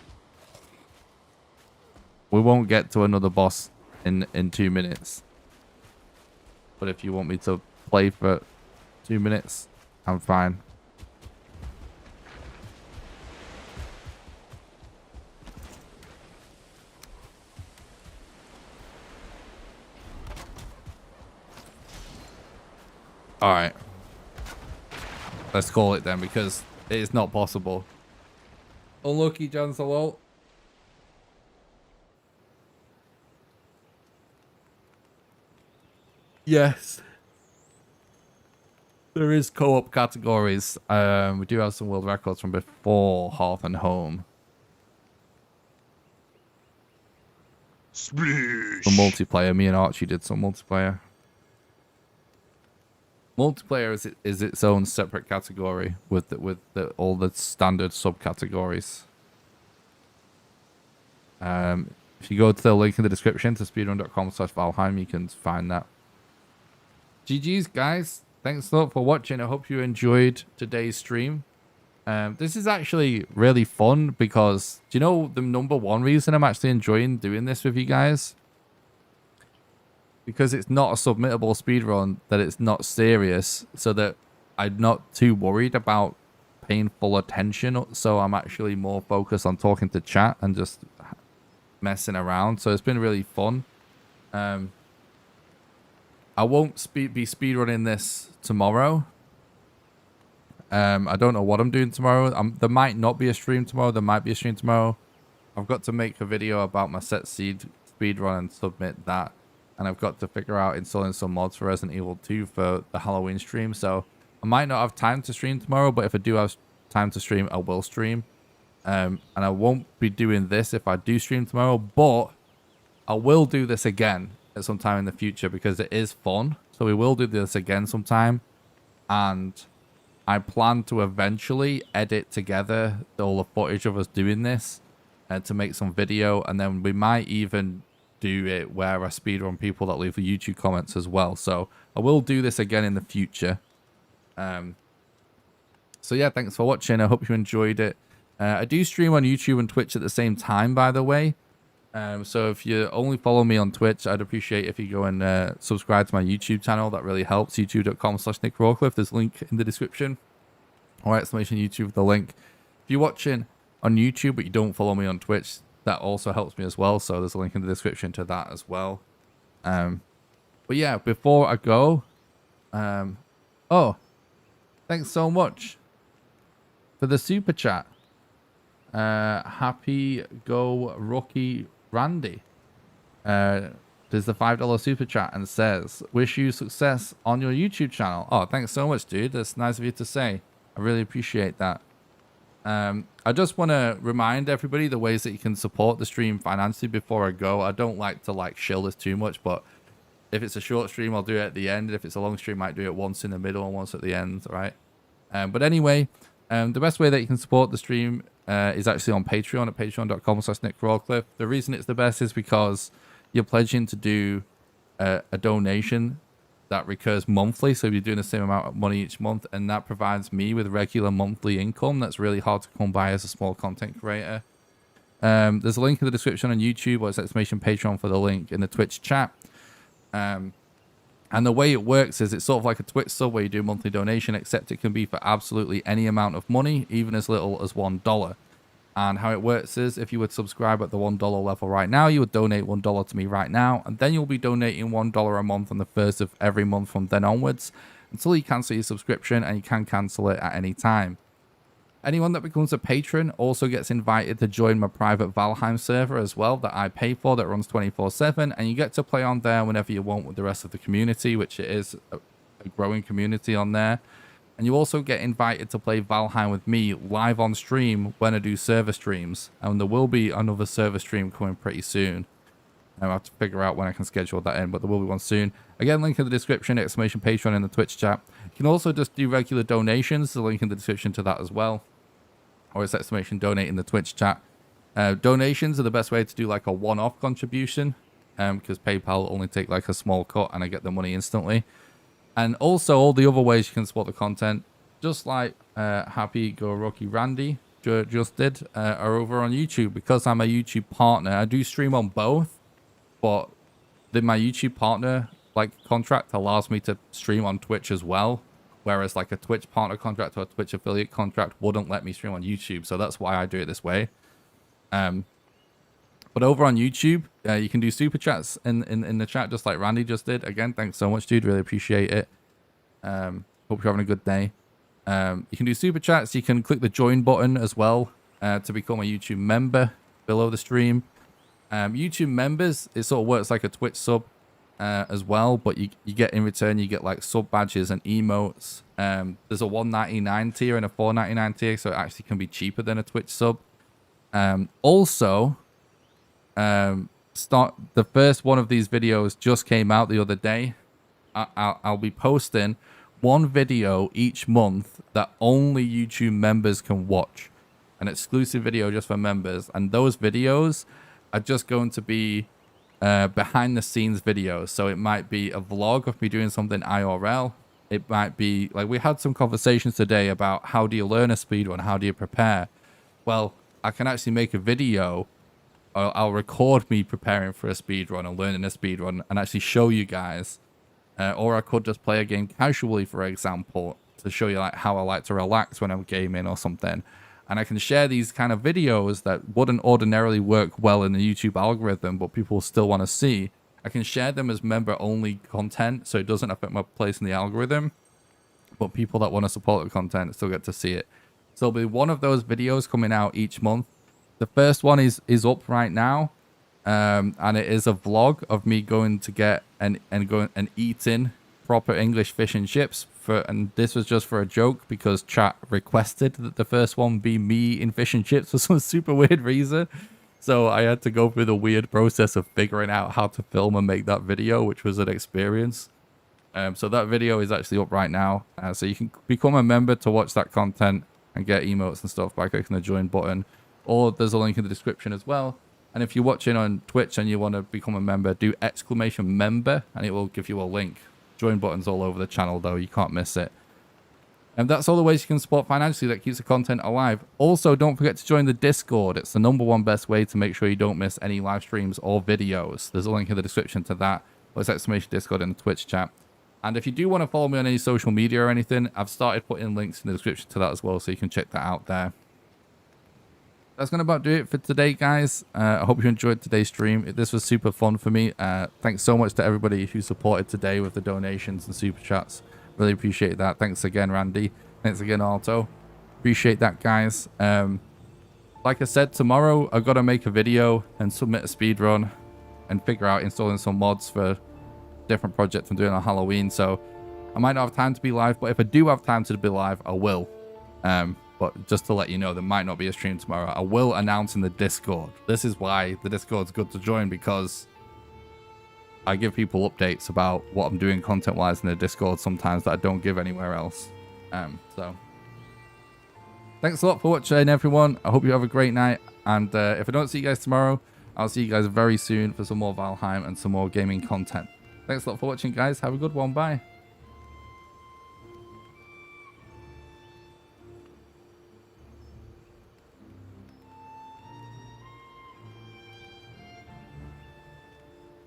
We won't get to another boss in 2 minutes. But if you want me to play for 2 minutes, I'm fine. All right. Let's call it then because it is not possible. Unlucky, Jansalot. Yes. There is co-op categories. We do have some world records from before Hearth and Home. Splish. For multiplayer, me and Archie did some multiplayer. Multiplayer is its own separate category with all the standard subcategories. If you go to the link in the description to speedrun.com/Valheim, you can find that. GG's, guys. Thanks a lot for watching. I hope you enjoyed today's stream. This is actually really fun because, do you know the #1 reason I'm actually enjoying doing this with you guys? Because it's not a submittable speedrun, that it's not serious, so that I'm not too worried about paying full attention. So I'm actually more focused on talking to chat and just messing around. So it's been really fun. I won't be speedrunning this tomorrow. I don't know what I'm doing tomorrow. There might not be a stream tomorrow. There might be a stream tomorrow. I've got to make a video about my set seed speedrun and submit that. And I've got to figure out installing some mods for Resident Evil 2 for the Halloween stream. So I might not have time to stream tomorrow, but if I do have time to stream, I will stream. And I won't be doing this if I do stream tomorrow, but I will do this again at some time in the future because it is fun. So we will do this again sometime. And I plan to eventually edit together all the footage of us doing this to make some video. And then we might even do it where I speedrun people that leave the YouTube comments as well. So I will do this again in the future. So yeah, thanks for watching. I hope you enjoyed it. I do stream on YouTube and Twitch at the same time, by the way. So if you only follow me on Twitch, I'd appreciate if you go and subscribe to my YouTube channel. That really helps. youtube.com/NickRawcliffe. There's a link in the description. Or exclamation YouTube with the link. If you're watching on YouTube but you don't follow me on Twitch, that also helps me as well. So there's a link in the description to that as well. But yeah, before I go, oh, thanks so much for the super chat. Happy Go Rookie Randy. There's the $5 super chat and says, wish you success on your YouTube channel. Oh, thanks so much, dude. That's nice of you to say. I really appreciate that. I just want to remind everybody the ways that you can support the stream financially before I go. I don't like to shill this too much, but if it's a short stream, I'll do it at the end. If it's a long stream, I might do it once in the middle and once at the end, right? But anyway, the best way that you can support the stream is actually on Patreon at patreon.com/NickRawcliffe. The reason it's the best is because you're pledging to do a donation that recurs monthly. So you're doing the same amount of money each month, and that provides me with regular monthly income that's really hard to come by as a small content creator. There's a link in the description on YouTube, or it's exclamation Patreon for the link in the Twitch chat. And the way it works is it's sort of like a Twitch sub where you do a monthly donation, except it can be for absolutely any amount of money, even as little as $1. And how it works is if you would subscribe at the $1 level right now, you would donate $1 to me right now, and then you'll be donating $1 a month on the first of every month from then onwards until you cancel your subscription, and you can cancel it at any time. Anyone that becomes a patron also gets invited to join my private Valheim server as well that I pay for, that runs 24/7, and you get to play on there whenever you want with the rest of the community, which it is a growing community on there. And you also get invited to play Valheim with me live on stream when I do server streams. And there will be another server stream coming pretty soon. I'll have to figure out when I can schedule that in, but there will be one soon. Again, link in the description, exclamation Patreon in the Twitch chat. You can also just do regular donations. The link in the description to that as well. Or it's exclamation donate in the Twitch chat. Donations are the best way to do like a one-off contribution. Because PayPal will only take like a small cut and I get the money instantly. And also all the other ways you can support the content, just like Happy Go Rookie Randy just did, are over on YouTube. Because I'm a YouTube partner, I do stream on both, but my YouTube partner contract allows me to stream on Twitch as well, whereas like a Twitch partner contract or a Twitch affiliate contract wouldn't let me stream on YouTube. So that's why I do it this way. But over on YouTube, you can do super chats in the chat, just like Randy just did. Again, thanks so much, dude. Really appreciate it. Hope you're having a good day. You can do super chats. You can click the join button as well to become a YouTube member below the stream. YouTube members, it sort of works like a Twitch sub as well, but you get in return, you get like sub badges and emotes. There's a $1.99 tier and a $4.99 tier, so it actually can be cheaper than a Twitch sub. Also, the first one of these videos just came out the other day. I'll be posting one video each month that only YouTube members can watch, an exclusive video just for members, and those videos are just going to be behind the scenes videos. So it might be a vlog of me doing something IRL. It might be like we had some conversations today about how do you learn a speedrun, how do you prepare. Well, I can actually make a video. I'll record me preparing for a speedrun or learning a speedrun and actually show you guys. Or I could just play a game casually, for example, to show you like how I like to relax when I'm gaming or something. And I can share these kind of videos that wouldn't ordinarily work well in the YouTube algorithm, but people still want to see. I can share them as member-only content, so it doesn't affect my place in the algorithm. But people that want to support the content still get to see it. So there'll be one of those videos coming out each month. The first one is up right now, and it is a vlog of me going to get and eating proper English fish and chips. And this was just for a joke because chat requested that the first one be me in fish and chips for some super weird reason. So I had to go through the weird process of figuring out how to film and make that video, which was an experience. So that video is actually up right now. So you can become a member to watch that content and get emotes and stuff by clicking the join button. Or there's a link in the description as well. And if you're watching on Twitch and you want to become a member, do exclamation member and it will give you a link. Join buttons all over the channel though, you can't miss it. And that's all the ways you can support financially that keeps the content alive. Also, don't forget to join the Discord. It's the #1 best way to make sure you don't miss any live streams or videos. There's a link in the description to that. Or it's ! Discord in the Twitch chat. And if you do want to follow me on any social media or anything, I've started putting links in the description to that as well, so you can check that out there. That's going to about do it for today, guys. I hope you enjoyed today's stream. This was super fun for me. Thanks so much to everybody who supported today with the donations and super chats. Really appreciate that. Thanks again, Randy. Thanks again, Alto. Appreciate that, guys. Like I said, tomorrow I've got to make a video and submit a speedrun and figure out installing some mods for different projects I'm doing on Halloween. So I might not have time to be live, but if I do have time to be live, I will. But just to let you know, there might not be a stream tomorrow. I will announce in the Discord. This is why the Discord's good to join, because I give people updates about what I'm doing content-wise in the Discord sometimes that I don't give anywhere else. So thanks a lot for watching, everyone. I hope you have a great night. And if I don't see you guys tomorrow, I'll see you guys very soon for some more Valheim and some more gaming content. Thanks a lot for watching, guys. Have a good one. Bye.